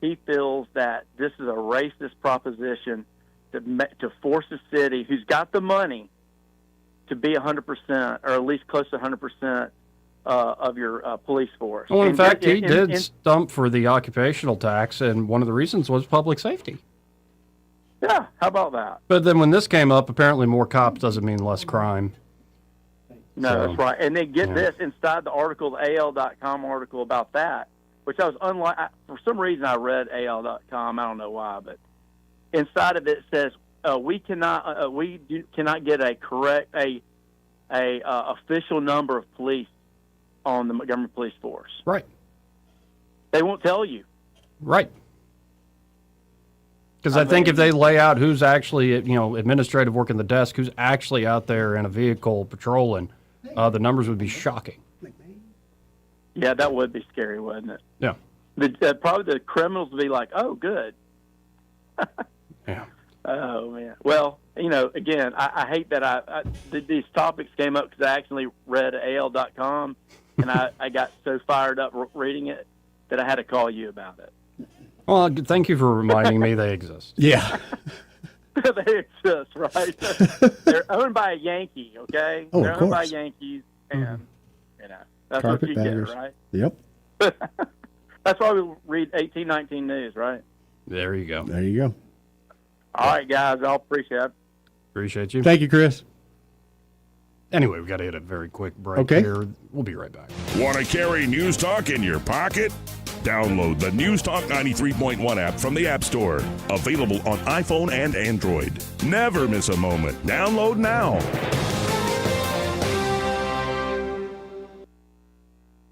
he feels that this is a racist proposition to force a city who's got the money to be 100% or at least close to 100% of your police force. Well, in fact, he did stump for the occupational tax, and one of the reasons was public safety. Yeah, how about that? But then when this came up, apparently more cops doesn't mean less crime. No, So, that's right. And then get yeah. this, inside the article, the AL.com article about that, which I was for some reason I read AL.com, I don't know why, but inside of it says we cannot get a correct official number of police on the Montgomery Police Force. Right. They won't tell you. Right. Because I think if they lay out who's actually, administrative work in the desk, who's actually out there in a vehicle patrolling, the numbers would be shocking. Yeah, that would be scary, wouldn't it? Yeah. Probably the criminals would be like, oh, good. Yeah. Oh, man. Well, again, I hate that these topics came up because I actually read AL.com, and I got so fired up reading it that I had to call you about it. Well, thank you for reminding me they exist. Yeah. They exist, right? They're owned by a Yankee, okay? Oh, They're of owned by course. Yankees, and, that's what you Carpetbaggers. get, right? Yep. That's why we read 1819 News, right? There you go. There you go. All right, guys, I'll appreciate it. Appreciate you. Thank you, Chris. Anyway, we've got to hit a very quick break Okay. here. We'll be right back. Want to carry News Talk in your pocket? Download the News Talk 93.1 app from the App Store. Available on iPhone and Android. Never miss a moment. Download now.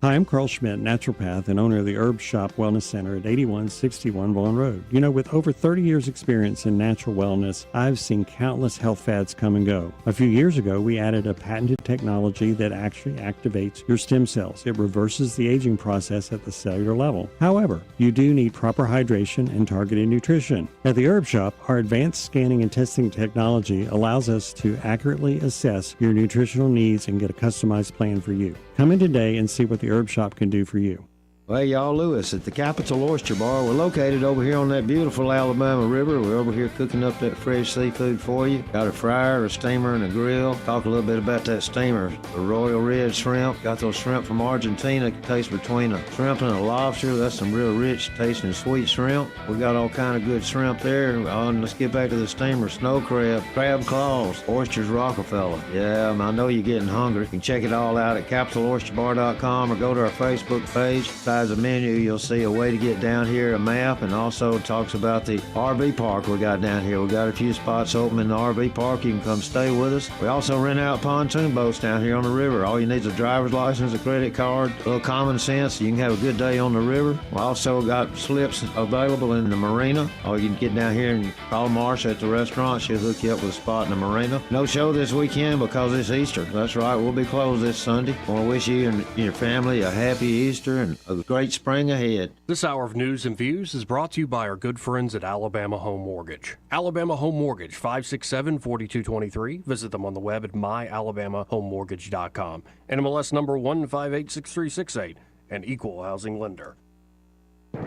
Hi, I'm Carl Schmidt, naturopath and owner of the Herb Shop Wellness Center at 8161 Vaughan Road. With over 30 years experience in natural wellness, I've seen countless health fads come and go. A few years ago, we added a patented technology that actually activates your stem cells. It reverses the aging process at the cellular level. However, you do need proper hydration and targeted nutrition. At the Herb Shop, our advanced scanning and testing technology allows us to accurately assess your nutritional needs and get a customized plan for you. Come in today and see what the Herb Shop can do for you. Hey, y'all, Lewis at the Capital Oyster Bar. We're located over here on that beautiful Alabama River. We're over here cooking up that fresh seafood for you. Got a fryer, a steamer, and a grill. Talk a little bit about that steamer. The Royal Red Shrimp. Got those shrimp from Argentina. Taste between a shrimp and a lobster. That's some real rich tasting sweet shrimp. We got all kind of good shrimp there. And let's get back to the steamer. Snow crab, crab claws, oysters Rockefeller. Yeah, I know you're getting hungry. You can check it all out at CapitalOysterBar.com or go to our Facebook page. The menu, you'll see a way to get down here, a map, and also talks about the RV park we got down here. We got a few spots open in the RV park. You can come stay with us. We also rent out pontoon boats down here on the river. All you need is a driver's license, a credit card, a little common sense. You can have a good day on the river. We also got slips available in the marina. Or you can get down here and call Marsha at the restaurant. She'll hook you up with a spot in the marina. No show this weekend because it's Easter. That's right. We'll be closed this Sunday. I want to wish you and your family a happy Easter and a great spring ahead. This hour of news and views is brought to you by our good friends at Alabama Home Mortgage. Alabama Home Mortgage, 567-4223. Visit them on the web at myalabamahomemortgage.com. NMLS number 1586368, an equal housing lender.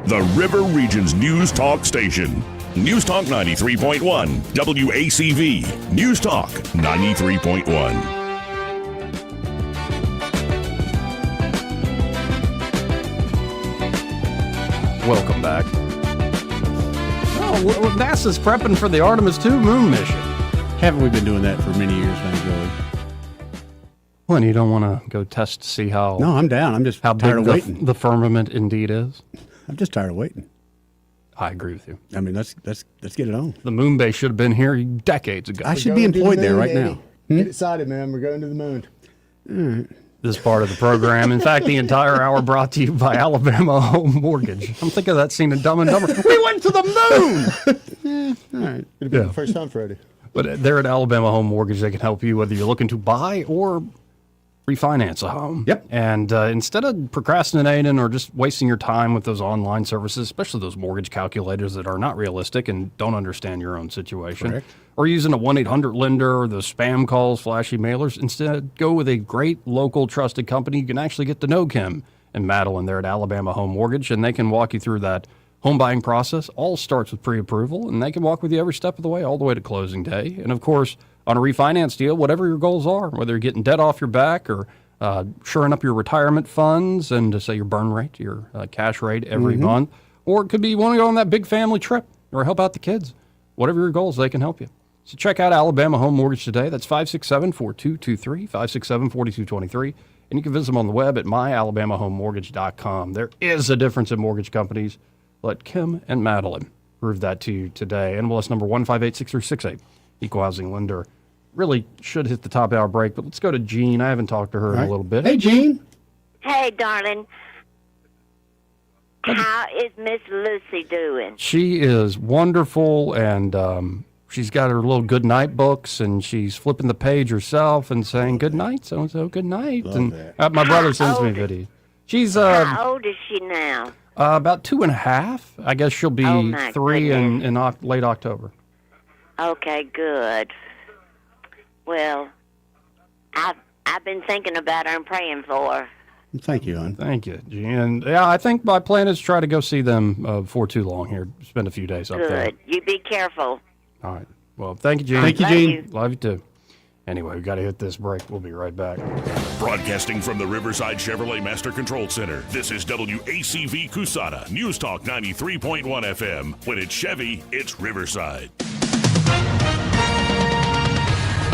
The River Region's News Talk station. News Talk 93.1, WACV. News Talk 93.1. Welcome back. Oh, NASA's prepping for the Artemis 2 moon mission. Haven't we been doing that for many years now, Joey? Well, and you don't want to go test to see how... No, I'm down. I'm just how tired big of waiting. the firmament indeed is. I'm just tired of waiting. I agree with you. I mean, let's get it on. The moon base should have been here decades ago. I should be employed there right now. Get excited, man. We're going to the moon. All right. this part of the program. In fact, the entire hour brought to you by Alabama Home Mortgage. I'm thinking of that scene in Dumb and Dumber. We went to the moon! All right. It'll be the first time for Eddie. But they're at Alabama Home Mortgage. They can help you whether you're looking to buy or refinance a home. Yep. And instead of procrastinating or just wasting your time with those online services, especially those mortgage calculators that are not realistic and don't understand your own situation, Correct. or using a 1-800-LENDER or the spam calls, flashy mailers, instead go with a great local trusted company. You can actually get to know Kim and Madeline there at Alabama Home Mortgage, and they can walk you through that home buying process. All starts with pre-approval, and they can walk with you every step of the way, all the way to closing day. And of course, on a refinance deal, whatever your goals are, whether you're getting debt off your back or shoring up your retirement funds and to say your burn rate, your cash rate every month, or it could be you want to go on that big family trip or help out the kids. Whatever your goals, they can help you. So check out Alabama Home Mortgage today. That's 567-4223, 567-4223. And you can visit them on the web at myalabamahomemortgage.com. There is a difference in mortgage companies. Let Kim and Madeline prove that to you today. NMLS number 1586368. Equal housing lender. Really should hit the top hour break, but let's go to Jean. I haven't talked to her in a little bit. Hey, Jean. Hey, darling. How is Miss Lucy doing? She is wonderful, and she's got her little good night books, and she's flipping the page herself and saying, good night, so-and-so, good night. Love and my brother sends me video. She's How old is she now? about 2.5. I guess she'll be 3 in late October. Okay, good. Well, I've been thinking about her and praying for her. Thank you, hon. Thank you, Jean. And yeah, I think my plan is to try to go see them before too long here. Spend a few days up there. Good. You be careful. All right. Well, thank you, Jean. Thank you, Love Jean. you. Love you too. Anyway, we've got to hit this break. We'll be right back. Broadcasting from the Riverside Chevrolet Master Control Center, this is WACV Cusana, News Talk 93.1 FM. When it's Chevy, it's Riverside.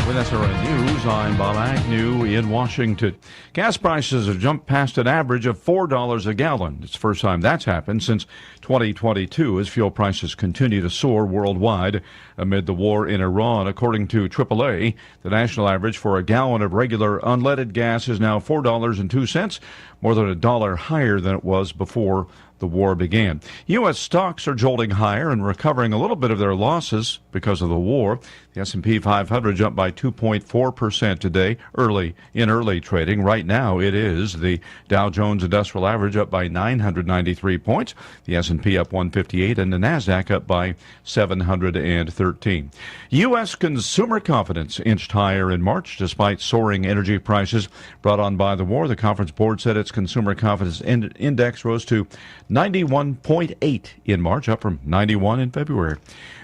With SRN News, I'm Bob Agnew in Washington. Gas prices have jumped past an average of $4 a gallon. It's the first time that's happened since 2022 as fuel prices continue to soar worldwide amid the war in Iran. According to AAA, the national average for a gallon of regular unleaded gas is now $4.02, more than $1 higher than it was before the war began. U.S. stocks are jolting higher and recovering a little bit of their losses because of the war. The S&P 500 jumped by 2.4% today, early trading. Right now, it is the Dow Jones Industrial Average up by 993 points, the S&P up 158, and the Nasdaq up by 713. U.S. consumer confidence inched higher in March despite soaring energy prices brought on by the war. The Conference Board said its consumer confidence index rose to 91.8 in March, up from 91 in February.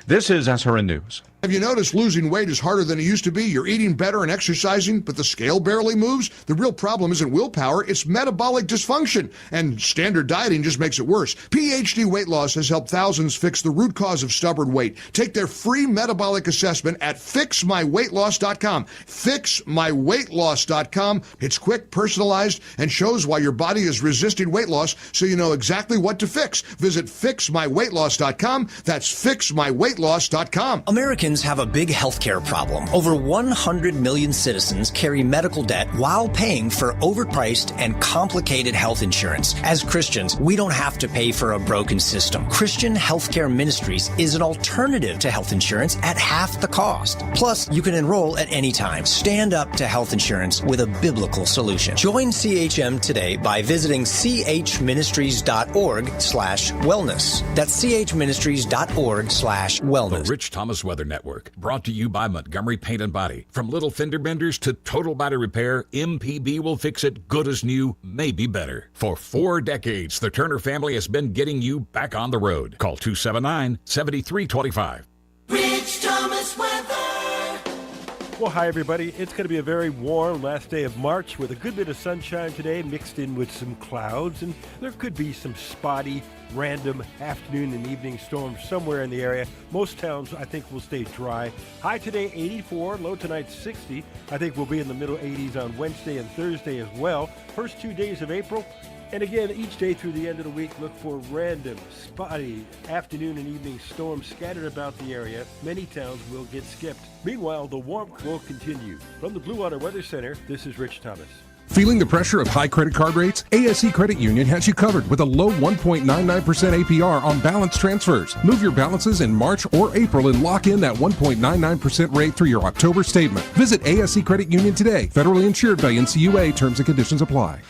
This is SRN News. Have you noticed losing weight is harder than it used to be? You're eating better and exercising, but the scale barely moves? The real problem isn't willpower, it's metabolic dysfunction, and standard dieting just makes it worse. PhD Weight Loss has helped thousands fix the root cause of stubborn weight. Take their free metabolic assessment at fixmyweightloss.com. Fixmyweightloss.com. It's quick, personalized, and shows why your body is resisting weight loss, so you know exactly what to fix. Visit fixmyweightloss.com. That's fixmyweightloss.com. Americans have a big healthcare problem. Over 100 million citizens carry medical debt while paying for overpriced and complicated health insurance. As Christians, we don't have to pay for a broken system. Christian Healthcare Ministries is an alternative to health insurance at half the cost. Plus, you can enroll at any time. Stand up to health insurance with a biblical solution. Join CHM today by visiting chministries.org/wellness. That's chministries.org/wellness. The Rich Thomas Weather Network, brought to you by Montgomery Paint and Body. From little fender benders to total body repair, MPB will fix it good as new, maybe better. For 4 decades, the Turner family has been getting you back on the road. Call 279-7325. Rich Thomas Weather. Well, hi, everybody. It's going to be a very warm last day of March with a good bit of sunshine today mixed in with some clouds, and there could be some spotty, random afternoon and evening storms somewhere in the area. Most towns, I think, will stay dry. High today, 84. Low tonight, 60. I think we'll be in the middle 80s on Wednesday and Thursday as well. First 2 days of April. And again, each day through the end of the week, look for random, spotty afternoon and evening storms scattered about the area. Many towns will get skipped. Meanwhile, the warmth will continue. From the Blue Water Weather Center, this is Rich Thomas. Feeling the pressure of high credit card rates? ASE Credit Union has you covered with a low 1.99% APR on balance transfers. Move your balances in March or April and lock in that 1.99% rate through your October statement. Visit ASE Credit Union today. Federally insured by NCUA. Terms and conditions apply.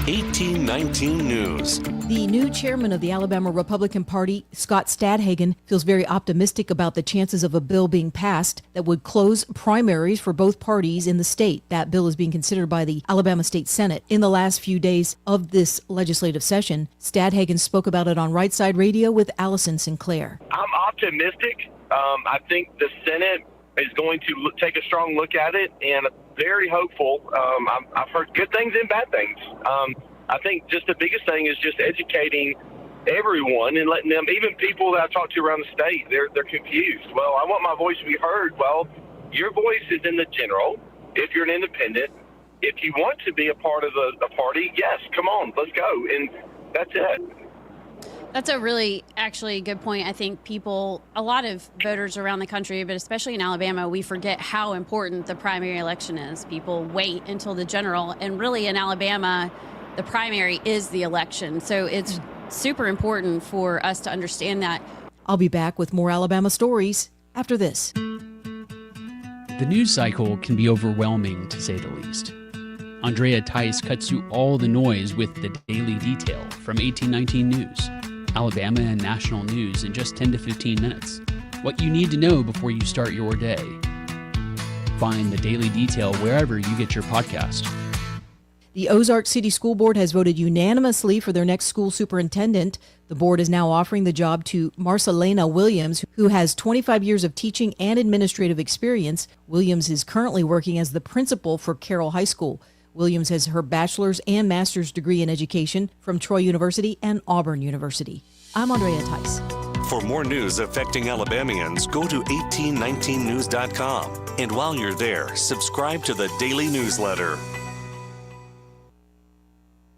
1819 News. The new chairman of the Alabama Republican Party, Scott Stadhagen, feels very optimistic about the chances of a bill being passed that would close primaries for both parties in the state. That bill is being considered by the Alabama State Senate. In the last few days of this legislative session, Stadhagen spoke about it on Right Side Radio with Allison Sinclair. I'm optimistic. I think the Senate is going to take a strong look at it, and very hopeful. I've heard good things and bad things. I think just the biggest thing is just educating everyone and letting them, even people that I talk to around the state, they're confused. Well, I want my voice to be heard. Well, your voice is in the general. If you're an independent, if you want to be a part of the party, yes, come on, let's go. And that's it. That's a really actually good point. I think a lot of voters around the country, but especially in Alabama, we forget how important the primary election is. People wait until the general, and really in Alabama, the primary is the election. So it's super important for us to understand that. I'll be back with more Alabama stories after this. The news cycle can be overwhelming, to say the least. Andrea Tice cuts through all the noise with the daily detail from 1819 News. Alabama and national news in just 10 to 15 minutes. What you need to know before you start your day. Find the daily detail wherever you get your podcast. The Ozark City School Board has voted unanimously for their next school superintendent. The board is now offering the job to Marcelena Williams, who has 25 years of teaching and administrative experience. Williams is currently working as the principal for Carroll High School. Williams has her bachelor's and master's degree in education from Troy University and Auburn University. I'm Andrea Tice. For more news affecting Alabamians, go to 1819news.com. And while you're there, subscribe to the daily newsletter.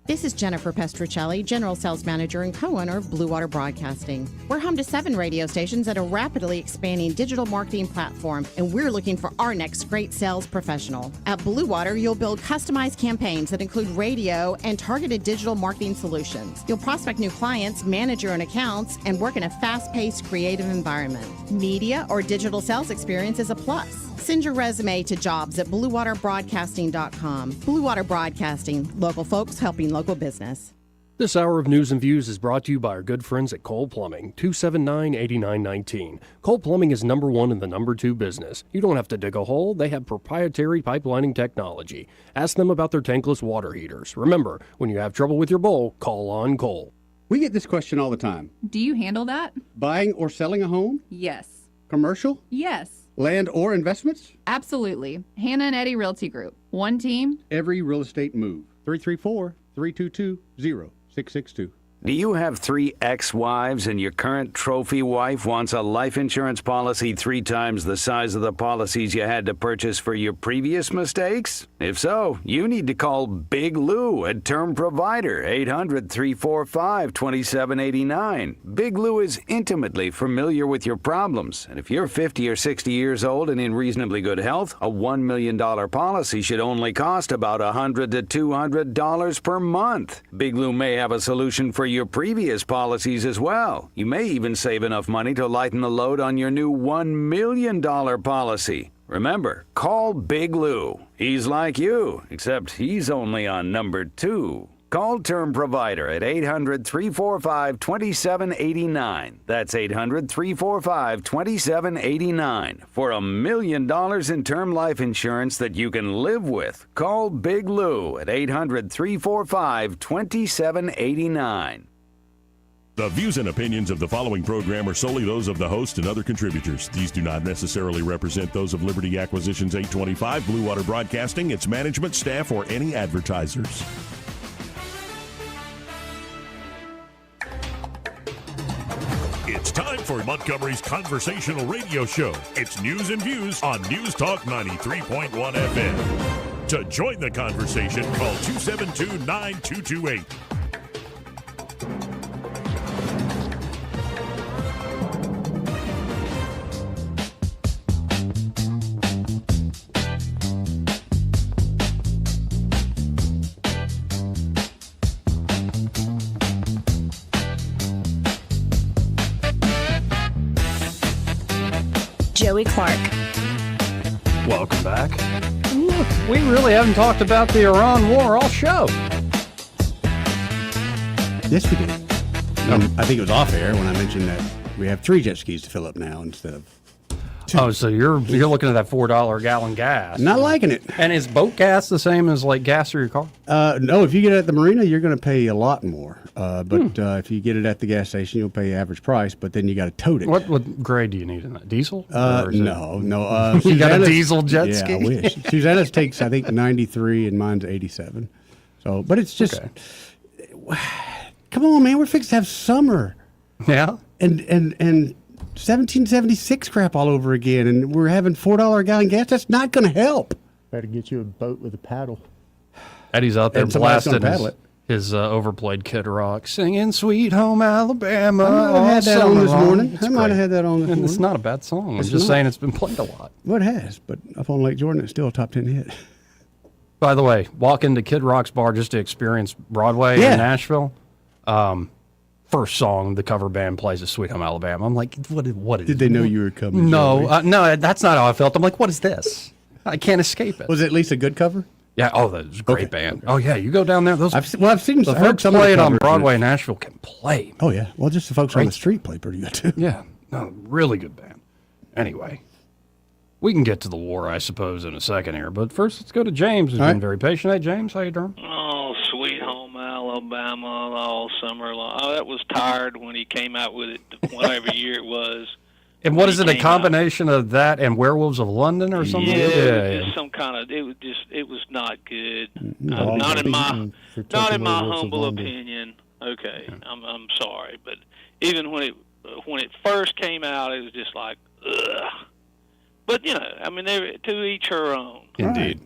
This is Jennifer Pestruccelli, General Sales Manager and co-owner of Blue Water Broadcasting. We're home to 7 radio stations at a rapidly expanding digital marketing platform, and we're looking for our next great sales professional. At Blue Water, you'll build customized campaigns that include radio and targeted digital marketing solutions. You'll prospect new clients, manage your own accounts, and work in a fast-paced, creative environment. Media or digital sales experience is a plus. Send your resume to jobs@bluewaterbroadcasting.com. Blue Water Broadcasting, local folks helping local business. This hour of News and Views is brought to you by our good friends at Cole Plumbing, 279-8919. Cole Plumbing is number 1 in the number 2 business. You don't have to dig a hole. They have proprietary pipelining technology. Ask them about their tankless water heaters. Remember, when you have trouble with your bowl, call on Cole. We get this question all the time. Do you handle that? Buying or selling a home? Yes. Commercial? Yes. Land or investments? Absolutely. Hannah and Eddie Realty Group. One team. Every real estate move. 334-322-0662. Do you have 3 ex-wives and your current trophy wife wants a life insurance policy 3 times the size of the policies you had to purchase for your previous mistakes? If so, you need to call Big Lou at Term Provider, 800-345-2789. Big Lou is intimately familiar with your problems, and if you're 50 or 60 years old and in reasonably good health, a $1 million policy should only cost about $100 to $200 per month. Big Lou may have a solution for your previous policies as well. You may even save enough money to lighten the load on your new $1 million policy. Remember, call Big Lou. He's like you, except he's only on number 2. Call Term Provider at 800-345-2789. That's 800-345-2789. For $1 million in term life insurance that you can live with. Call Big Lou at 800-345-2789. The views and opinions of the following program are solely those of the host and other contributors. These do not necessarily represent those of Liberty Acquisitions 825, Blue Water Broadcasting, its management, staff, or any advertisers. It's time for Montgomery's conversational radio show. It's News and Views on News Talk 93.1 FM. To join the conversation, call 272-9228. Joey Clark. Welcome back. Look, we really haven't talked about the Iran war all show. Yes, we did. I think it was off air when I mentioned that we have 3 jet skis to fill up now instead of 2. Oh, so you're looking at that $4 a gallon gas. Not liking it. And is boat gas the same as like gas for your car? No, if you get it at the marina, you're going to pay a lot more. But if you get it at the gas station, you'll pay average price, but then you got to tote it. What grade do you need in that? Diesel? No. You got a diesel jet ski? Yeah, I wish. Susanna's takes, I think, 93 and mine's 87. So, but it's just, come on, man, we're fixed to have summer. Yeah. And 1776 crap all over again, and we're having $4 a gallon gas. That's not going to help. Better get you a boat with a paddle. Eddie's out there And somebody's blasting gonna paddle his overplayed Kid Rock, singing "Sweet Home Alabama." I might have had that on this morning. It's I might have great. had that on this morning. It's not a bad song. It's I'm just not. saying it's been played a lot. Well, it has, but up on Lake Jordan, it's still a top 10 hit. By the way, walk into Kid Rock's bar just to experience Broadway Yeah. in Nashville. First song the cover band plays is "Sweet Home Alabama." I'm like, what is? Did they know you were coming? No, Joey? no, that's not how I felt. I'm like, what is this? I can't escape it. Was it at least a good cover? Yeah. Oh, that's a great band. Oh yeah, you go down there. Those I've seen the I heard folks some of the playing on covers. Broadway in Nashville can play. Oh yeah, well just the folks on Right. the street play pretty good too. Yeah, no, really good band. Anyway, we can get to the war, I suppose, in a second here. But first, let's go to James, who's All been right. very patient. Hey, James, how you doing? Oh, Sweet Home Alabama all summer long. Oh, that was tired when he came out with it, whatever year it was. And what is it? A came combination of that and Werewolves of London or something? Yeah, it was some kind of. It was not good. Not in my humble opinion. Okay, I'm sorry, but even when it first came out, it was just like, ugh. But I mean, to each her own. Indeed.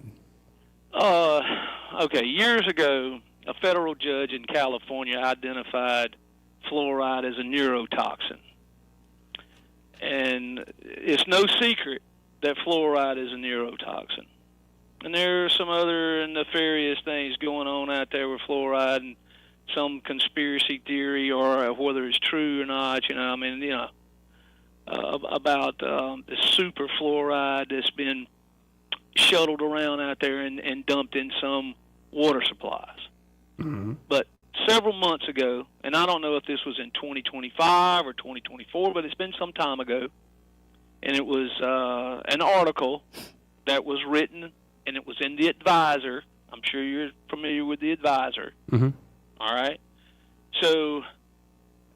Okay, years ago, a federal judge in California identified fluoride as a neurotoxin. And it's no secret that fluoride is a neurotoxin. And there are some other nefarious things going on out there with fluoride and some conspiracy theory or whether it's true or not, about the super fluoride that's been shuttled around out there and dumped in some water supplies. Mm-hmm. But several months ago, and I don't know if this was in 2025 or 2024, but it's been some time ago, and it was an article that was written, and it was in the Advisor. I'm sure you're familiar with the Advisor. Mm-hmm. All right? So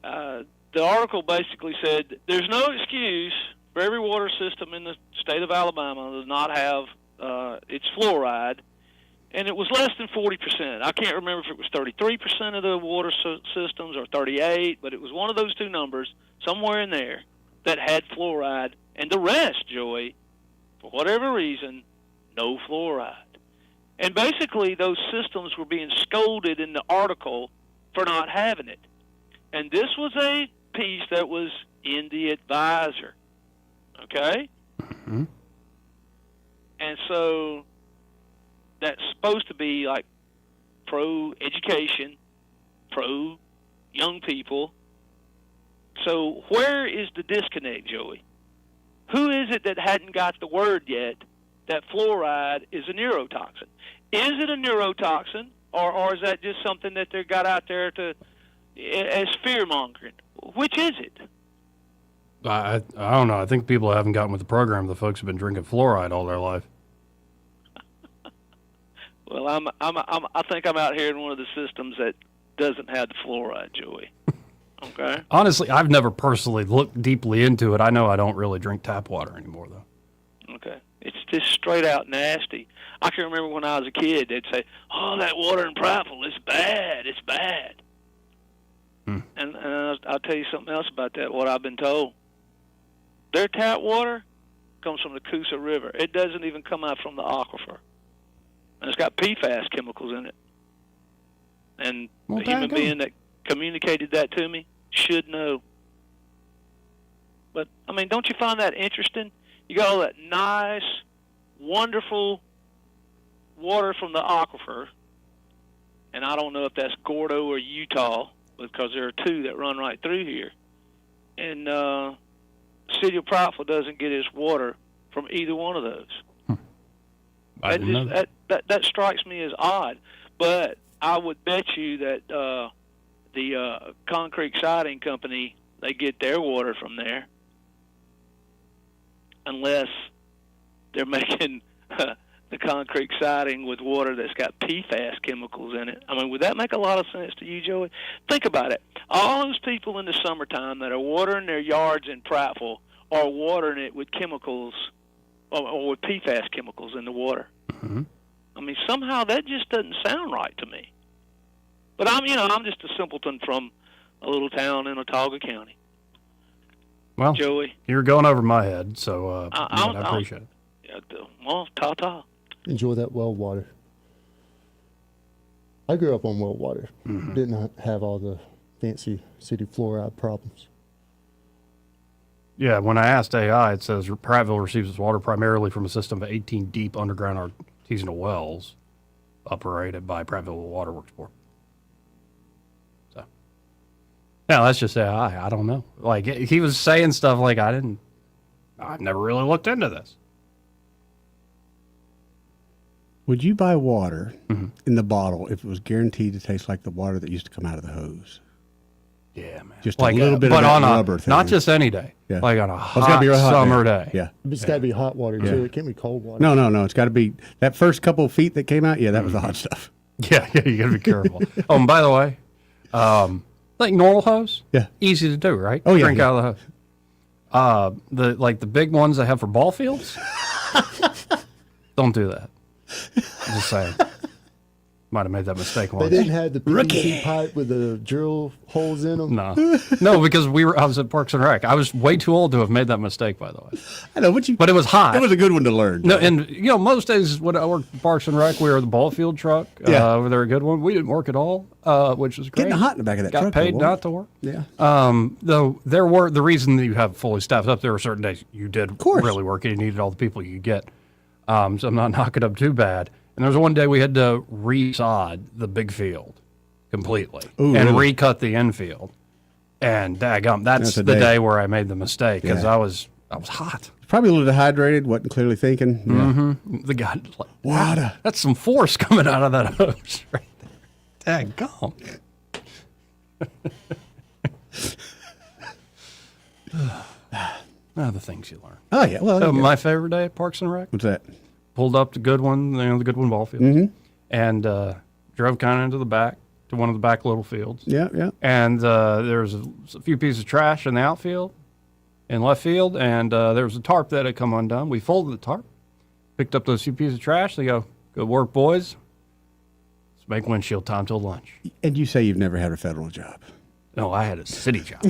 the article basically said there's no excuse for every water system in the state of Alabama to not have its fluoride, and it was less than 40%. I can't remember if it was 33% of the water systems or 38, but it was one of those two numbers, somewhere in there, that had fluoride, and the rest, Joey, for whatever reason, no fluoride. And basically, those systems were being scolded in the article for not having it. And this was a piece that was in the Advisor, okay? Mm-hmm. And so that's supposed to be like pro-education, pro-young people. So where is the disconnect, Joey? Who is it that hadn't got the word yet that fluoride is a neurotoxin? Is it a neurotoxin, or is that just something that they got out there as fear-mongering? Which is it? I don't know. I think people haven't gotten with the program. The folks have been drinking fluoride all their life. Well, I think I'm out here in one of the systems that doesn't have the fluoride, Joey. Okay. Honestly, I've never personally looked deeply into it. I know I don't really drink tap water anymore, though. Okay. It's just straight out nasty. I can remember when I was a kid, they'd say, "Oh, that water in Prattville, it's bad. It's bad." And I'll tell you something else about that. What I've been told, their tap water comes from the Coosa River. It doesn't even come out from the aquifer. And it's got PFAS chemicals in it. And Well, the human daggone. being that communicated that to me should know. But, I mean, don't you find that interesting? You got all that nice, wonderful water from the aquifer, and I don't know if that's Gordo or Utah, because there are two that run right through here. And the city of Prattville doesn't get its water from either one of those. I didn't know That strikes me as odd. But I would bet you that the concrete siding company, they get their water from there, unless they're making the concrete siding with water that's got PFAS chemicals in it. I mean, would that make a lot of sense to you, Joey? Think about it. All those people in the summertime that are watering their yards in Prattville are watering it with chemicals or with PFAS chemicals in the water. Mm-hmm. I mean, somehow that just doesn't sound right to me. But I'm just a simpleton from a little town in Autauga County. Well, Joey, you're going over my head, so I appreciate it. Well, ta-ta. Enjoy that well water. I grew up on well water. Mm-hmm. Didn't have all the fancy city fluoride problems. Yeah, when I asked AI, it says Prattville receives its water primarily from a system of 18 deep underground artisanal wells operated by Prattville Waterworks Board. So, yeah, that's just AI. I don't know. Like, he was saying stuff like, I've never really looked into this. Would you buy water in the bottle if it was guaranteed to taste like the water that used to come out of the hose? Yeah, man. Just like a little bit but of that on rubber thing. not just any day. Yeah. Like on a It's gotta be a hot summer day. Yeah. It's got to be hot water, too. It can't be cold water. No. It's got to be that first couple of feet that came out. Yeah, that was the hot stuff. Yeah, you got to be careful. Oh, and by the way, like normal hose, easy to do, right? Oh, yeah, Drink yeah. out of the hose. The big ones they have for ball fields, don't do that. I'm just saying. Might have made that mistake once. They didn't have the PVC pipe with the drill holes in them? No, because I was at Parks and Rec. I was way too old to have made that mistake, by the way. I know, but it was hot. It was a good one to learn. No, and most days when I worked at Parks and Rec, we were the ball field truck. Over there, a good one. We didn't work at all, which was great. Getting hot in the back of that Got truck. paid not to work. Yeah. Though there were the reason that you have fully staffed up. There were certain days you did really work, and you needed all the people you could get. So I'm not knocking up too bad. And there was one day we had to resod the big field completely and recut the infield. And daggum, that's the day where I made the mistake because I was hot. Probably a little dehydrated, wasn't clearly thinking. Yeah. Mm-hmm. The guy, like, water. That's some force coming out of that hose right there. Daggum. The things you learn. Oh, yeah. Well, my favorite day at Parks and Rec. What's that? Pulled up to the Goodwin ball field, and drove kind of into the back to one of the back little fields. Yeah. And there was a few pieces of trash in the outfield, in left field, and there was a tarp that had come undone. We folded the tarp, picked up those few pieces of trash. They go, good work, boys. Let's make windshield time till lunch. And you say you've never had a federal job. No, I had a city job.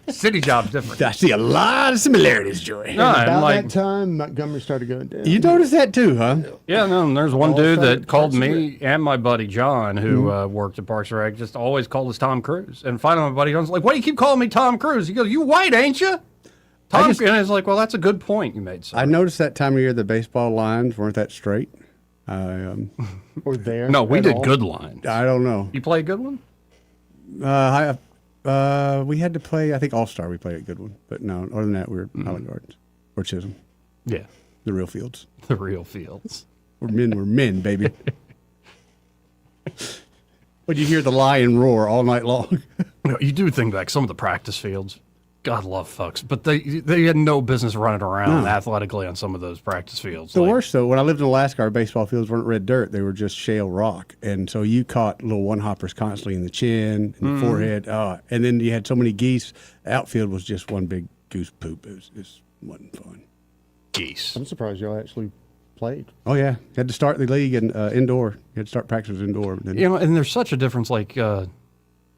City job's different. I see a lot of similarities, Joey. No, About like, that time, Montgomery started going down. You noticed that too, huh? Yeah, no, and there's one dude that called me and my buddy John, who worked at Parks and Rec, just always called us Tom Cruise. And finally, my buddy John's like, why do you keep calling me Tom Cruise? He goes, you white, ain't you? And it's like, well, that's a good point you made, son. I noticed that time of year the baseball lines weren't that straight. Or there. No, we did good lines. I don't know. You play a good one? We had to play, I think All-Star we played a good one. But no, other than that, we were Island Gardens. Or Chisholm. Yeah. The real fields. The real fields. We're men, baby. But you hear the lion roar all night long. You do think back, some of the practice fields, God love folks, but they had no business running around athletically on some of those practice fields. The worst, though, when I lived in Alaska, our baseball fields weren't red dirt. They were just shale rock. And so you caught little one-hoppers constantly in the chin, in the forehead. And then you had so many geese. The outfield was just one big goose poop. It wasn't fun. Geese. I'm surprised y'all actually played. Oh, yeah. You had to start the league indoor. You had to start practice indoor. And there's such a difference, like...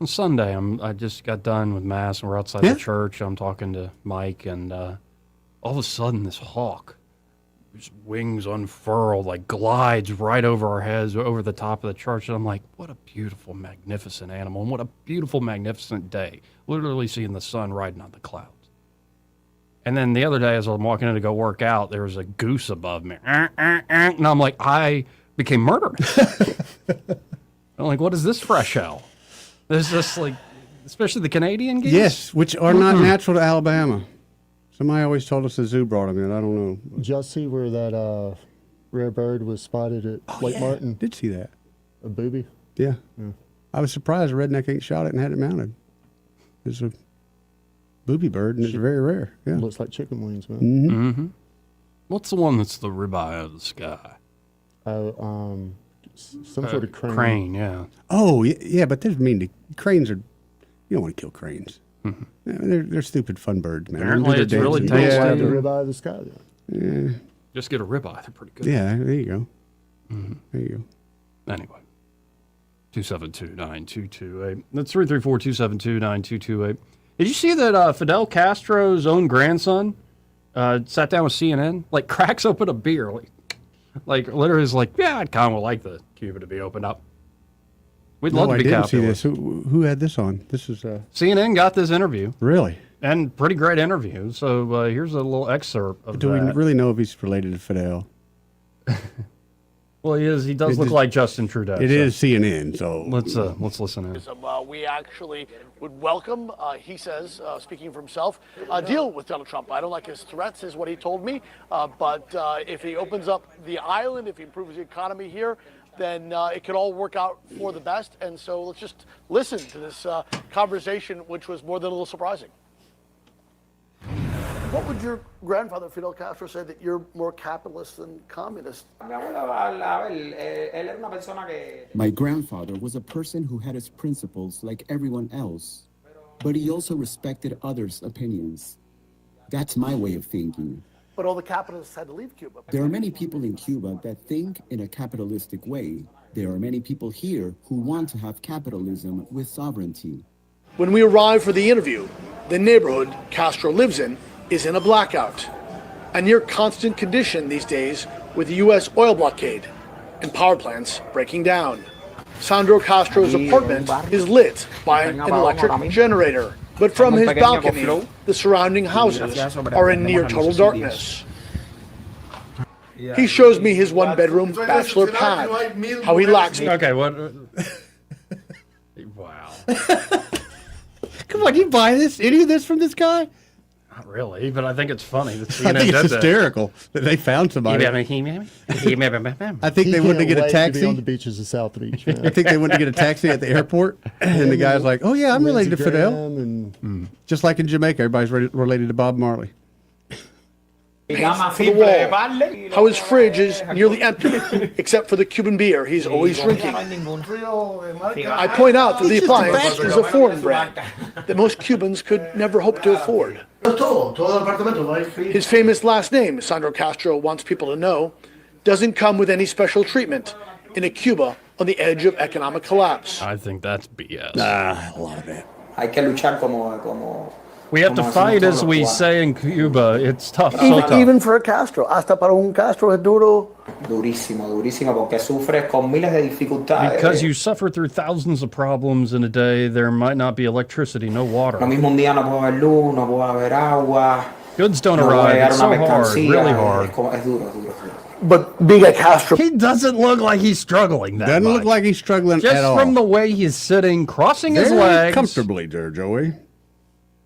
on Sunday, I just got done with Mass, and we're outside the church. I'm talking to Mike, and all of a sudden, this hawk, his wings unfurled, like glides right over our heads, over the top of the church. And I'm like, what a beautiful, magnificent animal, and what a beautiful, magnificent day. Literally seeing the sun riding on the clouds. And then the other day, as I'm walking in to go work out, there was a goose above me. And I'm like, I became murderous. I'm like, what is this fresh hell? There's this like especially the Canadian geese? Yes, which are not natural to Alabama. Somebody always told us the zoo brought them in. I don't know. Did y'all see where that rare bird was spotted at Lake Martin? Did see that. A booby? Yeah. I was surprised a redneck ain't shot it and had it mounted. It's a booby bird, and it's very rare. Yeah. Looks like chicken wings, man. Mm-hmm. What's the one that's the ribeye of the sky? Some sort of crane. Crane, yeah. Oh, yeah, but the cranes are, you don't want to kill cranes. Yeah, they're stupid fun birds, man. Apparently it's really tasty. Yeah, the ribeye of the sky. Yeah. Just get a ribeye. They're pretty good. Yeah, there you go. There you go. Anyway. 272-9228. That's 334-272-9228. Did you see that Fidel Castro's own grandson sat down with CNN? Like, cracks open a beer. Like literally is like, yeah, I'd kind of like the Cuba to be opened up. We'd love to be capitalist. See this. Who had this on? This is CNN got this interview. Really? And pretty great interview. So here's a little excerpt of Do we that. really know if he's related to Fidel? Well, he is. He does look like Justin Trudeau. It is CNN, so let's listen in. We actually would welcome, he says, speaking for himself, a deal with Donald Trump. I don't like his threats, is what he told me. But if he opens up the island, if he improves the economy here, then it could all work out for the best. And so let's just listen to this conversation, which was more than a little surprising. What would your grandfather, Fidel Castro, say that you're more capitalist than communist? My grandfather was a person who had his principles like everyone else, but he also respected others' opinions. That's my way of thinking. But all the capitalists had to leave Cuba. There are many people in Cuba that think in a capitalistic way. There are many people here who want to have capitalism with sovereignty. When we arrived for the interview, the neighborhood Castro lives in is in a blackout, a near constant condition these days with the U.S. oil blockade and power plants breaking down. Sandro Castro's apartment is lit by an electric generator, but from his balcony, the surrounding houses are in near total darkness. He shows me his one-bedroom bachelor pad, how he lacks... Okay, what... Wow. Come on, you buy this? Any of this from this guy? Not really, but I think it's funny that CNN I think it's did hysterical that they found somebody. I think they went to get a taxi. To be on the beaches of South Beach. Man. I think they went to get a taxi at the airport, and the guy's like, "Oh yeah, I'm related to Fidel." And just like in Jamaica, everybody's related to Bob Marley. Paints for the wall. How his fridge is nearly empty, except for the Cuban beer he's always drinking. I point out that the appliance is a foreign brand that most Cubans could never hope to afford. His famous last name, Sandro Castro wants people to know, doesn't come with any special treatment in a Cuba on the edge of economic collapse. I think that's BS. A lot of it. We have to fight, as we say in Cuba. It's tough. So tough. Even for a Castro. Hasta para un Castro es duro. Because you suffer through thousands of problems in a day. There might not be electricity, no water. Goods don't arrive. It's so hard, really hard. But being a Castro... He doesn't look like he's struggling that Doesn't much. look like he's struggling Just at all. from the way he's sitting, crossing his Very legs. comfortably there, Joey.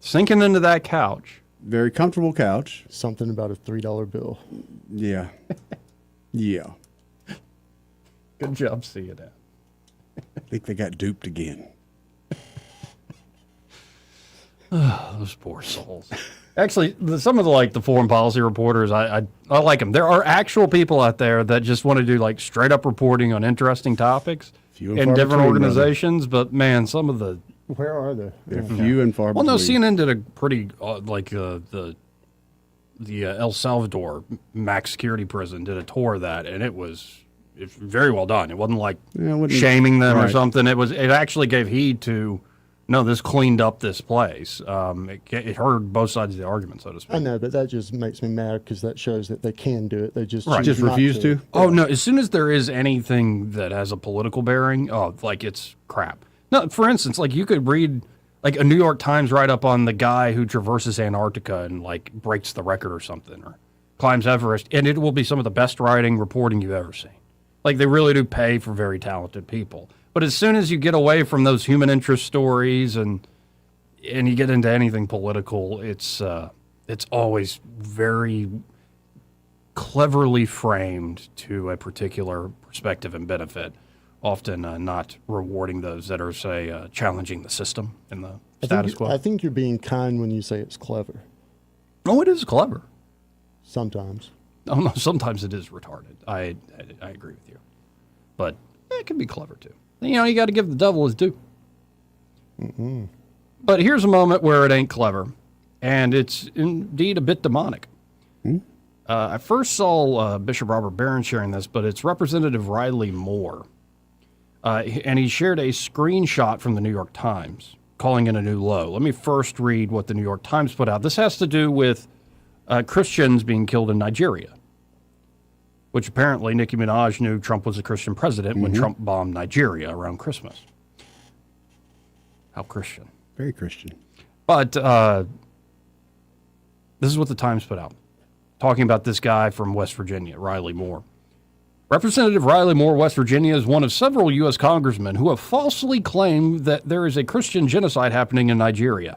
Sinking into that couch. Very comfortable couch. Something about a $3 bill. Yeah. Yeah. Good job seeing that. I think they got duped again. Those poor souls. Actually, some of the foreign policy reporters, I like them. There are actual people out there that just want to do like straight up reporting on interesting topics in different organizations. But man, some of the Where are they? They're few and far Well, no, between. CNN did a pretty the El Salvador max security prison did a tour of that, and it's very well done. It wasn't like shaming them or something. It actually gave heed to, no, this cleaned up this place. It heard both sides of the argument, so to speak. I know, but that just makes me mad because that shows that they can do it. They just Just refuse to. Oh no! As soon as there is anything that has a political bearing, it's crap. No, for instance, like you could read like a New York Times write-up on the guy who traverses Antarctica and like breaks the record or something, or climbs Everest, and it will be some of the best reporting you've ever seen. Like they really do pay for very talented people. But as soon as you get away from those human interest stories and and you get into anything political, it's always very cleverly framed to a particular perspective and benefit, often not rewarding those that are, say, challenging the system and the status quo. I think you're being kind when you say it's clever. Oh, it is clever. Sometimes. Oh, no, sometimes it is retarded. I agree with you. But it can be clever, too. You got to give the devil his due. Mm-hmm. But here's a moment where it ain't clever, and it's indeed a bit demonic. I first saw Bishop Robert Barron sharing this, but it's Representative Riley Moore. And he shared a screenshot from the New York Times, calling it a new low. Let me first read what the New York Times put out. This has to do with Christians being killed in Nigeria, which apparently Nicki Minaj knew Trump was a Christian president when Trump bombed Nigeria around Christmas. How Christian. Very Christian. But this is what the Times put out, talking about this guy from West Virginia, Riley Moore. Representative Riley Moore, West Virginia, is one of several U.S. congressmen who have falsely claimed that there is a Christian genocide happening in Nigeria.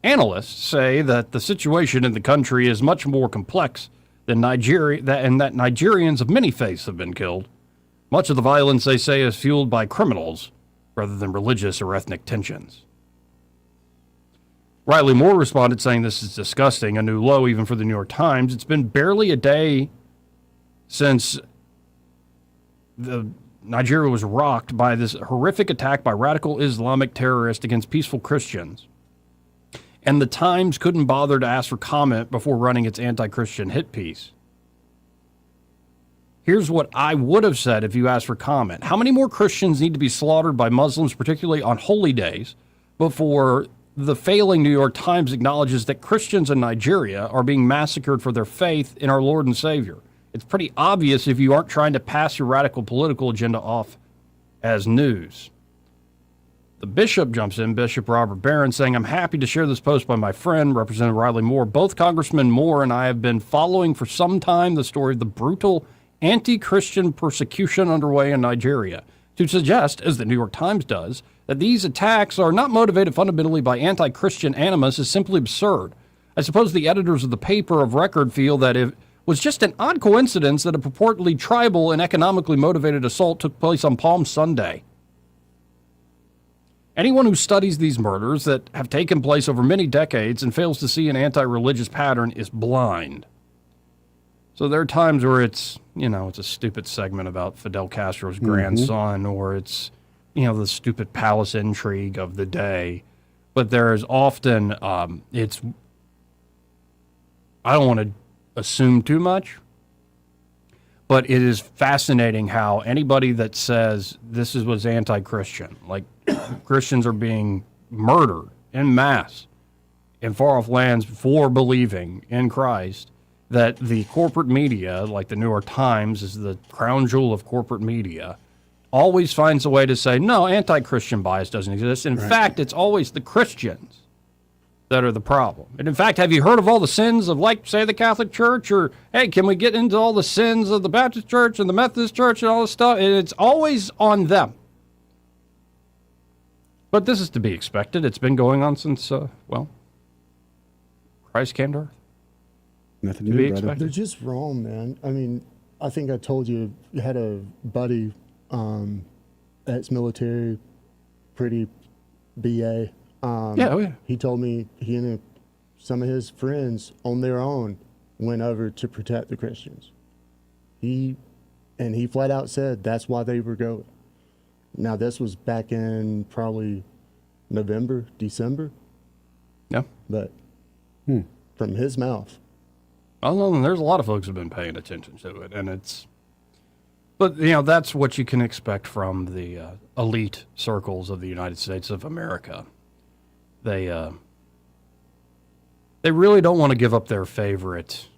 Analysts say that the situation in the country is much more complex than Nigeria, and that Nigerians of many faiths have been killed. Much of the violence, they say, is fueled by criminals rather than religious or ethnic tensions. Riley Moore responded saying this is disgusting, a new low even for the New York Times. It's been barely a day since Nigeria was rocked by this horrific attack by radical Islamic terrorists against peaceful Christians. And the Times couldn't bother to ask for comment before running its anti-Christian hit piece. Here's what I would have said if you asked for comment. How many more Christians need to be slaughtered by Muslims, particularly on holy days, before the failing New York Times acknowledges that Christians in Nigeria are being massacred for their faith in our Lord and Savior? It's pretty obvious if you aren't trying to pass your radical political agenda off as news. The bishop jumps in, Bishop Robert Barron, saying, I'm happy to share this post by my friend, Representative Riley Moore. Both Congressman Moore and I have been following for some time the story of the brutal anti-Christian persecution underway in Nigeria. To suggest, as the New York Times does, that these attacks are not motivated fundamentally by anti-Christian animus is simply absurd. I suppose the editors of the paper of record feel that it was just an odd coincidence that a purportedly tribal and economically motivated assault took place on Palm Sunday. Anyone who studies these murders that have taken place over many decades and fails to see an anti-religious pattern is blind. So there are times where it's a stupid segment about Fidel Castro's grandson, or it's, the stupid palace intrigue of the day. But there is often, I don't want to assume too much, but it is fascinating how anybody that says this was anti-Christian, like Christians are being murdered en masse in far-off lands for believing in Christ, that the corporate media, like the New York Times is the crown jewel of corporate media, always finds a way to say, no, anti-Christian bias doesn't exist. In fact, it's always the Christians that are the problem. And in fact, have you heard of all the sins of, like, say, the Catholic Church? Or, hey, can we get into all the sins of the Baptist Church and the Methodist Church and all this stuff? And it's always on them. But this is to be expected. It's been going on since, Christ came to earth. Nothing to new, be brother. expected. They're just wrong, man. I mean, I think I told you had a buddy, ex-military, pretty BA. He told me he and some of his friends on their own went over to protect the Christians. He flat out said that's why they were going. Now, this was back in probably November, December. Yeah. But from his mouth. Well, there's a lot of folks who have been paying attention to it, and but that's what you can expect from the elite circles of the United States of America. They really don't want to give up their favorite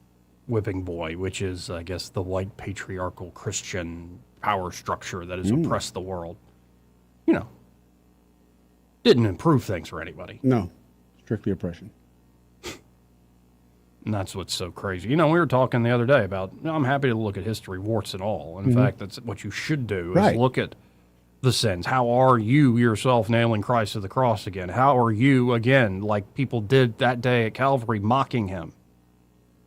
whipping boy, which is, I guess, the white patriarchal Christian power structure that has oppressed the world. Didn't improve things for anybody. No, strictly oppression. And that's what's so crazy. We were talking the other day about, I'm happy to look at history, warts and all. In fact, that's what you should do, is look at the sins? How are you yourself nailing Christ to the cross again? How are you, again, like people did that day at Calvary, mocking him,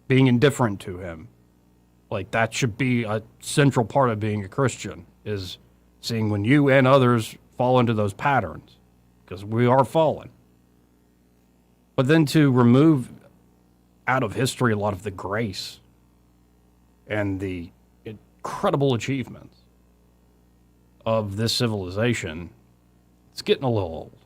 being indifferent to him? Like, that should be a central part of being a Christian, is seeing when you and others fall into those patterns, because we are fallen. But then to remove out of history a lot of the grace and the incredible achievements of this civilization, it's getting a little old.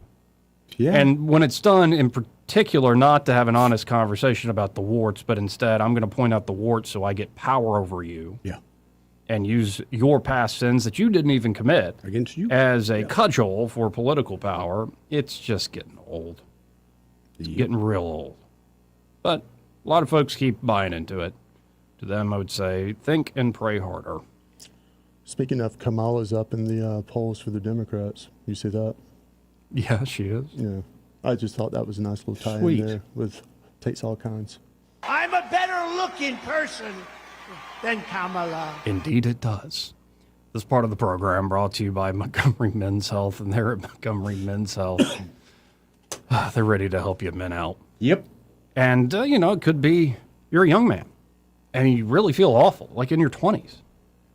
Yeah. And when it's done, in particular, not to have an honest conversation about the warts, but instead I'm going to point out the warts so I get power over you. Yeah. And use your past sins that you didn't even commit against you as a cudgel for political power. It's just getting old. It's getting real old. But a lot of folks keep buying into it. To them, I would say, think and pray harder. Speaking of, Kamala's up in the polls for the Democrats. You see that? Yeah, she is. Yeah. I just thought that was a nice little tie Sweet. in there with takes all kinds. I'm a better looking person than Kamala. Indeed it does. This part of the program brought to you by Montgomery Men's Health, and they're at Montgomery Men's Health. They're ready to help you men out. Yep. And, it could be you're a young man, and you really feel awful, like in your 20s.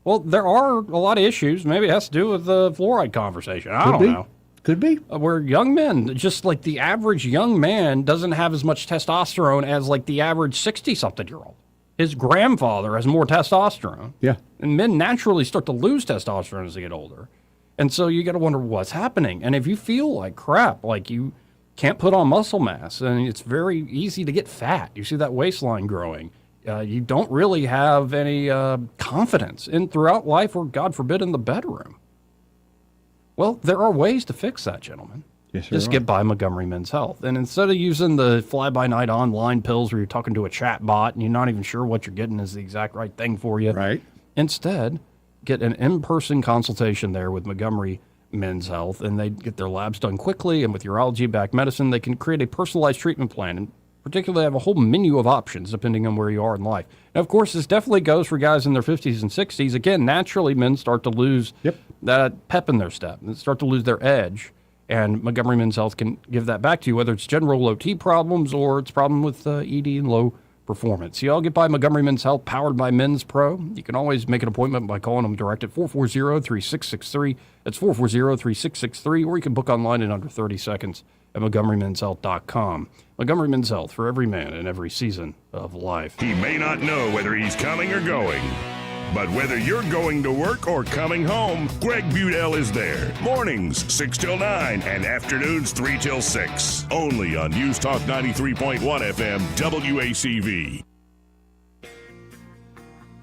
Well, there are a lot of issues. Maybe it has to do with the fluoride conversation. I don't know. Could be. Where young men, just like the average young man, doesn't have as much testosterone as like the average 60-something-year-old. His grandfather has more testosterone. Yeah. And men naturally start to lose testosterone as they get older. And so you got to wonder what's happening. And if you feel like crap, like you can't put on muscle mass, and it's very easy to get fat. You see that waistline growing. You don't really have any confidence in throughout life, or God forbid, in the bedroom. Well, there are ways to fix that, gentlemen. Yes, Just get by Montgomery Men's Health. And instead of using the fly-by-night online pills where you're talking to a chat bot and you're not even sure what you're getting is the exact right thing for you, right? Instead, get an in-person consultation there with Montgomery Men's Health, and they get their labs done quickly, and with urology-backed medicine, they can create a personalized treatment plan, and particularly have a whole menu of options depending on where you are in life. Now, of course, this definitely goes for guys in their 50s and 60s. Again, naturally, men start to lose that pep in their step and start to lose their edge, and Montgomery Men's Health can give that back to you, whether it's general low T problems or it's problem with ED and low performance. You all get by Montgomery Men's Health, powered by Men's Pro. You can always make an appointment by calling them direct at 440-3663. That's 440-3663, or you can book online in under 30 seconds at MontgomeryMen'sHealth.com. Montgomery Men's Health, for every man in every season of life. He may not know whether he's coming or going, but whether you're going to work or coming home, Greg Budell is there. Mornings, 6 till 9, and afternoons, 3 till 6. Only on News Talk 93.1 FM, WACV.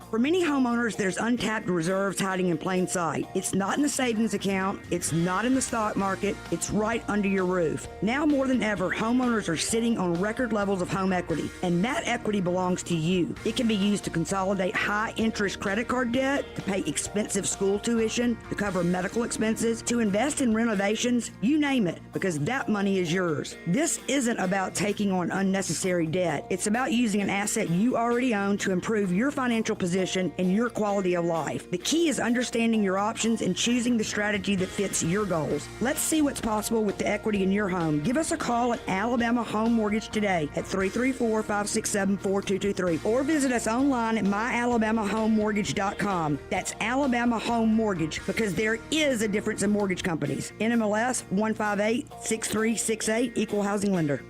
For many homeowners, there's untapped reserves hiding in plain sight. It's not in the savings account. It's not in the stock market. It's right under your roof. Now more than ever, homeowners are sitting on record levels of home equity, and that equity belongs to you. It can be used to consolidate high-interest credit card debt, to pay expensive school tuition, to cover medical expenses, to invest in renovations, you name it, because that money is yours. This isn't about taking on unnecessary debt. It's about using an asset you already own to improve your financial position and your quality of life. The key is understanding your options and choosing the strategy that fits your goals. Let's see what's possible with the equity in your home. Give us a call at Alabama Home Mortgage today at 334-567-4223, or visit us online at myalabamahomemortgage.com. That's Alabama Home Mortgage, because there is a difference in mortgage companies. NMLS 1586368, Equal Housing Lender.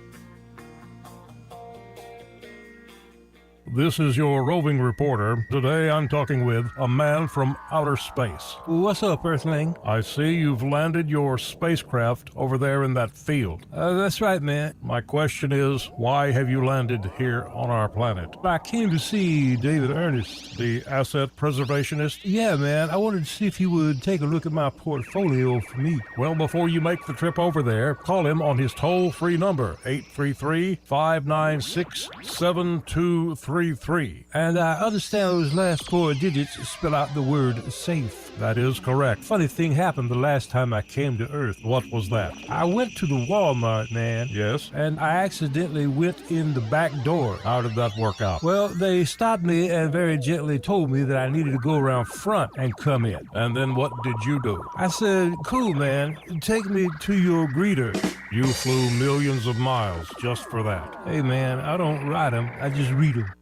This is your roving reporter. Today I'm talking with a man from outer space. What's up, Earthling? I see you've landed your spacecraft over there in that field. That's right, man. My question is, why have you landed here on our planet? I came to see David Ernest. The asset preservationist? Yeah, man. I wanted to see if he would take a look at my portfolio for me. Well, before you make the trip over there, call him on his toll-free number, 833-596-7233. 833. And I understand those last 4 digits spell out the word safe. That is correct. Funny thing happened the last time I came to Earth. What was that? I went to the Walmart, man. Yes. And I accidentally went in the back door. How did that work out? Well, they stopped me and very gently told me that I needed to go around front and come in. And then what did you do? I said, cool, man. Take me to your greeter. You flew millions of miles just for that. Hey, man, I don't write them. I just read them.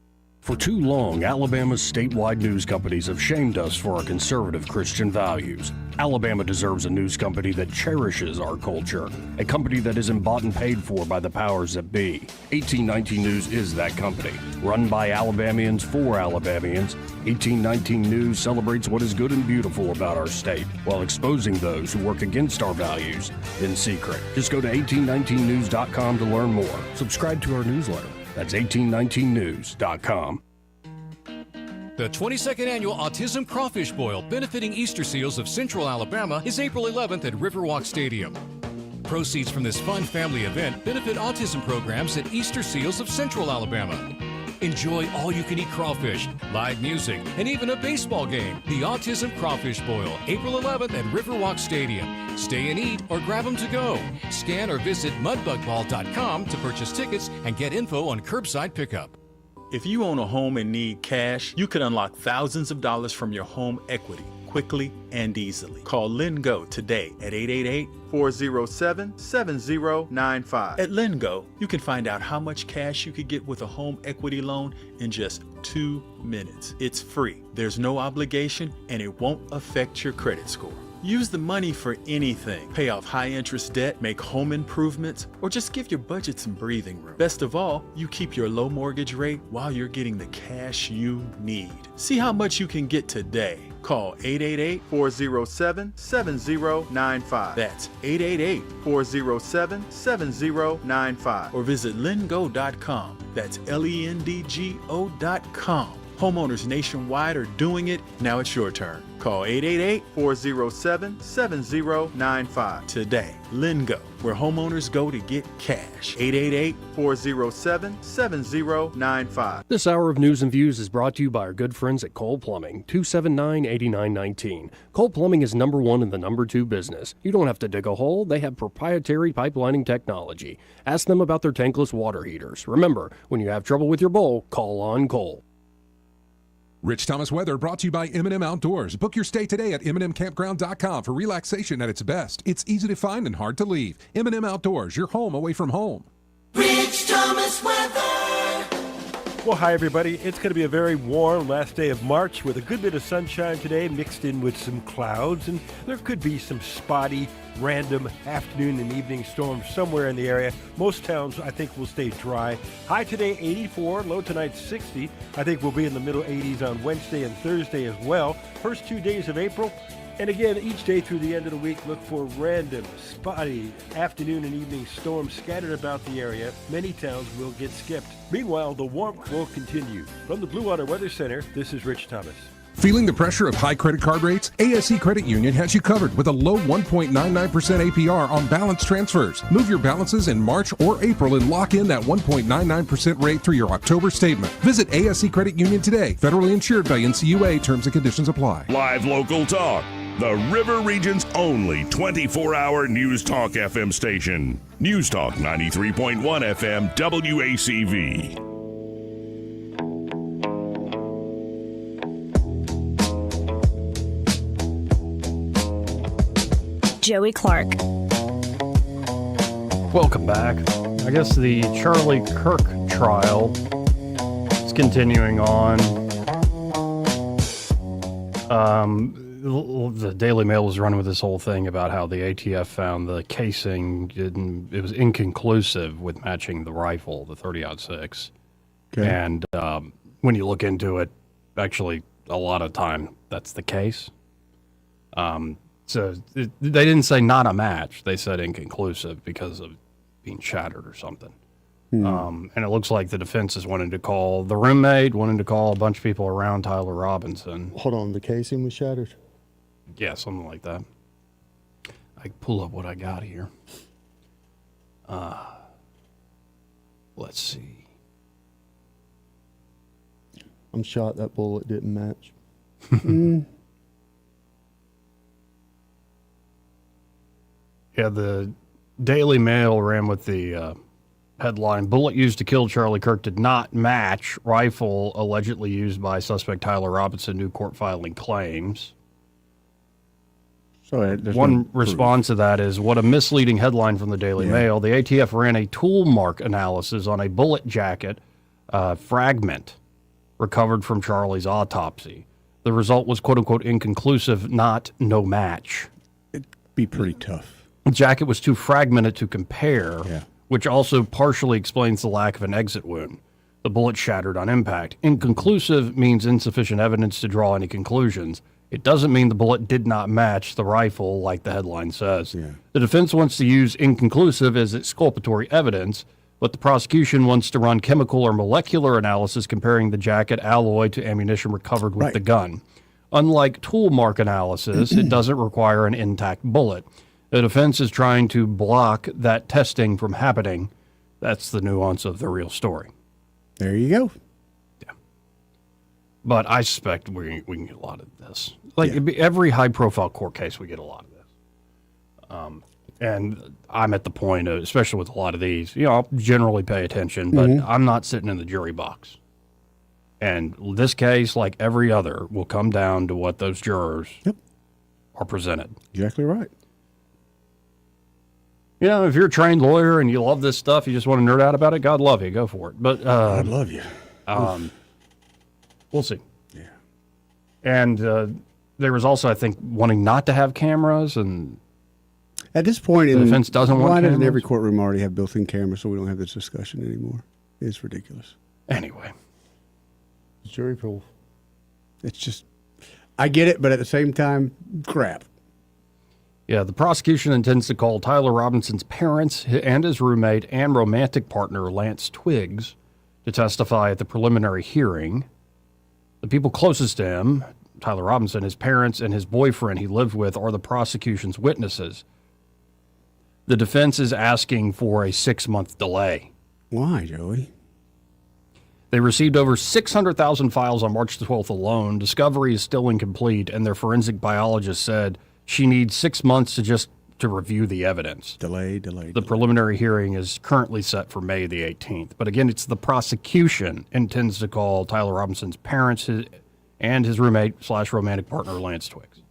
For too long, Alabama's statewide news companies have shamed us for our conservative Christian values. Alabama deserves a news company that cherishes our culture, a company that isn't bought and paid for by the powers that be. 1819 News is that company. Run by Alabamians for Alabamians, 1819 News celebrates what is good and beautiful about our state, while exposing those who work against our values in secret. Just go to 1819news.com to learn more. Subscribe to our newsletter. That's 1819news.com. The 22nd Annual Autism Crawfish Boil benefiting Easter Seals of Central Alabama is April 11th at Riverwalk Stadium. Proceeds from this fun family event benefit autism programs at Easter Seals of Central Alabama. Enjoy all-you-can-eat crawfish, live music, and even a baseball game. The Autism Crawfish Boil, April 11th at Riverwalk Stadium. Stay and eat or grab them to go. Scan or visit mudbugball.com to purchase tickets and get info on curbside pickup. If you own a home and need cash, you can unlock thousands of dollars from your home equity quickly and easily. Call LendGo today at 888-407-7095. At LendGo, you can find out how much cash you could get with a home equity loan in just 2 minutes. It's free, there's no obligation, and it won't affect your credit score. Use the money for anything. Pay off high-interest debt, make home improvements, or just give your budget some breathing room. Best of all, you keep your low mortgage rate while you're getting the cash you need. See how much you can get today. Call 888-407-7095. That's 888-407-7095. Or visit lendgo.com. That's LENDGO.com. Homeowners nationwide are doing it. Now it's your turn. Call 888-407-7095 today. LendGo, where homeowners go to get cash. 888-407-7095. This hour of News and Views is brought to you by our good friends at Cole Plumbing, 279-8919. Cole Plumbing is number 1 in the number 2 business. You don't have to dig a hole. They have proprietary pipelining technology. Ask them about their tankless water heaters. Remember, when you have trouble with your bowl, call on Cole. Rich Thomas weather brought to you by M&M Outdoors. Book your stay today at MNMCampground.com for relaxation at its best. It's easy to find and hard to leave. M&M Outdoors, your home away from home. Rich Thomas weather. Well, hi, everybody. It's going to be a very warm last day of March with a good bit of sunshine today mixed in with some clouds, and there could be some spotty, random afternoon and evening storms somewhere in the area. Most towns, I think, will stay dry. High today, 84. Low tonight, 60. I think we'll be in the middle 80s on Wednesday and Thursday as well. First 2 days of April. And again, each day through the end of the week, look for random, spotty afternoon and evening storms scattered about the area. Many towns will get skipped. Meanwhile, the warmth will continue. From the Blue Water Weather Center, this is Rich Thomas. Feeling the pressure of high credit card rates? ASE Credit Union has you covered with a low 1.99% APR on balance transfers. Move your balances in March or April and lock in that 1.99% rate through your October statement. Visit ASE Credit Union today. Federally insured by NCUA. Terms and conditions apply. Live local talk. The River Region's only 24-hour News Talk FM station. News Talk 93.1 FM WACV. Joey Clark. Welcome back. I guess the Charlie Kirk trial is continuing on. The Daily Mail was running with this whole thing about how the ATF found the casing it was inconclusive with matching the rifle, the 30-06. Okay. And when you look into it, actually, a lot of time that's the case. So they didn't say not a match. They said inconclusive because of being shattered or something. And it looks like the defense is wanting to call the roommate, wanting to call a bunch of people around Tyler Robinson. Hold on, the casing was shattered? Yeah, something like that. I pull up what I got here. Let's see. I'm shocked that bullet didn't match. Yeah, the Daily Mail ran with the headline, bullet used to kill Charlie Kirk did not match rifle allegedly used by suspect Tyler Robinson, new court filing claims. So one response to that is, what a misleading headline from the Daily Mail. The ATF ran a tool mark analysis on a bullet jacket fragment recovered from Charlie's autopsy. The result was quote-unquote inconclusive, not no match. It'd be pretty tough. The jacket was too fragmented to compare, which also partially explains the lack of an exit wound. The bullet shattered on impact. Inconclusive means insufficient evidence to draw any conclusions. It doesn't mean the bullet did not match the rifle, like the headline says. The defense wants to use inconclusive as exculpatory evidence, but the prosecution wants to run chemical or molecular analysis comparing the jacket alloy to ammunition recovered with the gun. Unlike tool mark analysis, it doesn't require an intact bullet. The defense is trying to block that testing from happening. That's the nuance of the real story. There you go. Yeah. But I suspect we can get a lot of this. Like every high-profile court case, we get a lot of this. And I'm at the point, especially with a lot of these, I'll generally pay attention, but I'm not sitting in the jury box. And this case, like every other, will come down to what those jurors are presented. Exactly right. If you're a trained lawyer and you love this stuff, you just want to nerd out about it, God love you, go for it. But God love you. We'll see. Yeah. And there was also, I think, wanting not to have cameras, and at this point, the defense doesn't want cameras. Why doesn't every courtroom already have built-in cameras so we don't have this discussion anymore? It's ridiculous. Anyway. Jury pool. It's just, I get it, but at the same time, crap. Yeah, the prosecution intends to call Tyler Robinson's parents and his roommate and romantic partner, Lance Twiggs, to testify at the preliminary hearing. The people closest to him, Tyler Robinson, his parents, and his boyfriend he lived with, are the prosecution's witnesses. The defense is asking for a 6-month delay. Why, Joey? They received over 600,000 files on March 12th alone. Discovery is still incomplete, and their forensic biologist said she needs 6 months to review the evidence. Delay. The preliminary hearing is currently set for May the 18th. But again, it's the prosecution intends to call Tyler Robinson's parents and his roommate/romantic partner, Lance Twiggs.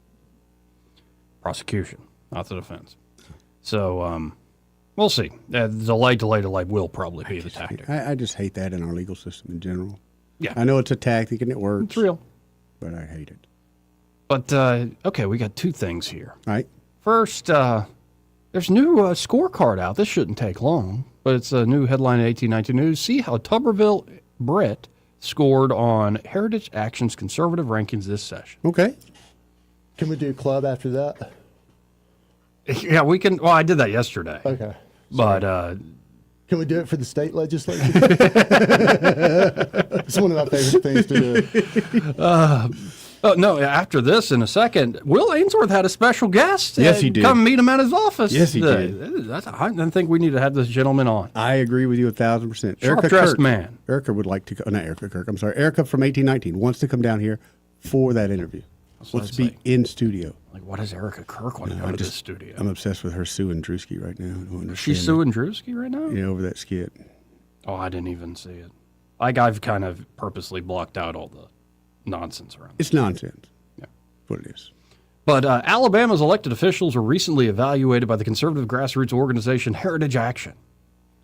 Prosecution, not the defense. So we'll see. Delay will probably be the tactic. I just hate that in our legal system in general. Yeah. I know it's a tactic and it works. It's real. But I hate it. But, okay, we got two things here. All right. First, there's a new scorecard out. This shouldn't take long, but it's a new headline at 1819 News. See how Tuberville Britt scored on Heritage Action's conservative rankings this session. Okay. Can we do a club after that? Yeah, we can. Well, I did that yesterday. Okay. But can we do it for the state legislature? It's one of my favorite things to do. No, after this, in a second, Will Ainsworth had a special guest. Yes, he did. Come meet him at his office. Yes, he did. I didn't think we need to have this gentleman on. I agree with you 1,000%. Sharp-dressed man. Erica would like to, not Erica Kirk, I'm sorry. Erica from 1819 wants to come down here for that interview. Wants to be in studio. Like, what does Erica Kirk want to go to this studio? I'm obsessed with her Sue and Drewski right now. Is she Sue and Drewski right now? Yeah, over that skit. Oh, I didn't even see it. I've kind of purposely blocked out all the nonsense around it. It's nonsense. Yeah. What it is. But Alabama's elected officials were recently evaluated by the conservative grassroots organization Heritage Action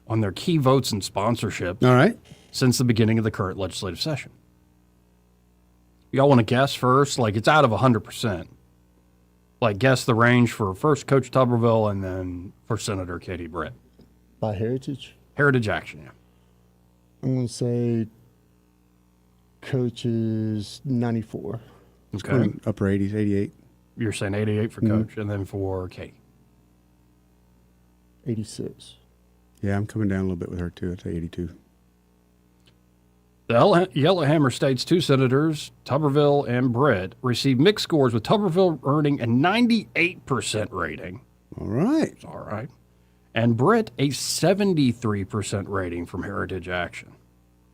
on their key votes and sponsorship. All right. Since the beginning of the current legislative session. Y'all want to guess first? Like, it's out of 100%. Like, guess the range for first Coach Tuberville and then for Senator Katie Britt. By Heritage? Heritage Action, yeah. I'm going to say Coach is 94. Okay. Upper 80s, 88. You're saying 88 for Coach, and then for Katie? 86. Yeah, I'm coming down a little bit with her, too. I'd say 82. The Yellowhammer State's two senators, Tuberville and Britt, received mixed scores, with Tuberville earning a 98% rating. All right. It's all right. And Britt a 73% rating from Heritage Action.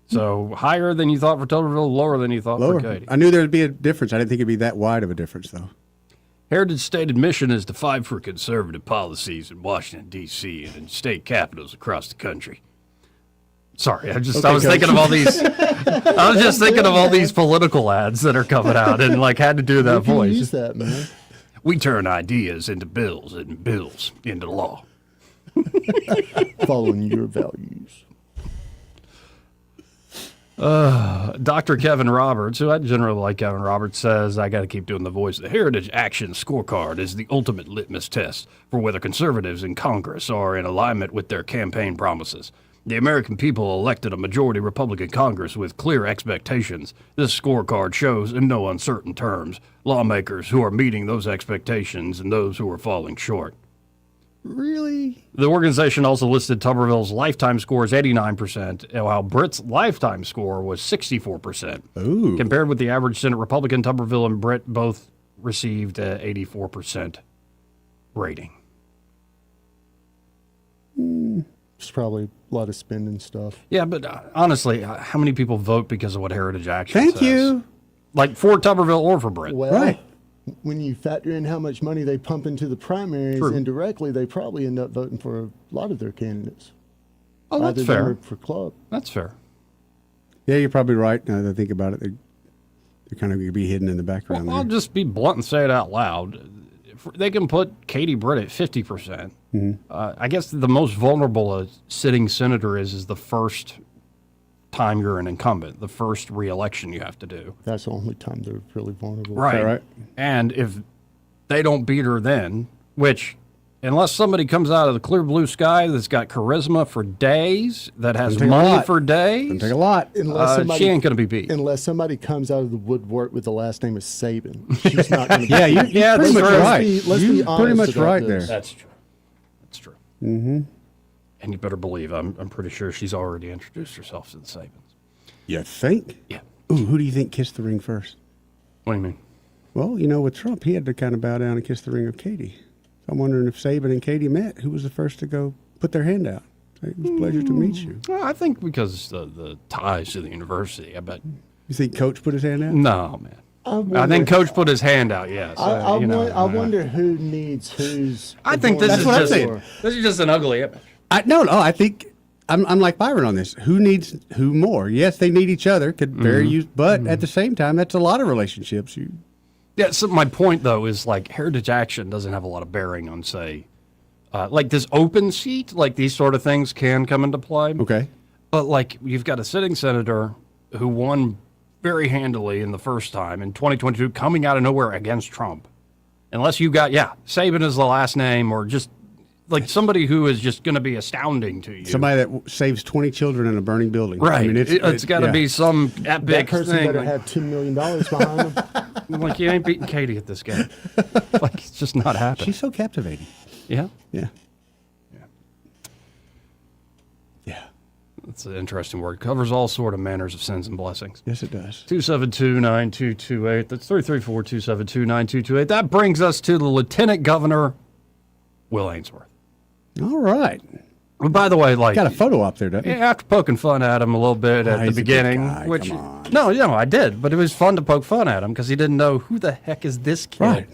So higher than you thought for Tuberville, lower than you thought Lower. for Katy. I knew there would be a difference. I didn't think it'd be that wide of a difference, though. Heritage stated mission is to fight for conservative policies in Washington, D.C. and in state capitals across the country. Sorry, I was thinking of all these. I was just thinking of all these political ads that are coming out, and like had to do that voice. Use that, man. We turn ideas into bills and bills into law. Following your values. Dr. Kevin Roberts, who I generally like Kevin Roberts, says, I got to keep doing the voice. The Heritage Action Scorecard is the ultimate litmus test for whether conservatives in Congress are in alignment with their campaign promises. The American people elected a majority Republican Congress with clear expectations. This scorecard shows, in no uncertain terms, lawmakers who are meeting those expectations and those who are falling short. Really? The organization also listed Tuberville's lifetime score as 89%, while Britt's lifetime score was 64%. Ooh. Compared with the average Senate Republican, Tuberville and Britt both received an 84% rating. It's probably a lot of spending stuff. Yeah, but honestly, how many people vote because of what Heritage Action Thank says? you. Like for Tuberville or for Britt. Well, Right. when you factor in how much money they pump into the primaries True. indirectly, they probably end up voting for a lot of their candidates. Oh, that's Either them fair. or for club. That's fair. Yeah, you're probably right. Now that I think about it, they're kind of going to be hidden in the background Well, I'll there. just be blunt and say it out loud. If they can put Katie Britt at 50%. I guess the most vulnerable a sitting senator is the first time you're an incumbent, the first re-election you have to do. That's the only time they're really vulnerable. Right. right? And if they don't beat her then, which, unless somebody comes out of the clear blue sky that's got charisma for days, that has Doesn't take a money lot. for days, Doesn't take a lot. she ain't going to be beat. Unless somebody comes out of the woodwork with the last name of Saban. She's not going to be Yeah, beat. you're pretty much right. Let's be You're pretty honest much about right this. there. That's true. That's true. Mm-hmm. And you better believe, I'm pretty sure she's already introduced herself to the Sabins. You think? Yeah. Ooh, who do you think kissed the ring first? What do you mean? Well, you know, with Trump, he had to kind of bow down and kiss the ring of Katie. So I'm wondering if Saban and Katie met, who was the first to go put their hand out? Say, it was a pleasure to meet you. Well, I think because the ties to the university, I bet. You think Coach put his hand out? No, man. I think Coach put his hand out, yes. I wonder who needs whose. I think this is just an ugly image. No, I think I'm like Byron on this. Who needs who more? Yes, they need each other. Could very use, but at the same time, that's a lot of relationships. Yeah, so my point, though, is like Heritage Action doesn't have a lot of bearing on, say, like this open seat, like these sort of things can come into play. Okay. But like you've got a sitting senator who won very handily in the first time in 2022, coming out of nowhere against Trump. Unless you got, Saban is the last name, or just like somebody who is just going to be astounding to you. Somebody that saves 20 children in a burning building. Right. I mean, it's got to be some epic That person thing. better have $2 million behind them. Like, you ain't beating Katie at this game. Like, it's just not happening. She's so captivating. Yeah? Yeah. That's an interesting word. Covers all sort of manners of sins and blessings. Yes, it does. 272-9228. That's 334-272-9228. That brings us to the Lieutenant Governor, Will Ainsworth. All right. Well, by the way, like, got a photo up there, doesn't he? After poking fun at him a little bit at the he's a good beginning, guy. which Come on. no, I did, but it was fun to poke fun at him because he didn't know who the heck is this kid. Right.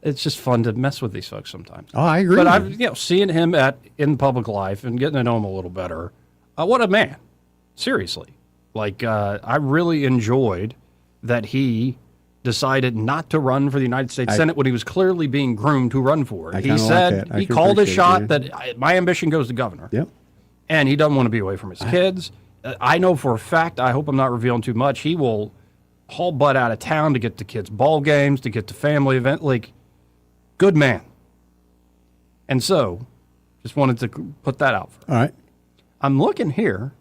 It's just fun to mess with these folks sometimes. Oh, I agree. But with I've seeing him in public life and getting to know him a little better. What a man! Seriously, like I really enjoyed that he decided not to run for the United States Senate when he was clearly being groomed to run for it. He said he called his shot that my ambition goes to governor. Yep. And he doesn't want to be away from his kids. I know for a fact, I hope I'm not revealing too much, he will haul butt out of town to get to kids' ball games, to get to family event. Like, good man. And so, just wanted to put that out. All right. I'm looking here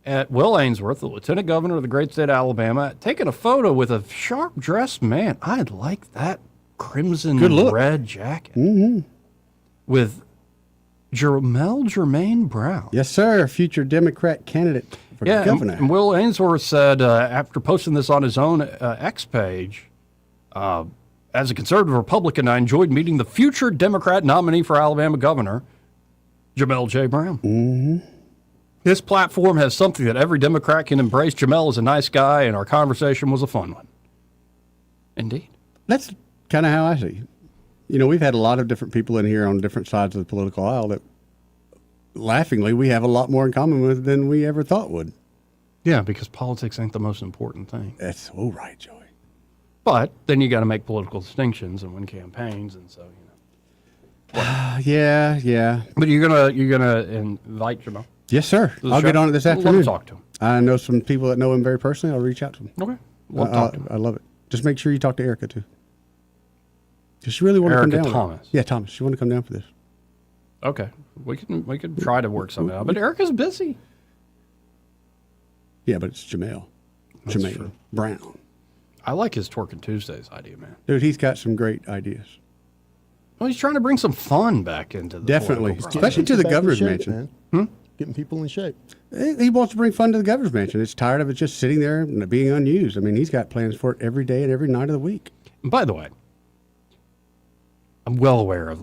at Will Ainsworth, the Lieutenant Governor of the great state of Alabama, taking a photo with a sharp-dressed man. I like that crimson red jacket. Mm-hmm. With Jermaine Brown. Yes, sir. Future Democrat candidate for governor. And Will Ainsworth said after posting this on his own X page, as a conservative Republican, I enjoyed meeting the future Democrat nominee for Alabama governor, Jamel J. Brown. Mm-hmm. His platform has something that every Democrat can embrace. Jamel is a nice guy, and our conversation was a fun one. Indeed. That's kind of how I see it. You know, we've had a lot of different people in here on different sides of the political aisle that, laughingly, we have a lot more in common with than we ever thought would. Yeah, because politics ain't the most important thing. That's so right, Joey. But then you got to make political distinctions and win campaigns, and so, Yeah. But you're gonna invite Jamel? Yes, sir. To the I'll show? get on it this Love to afternoon. talk to him. I know some people that know him very personally. I'll reach out to him. Okay. We'll talk to him. I love it. Just make sure you talk to Erica, too. Does she really want to come down? Thomas. Yeah, Thomas. She want to come down for this. Okay. We can try to work something out. But Erica's busy. Yeah, but it's Jamel. That's Jamel true. Brown. I like his Twerking Tuesdays idea, man. Dude, he's got some great ideas. Well, he's trying to bring some fun back into the Definitely, political especially to the Back in governor's shape, mansion. man. Getting people in shape. He wants to bring fun to the governor's mansion. It's tired of it just sitting there and being unused. I mean, he's got plans for it every day and every night of the week. And by the way, I'm well aware of,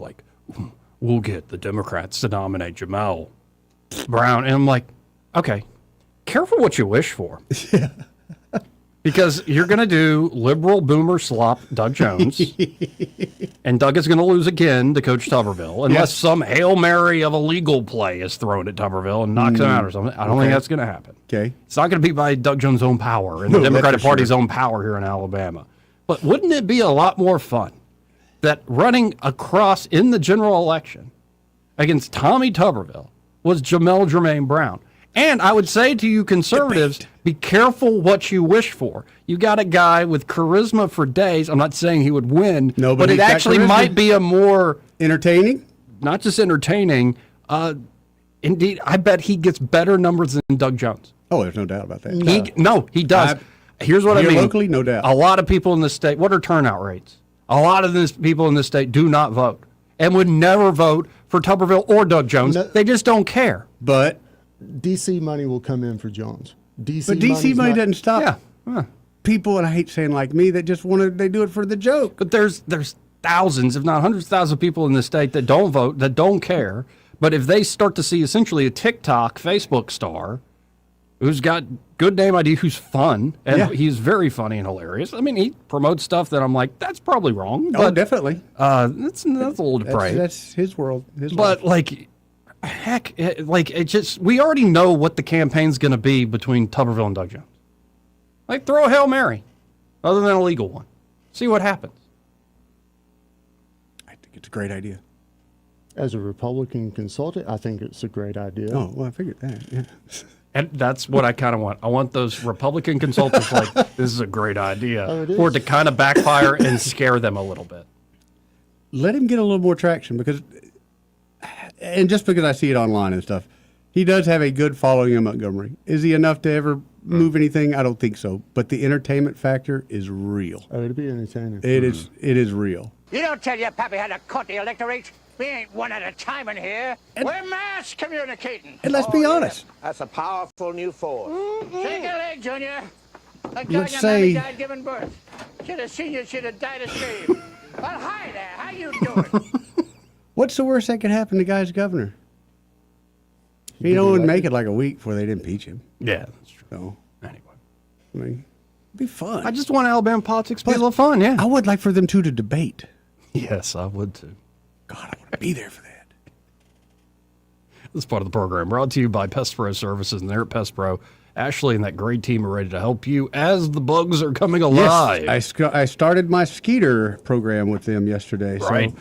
we'll get the Democrats to nominate Jamel Brown. And I'm like, okay, careful what you wish for. Yeah. Because you're going to do liberal boomer slop Doug Jones, and Doug is going to lose again to Coach Tuberville, unless some Hail Mary of a legal play is thrown at Tuberville and knocks him out or something. I don't think that's going to happen. Okay. It's not going to be by Doug Jones' own power and the Democratic Party's own power here in Alabama. But wouldn't it be a lot more fun that running across in the general election against Tommy Tuberville was Jamel Jermaine Brown? And I would say to you conservatives, be careful what you wish for. You got a guy with charisma for days. I'm not saying he would win, but it actually might be a more entertaining, not just entertaining. Indeed, I bet he gets better numbers than Doug Jones. Oh, there's no doubt about that. He does. Here's what I mean. Locally, no doubt. A lot of people in this state, what are turnout rates? A lot of these people in this state do not vote and would never vote for Tuberville or Doug Jones. No, they just don't care. But DC money will come in for Jones. But DC money doesn't stop people, and I hate saying like me, that just want to, they do it for the joke. But there's thousands, if not hundreds of thousands of people in this state that don't vote, that don't care. But if they start to see essentially a TikTok, Facebook star who's got good name ID, who's fun, and he's very funny and hilarious. I mean, he promotes stuff that I'm like, that's probably wrong. But, definitely. That's a little depraved. That's his world. But heck, it just, we already know what the campaign's going to be between Tuberville and Doug Jones. Throw a Hail Mary, other than a legal one. See what happens. I think it's a great idea. As a Republican consultant, I think it's a great idea. Oh, well, I figured that, yeah. And that's what I kind of want. I want those Republican consultants this is a great idea, for it to kind of backfire and scare them a little bit. Let him get a little more traction, because just because I see it online and stuff, he does have a good following in Montgomery. Is he enough to ever move anything? I don't think so. But the entertainment factor is real. Oh, it'll be entertaining. It is real. You don't tell your pappy how to cut the electorate. We ain't one at a time in here. We're mass communicating. And let's be honest. That's a powerful new force. Shake a leg, Junior. Like Let's your say- mammy died giving birth. Should have seen you, should have died of shame. Well, hi there. How you doing? What's the worst that could happen to guy's governor? He don't make it like a week before they'd impeach him. Yeah, that's true. So, anyway. I mean, it'd be fun. I just want Alabama politics to be a little fun, yeah. I would like for them two to debate. Yes, I would too. God, I want to be there for that. This part of the program brought to you by Pest Pro Services, and they're at Pest Pro. Ashley and that great team are ready to help you as the bugs are coming alive. Yes, I started my skeeter program with them yesterday. Right. So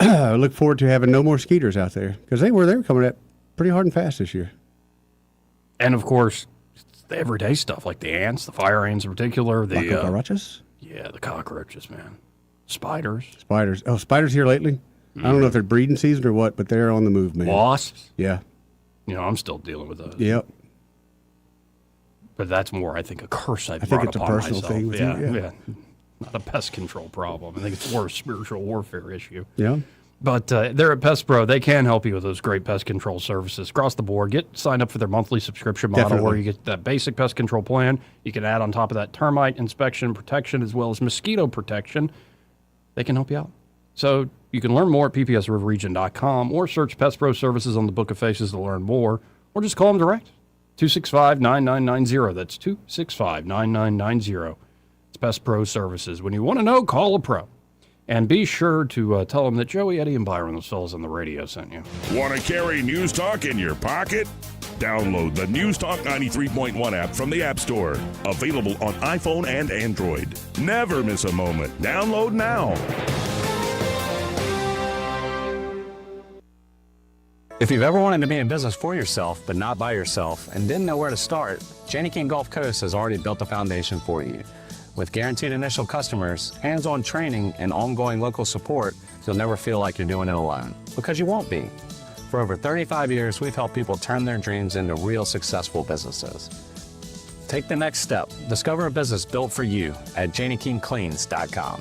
I look forward to having no more skeeters out there, because they were coming up pretty hard and fast this year. And of course, the everyday stuff like the ants, the fire ants in particular. The cockroaches? Yeah, the cockroaches, man. Spiders. Oh, spiders here lately? I don't know if they're breeding season or what, but they're on the move, man. Wasps. Yeah. I'm still dealing with those. Yep. But that's more, I think, a curse I think brought it's a upon personal myself. thing with you, yeah. Not a pest control problem. I think it's more a spiritual warfare issue. Yeah. But they're at Pest Pro. They can help you with those great pest control services across the board. Get signed up for their monthly subscription model where you get that basic pest control plan. You can add on top of that termite inspection and protection as well as mosquito protection. They can help you out. So you can learn more at ppsriverregion.com or search Pest Pro Services on the Book of Faces to learn more. or just call them direct. 265-9990. That's 265-9990. It's Best Pro Services. When you want to know, call a pro. And be sure to tell them that Joey, Eddie, and Byron, those fellas on the radio, sent you. Want to carry News Talk in your pocket? Download the News Talk 93.1 app from the App Store. Available on iPhone and Android. Never miss a moment. Download now. If you've ever wanted to be in business for yourself, but not by yourself, and didn't know where to start, Janie King Gulf Coast has already built a foundation for you. With guaranteed initial customers, hands-on training, and ongoing local support, you'll never feel like you're doing it alone, because you won't be. For over 35 years, we've helped people turn their dreams into real successful businesses. Take the next step. Discover a business built for you at JanieKingCleans.com.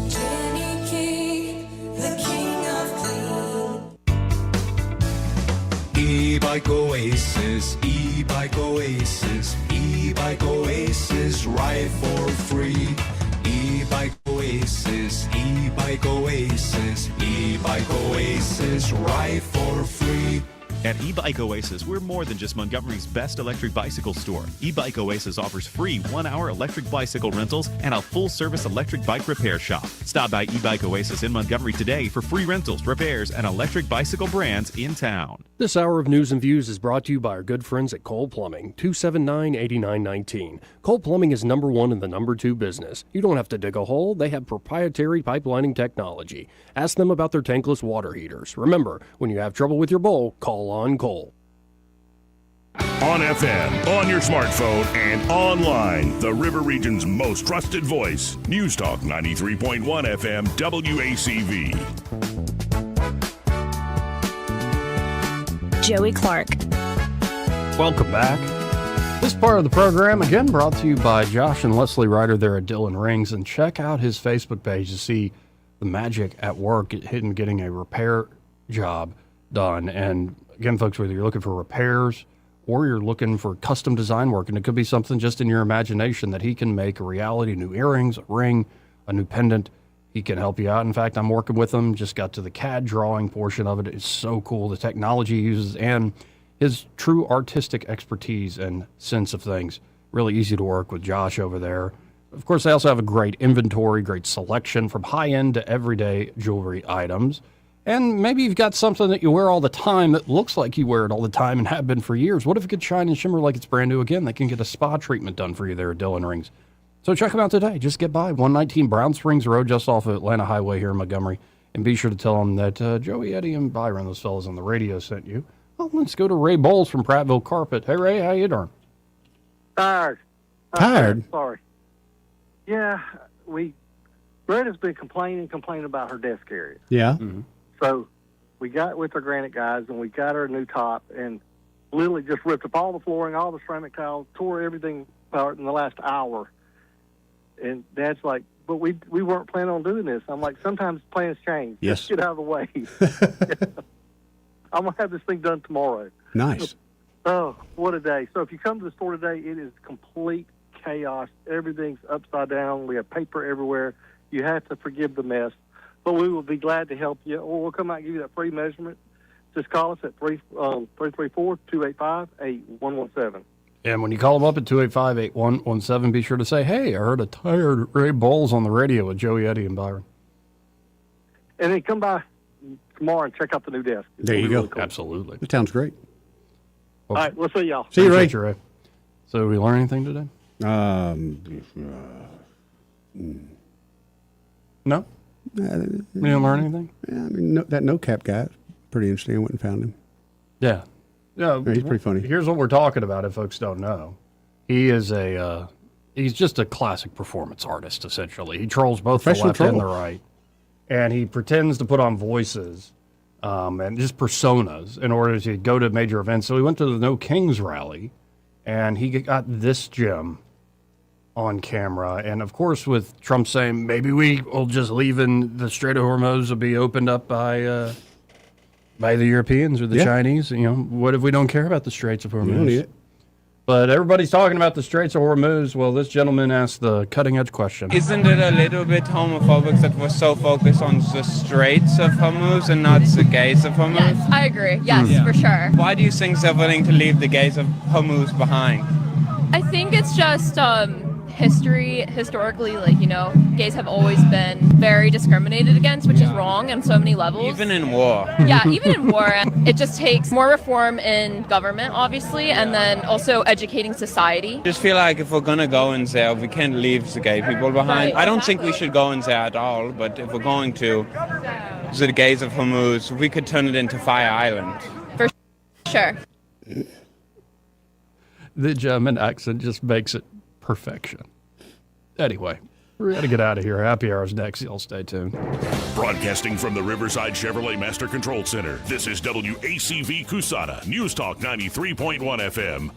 Jenny King, the king of clean. E-Bike Oasis, E-Bike Oasis, E-Bike Oasis, ride for free. E-Bike Oasis, E-Bike Oasis, E-Bike Oasis, ride for free. At E-Bike Oasis, we're more than just Montgomery's best electric bicycle store. E-Bike Oasis offers free 1-hour electric bicycle rentals and a full-service electric bike repair shop. Stop by E-Bike Oasis in Montgomery today for free rentals, repairs, and electric bicycle brands in town. This hour of News and Views is brought to you by our good friends at Cole Plumbing, 279-8919. Cole Plumbing is number one in the number two business. You don't have to dig a hole. They have proprietary pipelining technology. Ask them about their tankless water heaters. Remember, when you have trouble with your bowl, call on Cole. On FM, on your smartphone, and online, the River Region's most trusted voice. News Talk 93.1 FM WACV. Joey Clark. Welcome back. This part of the program, again, brought to you by Josh and Leslie Ryder there at Dillon Rings. And check out his Facebook page to see the magic at work in getting a repair job done. And again, folks, whether you're looking for repairs or you're looking for custom design work, and it could be something just in your imagination that he can make a reality, new earrings, a ring, a new pendant. He can help you out. In fact, I'm working with him, just got to the CAD drawing portion of it. It's so cool, the technology he uses and his true artistic expertise and sense of things. Really easy to work with Josh over there. Of course, they also have a great inventory, great selection from high-end to everyday jewelry items. And maybe you've got something that you wear all the time that looks like you wear it all the time and have been for years. What if it could shine and shimmer like it's brand new again? They can get a spa treatment done for you there at Dillon Rings. So check them out today. Just get by 119 Brown Springs Road, just off of Atlanta Highway here in Montgomery. And be sure to tell them that Joey, Eddie, and Byron, those fellas on the radio, sent you. Well, let's go to Ray Bowles from Prattville Carpet. Hey, Ray, how you doing? Tired. Tired? Sorry. Yeah, Retta's been complaining about her desk area. Yeah. Mm-hmm. So we got with our granite guys, and we got her a new top, and literally just ripped up all the flooring, all the ceramic tiles, tore everything apart in the last hour. And Dad's like, but we weren't planning on doing this. I'm like, sometimes plans change. Yes. Just get out of the way. I'm going to have this thing done tomorrow. Nice. Oh, what a day. So if you come to the store today, it is complete chaos. Everything's upside down. We have paper everywhere. You have to forgive the mess. But we will be glad to help you, or we'll come out and give you that free measurement. Just call us at 334-285-8117. And when you call them up at 285-8117, be sure to say, hey, I heard a tired Ray Bowles on the radio with Joey, Eddie, and Byron. And then come by tomorrow and check out the new desk. There you go. Really cool. Absolutely. It sounds great. All right, we'll see y'all. See you, Ray. Ray. So did we learn anything today? No? We didn't learn anything? Yeah, I mean, that no-cap guy, pretty interesting. I went and found him. Yeah. Yeah, he's pretty funny. Here's what we're talking about if folks don't know. He is he's just a classic performance artist, essentially. He trolls both the left and the right. And he pretends to put on voices and just personas in order to go to major events. So he went to the No Kings rally, and he got this gem on camera. And, of course, with Trump saying maybe we will just leave and the Strait of Hormuz will be opened up by the Europeans or the Chinese. You know, what if we don't care about the Straits of Hormuz? You don't need it. But everybody's talking about the Straits of Hormuz. Well, this gentleman asked the cutting-edge question. Isn't it a little bit homophobic that we're so focused on the Straits of Hormuz and not the gays of Hormuz? Yes, I agree. Yes, for sure. Why do you think they're willing to leave the gays of Hormuz behind? I think it's just historically, gays have always been very discriminated against, which is wrong on so many levels. Even in war. Yeah, even in war. And it just takes more reform in government, obviously, and then also educating society. I just feel like if we're going to go in there, we can't leave the gay people behind. Right, I don't think we should go in there at all, but if we're going to, the gays of Hormuz, we could turn it into Fire Island. For sure. The German accent just makes it perfection. Anyway, we're going to get out of here. Happy Hour's next. Y'all stay tuned. Broadcasting from the Riverside Chevrolet Master Control Center, this is WACV Cusana, News Talk 93.1 FM.